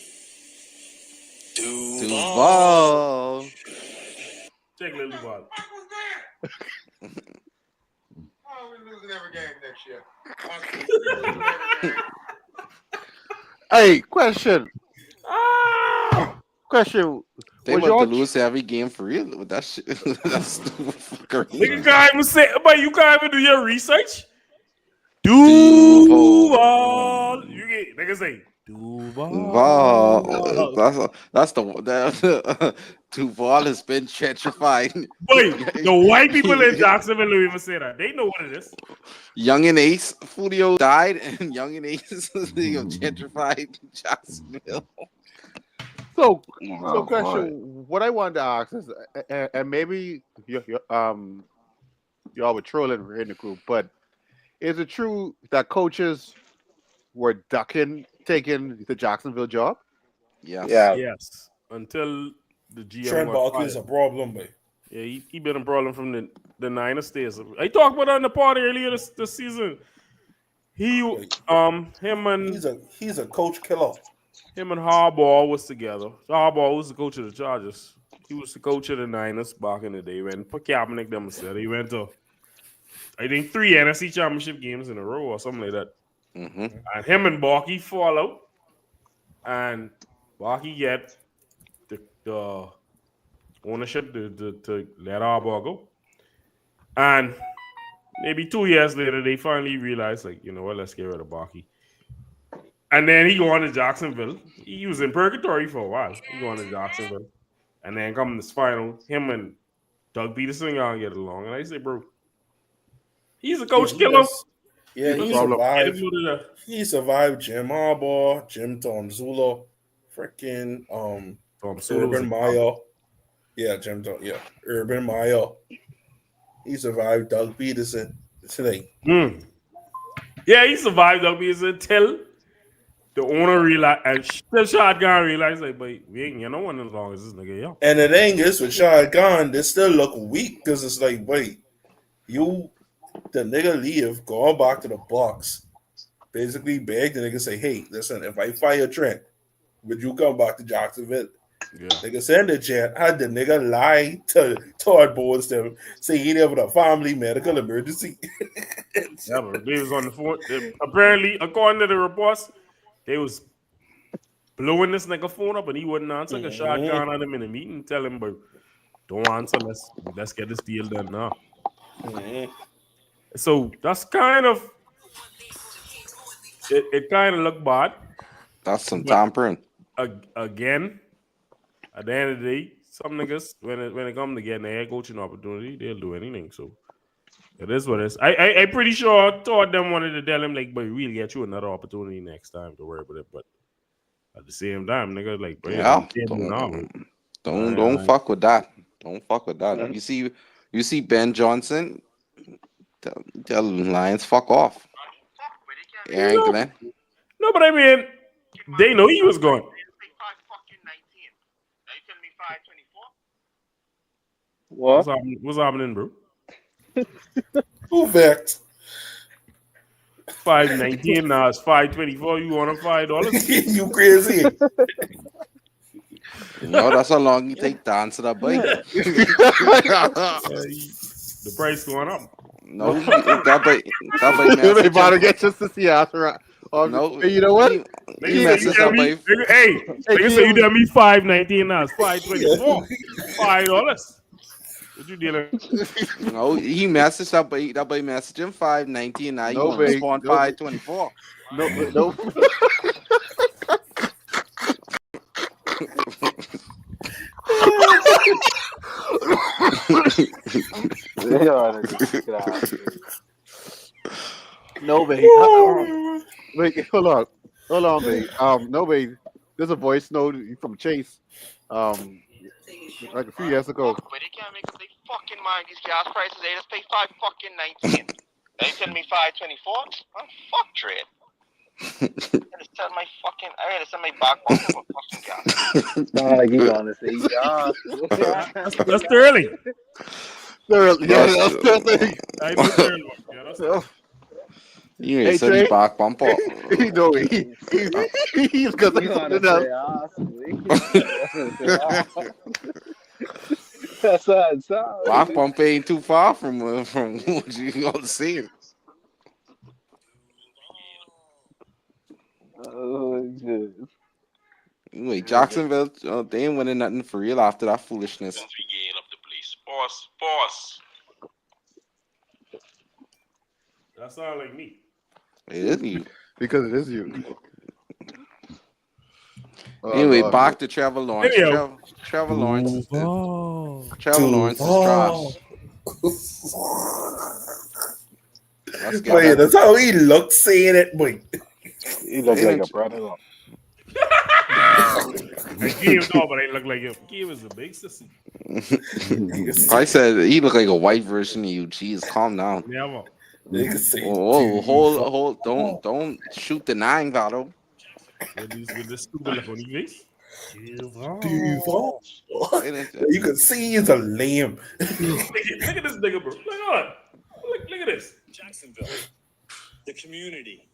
Duval. Duval. Take Lily Ball. We're losing every game next year. Hey, question. Question. They Was want y'all to lose every game for real with that shit. That's fuckery. Nigga can't even say, but you can't even do your research. Duval. You get nigga say Duval. Duval. That's the Duval has been gentrified. Wait, the white people in Jacksonville don't even say that. They know what it is. Young and Ace, Fulio died, and Young and Ace is gentrified Jacksonville. So, Oh, question. What I wanted to ask is, and maybe y'all were trolling in the group, but is it true that coaches were ducking taking the Jacksonville job? Yes. yeah. Yes, until the GM Trent got Baalke is fired. a problem, man. Yeah, he been a problem from the Niners days. I talked about it on the party earlier this season. He Like, him and he's a coach killer. Harbaugh was together. Harbaugh was the coach of the Chargers. He was the coach of the Niners back in the day when Kaepernick them said he went to I think 3 NFC championship games in a row or something like that. Mm-hmm. And him and Barkey fall out, and Barkey get the ownership to let Harbaugh go. And maybe 2 years later, they finally realized, like, you know what, let's get rid of Barkey. And then he go on to Jacksonville. He was in purgatory for a while. He go on to Jacksonville. And then come this final, him and Doug Peterson gonna get along. And I say, bro, he's a coach killer. Yeah, He's a he problem. survived. He survived Jim Harbaugh, Jim Tomsula, freaking Tom Sula was Urban a- Meyer. Yeah, Urban Meyer. He survived Doug Peterson today. Yeah, he survived Doug Peterson until the owner realized, and the shotgun realized, like, but we ain't get no one as long as this nigga, yo. And the thing is, with Shad Khan, they still look weak because it's like, wait, the nigga leave, going back to the box, basically beg the nigga, say, hey, listen, if I fire Trent, would you come back to Jacksonville? Yeah. Nigga send the jet, had the nigga lie to Todd Bowles them, say he there with a family medical emergency. Yeah, but they was on the phone. Apparently, according to the reports, they was blowing this nigga phone up and he wouldn't answer. Cause shotgun on him in a meeting, tell him, but don't answer. Let's get this deal done now. So that's kind of it. Kind of looked bad. That's some But- tampering. Again, at the end of the day, some niggas when it comes to getting a head coaching opportunity, they'll do anything. So it is what it is. I pretty sure Todd them wanted to tell him, like, but we'll get you another opportunity next time to worry about it. But at the same time, nigga, like, bro, Yeah. Don't Fuck with that. Don't fuck with that. You see Ben Johnson. Tell Lions fuck off. Aaron Glenn. No, but I mean, they know he was gone. What? What's happening, bro? Who vexed? 519 now it's 524. You want $5? You crazy? No, that's how long you take to answer that bike. The price going up. No, that bike They about to message. get just to see after. No, Hey, you know what? He messaged that bike. Hey, so you tell me 519 now it's 524. $5. What you dealing? No, he messaged that bike. That bike messaged him 519. Now you No, want to babe. respond No. 524. No. No, babe. Wait, hold on, babe. No, babe. There's a voice note from Chase. Like a few years ago. But they can't make up their fucking mind. These gas prices, they just pay 5.19. They telling me 5.24. I'm fuck trade. I gotta sell my fucking. I gotta sell my back bumper for fucking gas. Sound like you gonna say yeah. That's Sterling. Yeah, that's I know Sterling. Yeah, that's Sterling. You Hey, ain't said Trey. he back bumper. he's gonna say something else. That's how it sounds. Back bumper ain't too far from what you gonna see. Oh, good. Wait, Jacksonville, they ain't winning nothing for real after that foolishness. Since we getting up the place. Boss. That sound like me. It is you. Because it is you. Anyway, Lord. back to Trevor Lawrence. Anyhow. Trevor Lawrence. Oh. Trevor Lawrence is trash. Let's get Boy, that. that's how he looks saying it, boy. You look like a predator. I gave dog, but I look like him. Gave is a big sissy. I said he looked like a white version of you. Jeez, calm down. Never. Nigga say, Oh, hold, don't shoot the 9, Vato. With this stupid look on his face. Duval. Look You can see he's a lamb. Look at this nigga, bro. Look at this. Jacksonville. The community.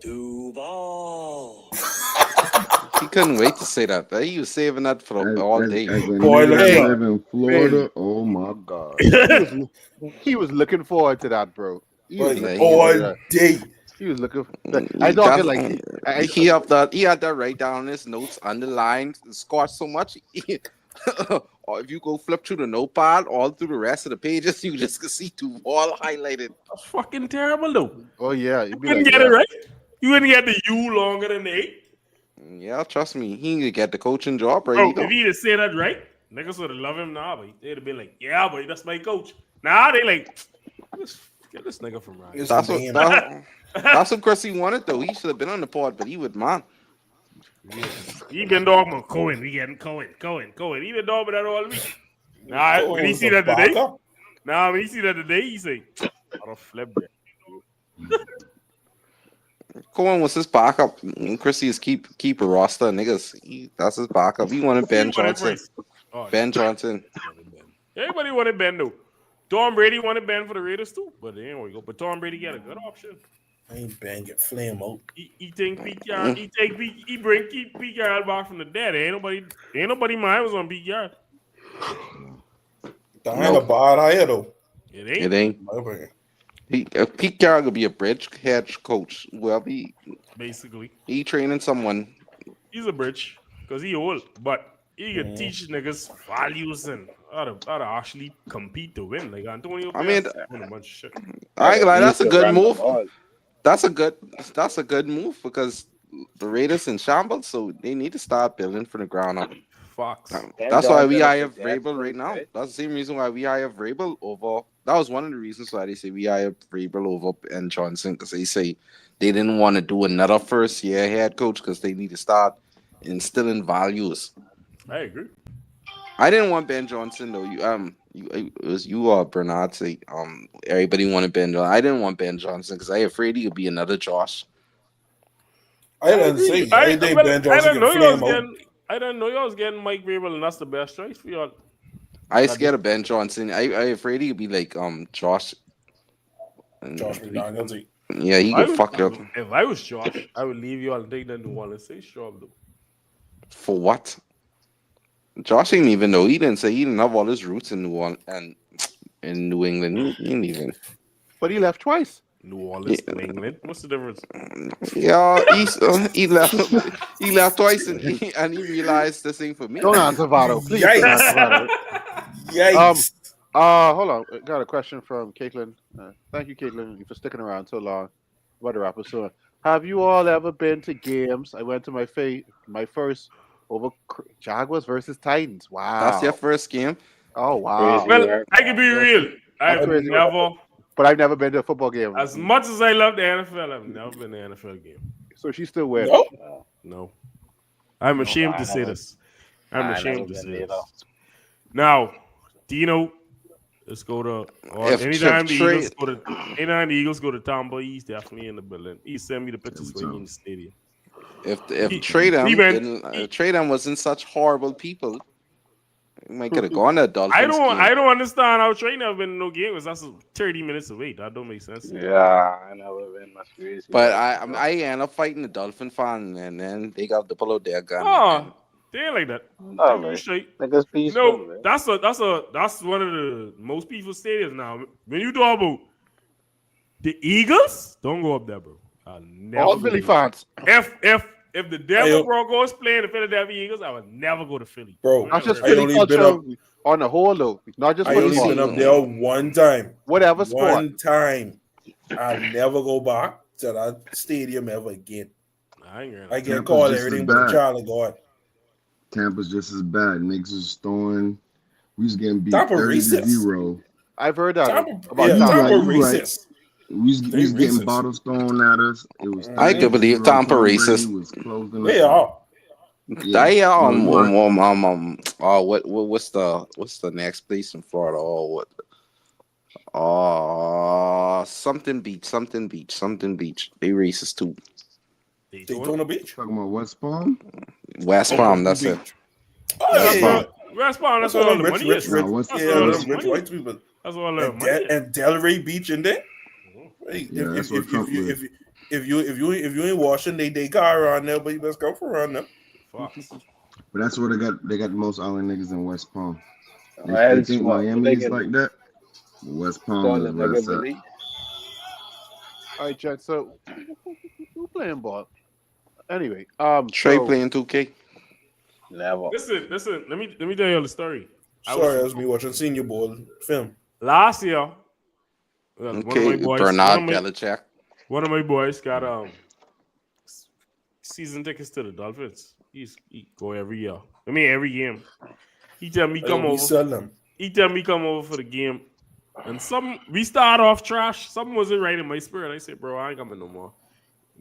Duval. He couldn't wait to say that. He was saving that for all day. Boy, look I at live in Florida. Oh my God. He was looking forward to that, bro. He was Boy, looking all forward to that. day. He was looking. I thought like he had that write down his notes, underlined, scored so much. Or if you go flip through the notepad, all through the rest of the pages, you just can see Duval highlighted. That's fucking terrible, though. Oh yeah, You couldn't get it right. You wouldn't get the U longer than the 8. Yeah, trust me, he could get the coaching job right. Bro, if he'd have said that right, niggas would have loved him now, but they'd have been like, yeah, but that's my coach. Nah, they like, get this nigga from Ryan. That's what Chrissy wanted, though. He should have been on the pod, but he would, man. He been talking about Cohen. We getting Cohen. He been talking about that all week. Nah, when he see that today, he say, I don't flip that. Cohen was his backup. And Chrissy is keep a roster of niggas. That's his backup. He wanted Ben Johnson. Ben Johnson. Everybody wanted Ben, though. Tom Brady wanted Ben for the Raiders, too. But anyway, but Tom Brady got a good option. I ain't bang it, flame out. He think Pete Carroll. He bring Pete Carroll back from the dead. Ain't nobody mind was on Pete Carroll. That ain't a bad idea though. It ain't. Pete Carroll could be a bridge head coach. Well, basically he training someone. He's a bridge because he old, but he can teach niggas values and how to actually compete to win. Like Antonio. I mean, a bunch of shit. I ain't like that's a good move. That's a good move because the Raiders in shambles, so they need to start building from the ground up. Fox. That's why we hire Vrabel right now. That's the same reason why we hire Vrabel over. That was one of the reasons why they say we hire Vrabel over Ben Johnson, because they say they didn't want to do another first year head coach because they need to start instilling values. I agree. I didn't want Ben Johnson though. It was you or Bernard say everybody wanted Ben Johnson. I didn't want Ben Johnson because I afraid he could be another Josh. I didn't say I think Ben Johnson can flame out. I didn't know you was getting Mike Vrabel, and that's the best choice for y'all. I scared of Ben Johnson. I afraid he could be like Josh. Josh McDaniels. Yeah, he could fuck up. If I was Josh, I would leave you all and take that New Orleans Saints job though. For what? Josh ain't even know. He didn't say he didn't have all his roots in New Orleans and in New England. He didn't even. But he left twice. New Orleans, New England. What's the difference? Yeah, he left. He left twice, and he realized this ain't for me. Don't answer, Vado. Please. Yikes! Yikes! Hold on. Got a question from Caitlin. Thank you, Caitlin, for sticking around so long. About to wrap up soon. Have you all ever been to games? I went to my first over Jaguars versus Titans. Wow, That's your first game. Oh wow. Well, I can be real. I've never been to a football game. As much as I love the NFL, I've never been to an NFL game. So she's still with. No. I'm ashamed to say this. I'm ashamed to say this. Now, Dino, let's go to anytime the Eagles go to Tampa, he's definitely in the building. He sent me the pictures when in the stadium. If Trey wasn't such horrible people, we might could have gone to Dolphins. I don't understand how Trey never been in no game because that's 30 minutes away. That don't make sense. Yeah, I never been much crazy. But I end up fighting the Dolphin fan, and then they got to pull out their gun. Oh, they ain't like that. Niggas peaceful. That's one of the most peaceful stadiums now. When you talk about the Eagles, don't go up there, bro. All Philly fans. If the Denver Broncos playing the Philadelphia Eagles, I would never go to Philly. Bro, not just Philly culture on the whole though. Not just I only been up there one time. Whatever sport. One time. I'll never go back to that stadium ever again. I get called everything but a child of God. Tampa's just as bad. Niggas is throwing. We was getting beat Tampa 30-0. I've heard that Tampa racist. We was getting bottles thrown at us. It was. I could believe Tampa racist. Was closing they are. What's the next place in Florida? Something beach. They racist too. Daytona Beach. Talking about West Palm. West Palm, that's it. Oh, West yeah, Palm. West Palm, that's where all the rich, money rich, is. rich, Nah, West- That's yeah, where all them the rich money white is. people. That's all the And, money is. and Delray Beach in there. Hey, Yeah, that's if, where if, Trump if, you, lives. if you ain't washing, they car around there, but you best come from around there. Fox. But that's where they got the most island niggas in West Palm. They That's think what Miami they is can like that. But West Palm call is a where nigga it's at. believe. All right, Jet. So who playing ball? Anyway, Trey so playing 2K. Never. Listen. Let me tell you the story. Sorry, I was me watching Senior Bowl film. Last year, one of Okay, my boys, Bernard Belichick. one of my boys got season tickets to the Dolphins. He go every year. I mean every game. He tell me come We over. sell them. He tell me come over for the game. And we start off trash. Something wasn't right in my spirit. I said, bro, I ain't coming no more.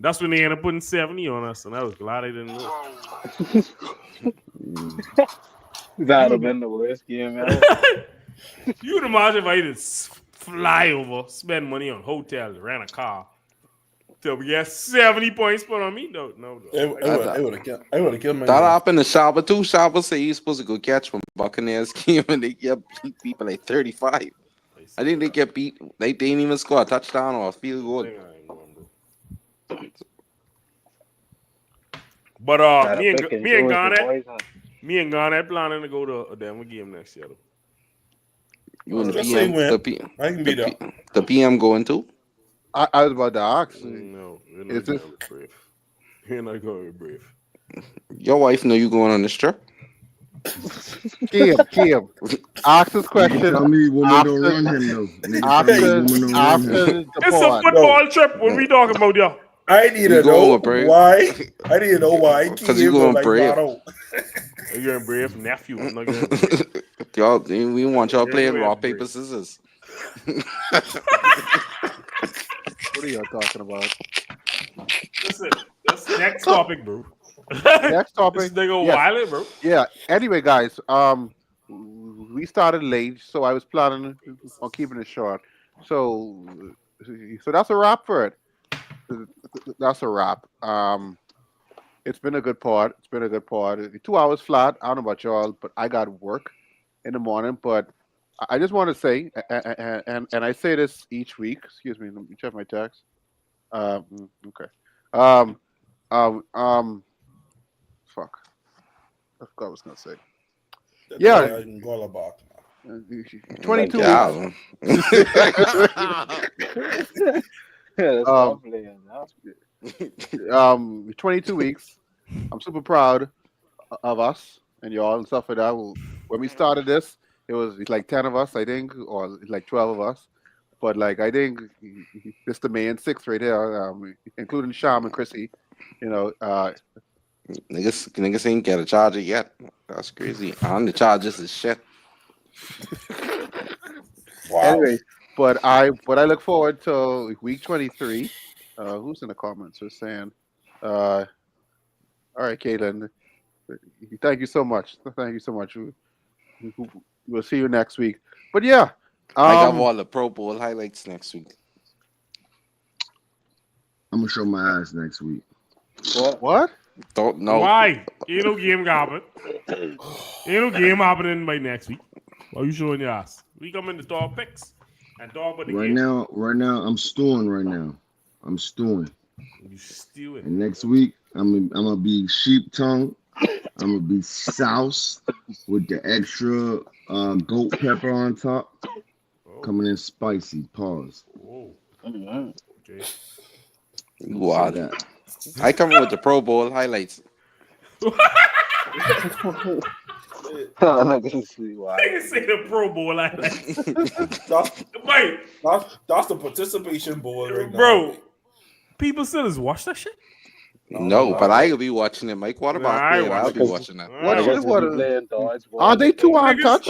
That's when they ended up putting 70 on us, and I was glad I didn't know. That'd have been the worst game ever. You would imagine if I just fly over, spend money on hotels, rent a car, till we get 70 points put on me? No. I would have killed my That happened to Shaba too. Shaba said he's supposed to go catch from Buccaneers game and they get beat people like 35. I think they get beat. They didn't even score a touchdown or a field goal. But me and Garnett. Garnett planning to go to a Denver game next year. Though. You and the Just say PM, when. the, P, I can be there. the PM going too? I was about to ask. No, you're Is not this- going with Brave. You're not going with Brave. Your wife know you going on this trip? Kim, ask this Nigga question tell me woman don't after- run him though. Nigga after, tell me woman don't run after him. the It's a pod. football trip. What we talking about, y'all? I need You to going know with Brave? why. I need to know why. 'Cause you going Brave. Are you going Brave nephew? I'm not going Brave. Y'all, we want y'all Yeah, playing you rock, ain't paper, Brave. scissors. What are y'all talking about? Listen, that's next topic, bro. Next topic. This nigga Yes. Wiley, bro. Yeah. Anyway, guys, we started late, so I was planning on keeping it short. So that's a wrap for it. That's a wrap. It's been a good pod. 2 hours flat. I don't know about y'all, but I got work in the morning. But I just want to say, and I say this each week. Excuse me. Let me check my text. Okay. Fuck. I forgot what I was gonna say. Yeah. 22 Yeah. weeks. 22 weeks. I'm super proud of us and y'all and stuff like that. When we started this, it's like 10 of us, I think, or like 12 of us. But like I think it's the main six right here, including Sham and Chrissy. You know, Niggas ain't get a charger yet. That's crazy. On the charges is shit. Wow. Anyway, but I look forward to week 23. Who's in the comments? Who's saying, all right, Caitlin, thank you so much. We'll see you next week. But yeah, I got all the Pro Bowl highlights next week. I'm gonna show my ass next week. What? Don't know. Why? Ain't no game happening. Ain't no game happening by next week. Why you showing your ass? We come in to talk picks and talk about the Right game. now, I'm stewing right now. I'm stewing. You stewing. And next week, I'm gonna be sheep tongue. I'm gonna be souse with the extra goat pepper on top. Oh. Coming in spicy. Pause. Whoa. Okay. You are that. I come with the Pro Bowl highlights. Nigga say the Pro Bowl like that. Wait. That's the participation bowl right now. Bro, people still just watch that shit? No, but I will be watching it. My quarterback I player, I'll watch be it. watching that. Are they two on touch?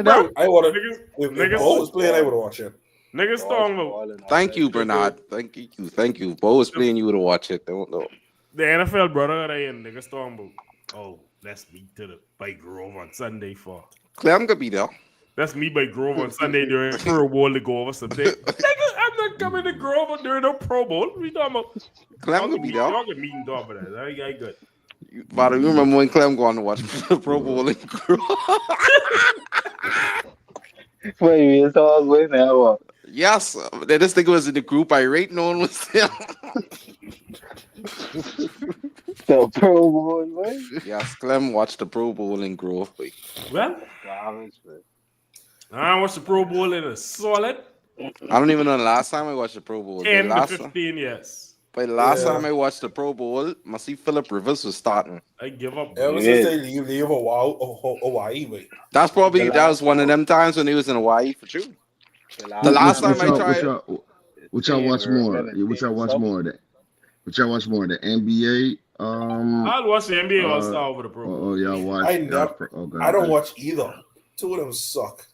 Bro, I would have. niggas- If niggas- Bo was playing, I would have watched it. Niggas talking about Thank you, Bernard. Thank you. Bo was playing you to watch it. Don't know. the NFL brother that in niggas talking about Oh, that's me to the by Grove on Sunday for. Clem could be there. That's me by Grove on Sunday during Pro Bowl to go over something. Nigga, I'm not coming to Grove during the Pro Bowl. What are we talking about? Clem could be there. Y'all can meet and talk about that. I good. Father, you remember when Clem going to watch the Pro Bowl in Grove? Wait, we talk with now. Yes, this nigga was in the group. I rate no one was there. The Pro Bowl, man. Yes, Clem watched the Pro Bowl in Grove. Boy. Well, I watched the Pro Bowl in a solid I don't even know the last time I watched the Pro Bowl. 10 to 15 years. But the last time I watched the Pro Bowl, I see Phillip Rivers was starting. I give up. Ever since they leave Hawaii, wait. That was one of them times when he was in Hawaii for true. The last time I tried. Which y'all watch more? Which y'all watch more? Which y'all watch more? The NBA. I'll watch the NBA All Star over the Pro Bowl. Oh, y'all watch. I don't watch either. Two of them suck.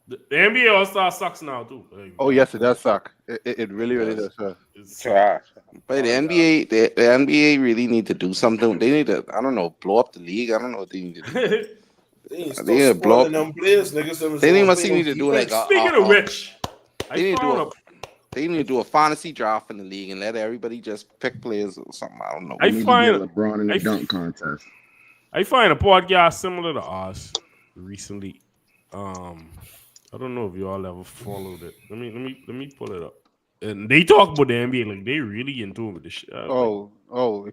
The NBA All Star sucks now too. Oh yes, it does suck. It really does suck. It's trash. But the NBA really need to do something. They need to, I don't know, blow up the league. I don't know what they need to do. They need to They need to blow up. them players, niggas. They must need to do like Speaking of which, they need to do a fantasy draft in the league and let everybody just pick players or something. I don't know. We need to get LeBron in the dunk contest. I find a podcast similar to ours recently. I don't know if y'all ever followed it. Let me pull it up. And they talk about the NBA like they really into it with this shit.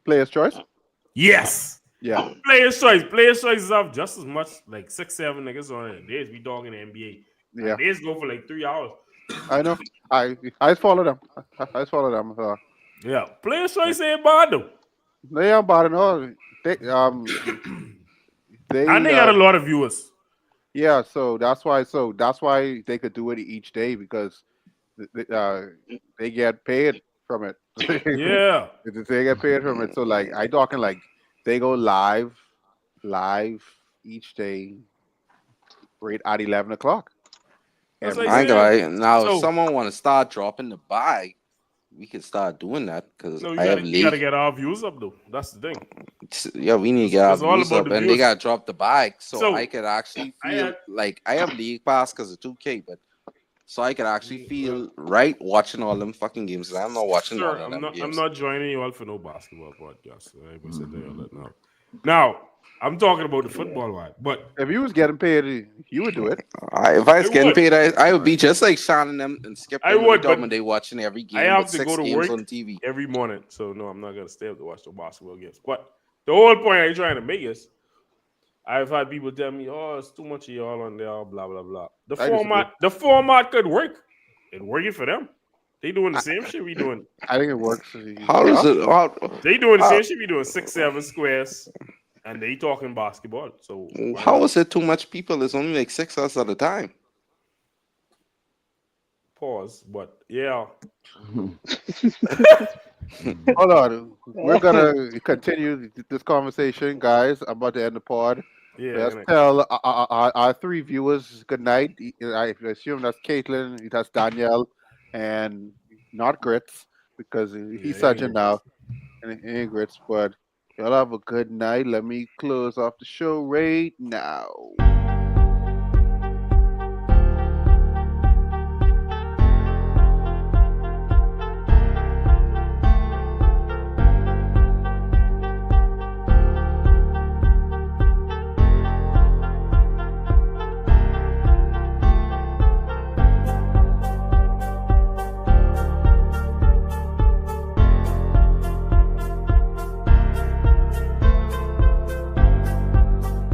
Player's choice. Yes. Yeah. Player's choice. Player's choice is up just as much, like 6-7 niggas on it. Days we talking NBA. Yeah. Days go for like 3 hours. I know. I follow them. I follow them. Yeah. Player's choice ain't bad though. They are bad and all. They and they got a lot of viewers. Yeah, so that's why they could do it each day because they get paid from it. Yeah. They get paid from it. So like I talking like they go live each day right at 11 o'clock. That's And like if someone want to start dropping the bag, we can start doing that because no, I have you gotta get our views up though. That's the thing. Yeah, we need to get our views up, and they gotta drop the bag so I could actually feel like I have league pass because of 2K, but so I could actually feel right watching all them fucking games. I'm not watching all of them games. I'm not joining you all for no basketball podcast. I ain't gonna sit there and let now. Now I'm talking about the football one, but if you was getting paid, you would do it. If I was getting paid, I would be just like Sean and them and Skip. I would, but when they watching every game. I have to 6 go to games work on TV every morning, so no, I'm not gonna stay up to watch the basketball games. But the whole point I'm trying to make is, I've had people tell me, "Oh, it's too much of y'all on there," blah blah blah. The format could work. It working for them. They doing the same shit we doing. I think it works. How does it? They doing the same shit we doing 6-7 squares. And they talking basketball. So how is it too much people? There's only like 6 us at a time. Pause. But yeah. Hold on. We're gonna continue this conversation, guys. I'm about to end the pod. Yeah. Let's tell our 3 viewers good night. I assume that's Caitlin, that's Danielle, and not Grits because he's such a now. And he ain't Grits, but y'all have a good night. Let me close off the show right now.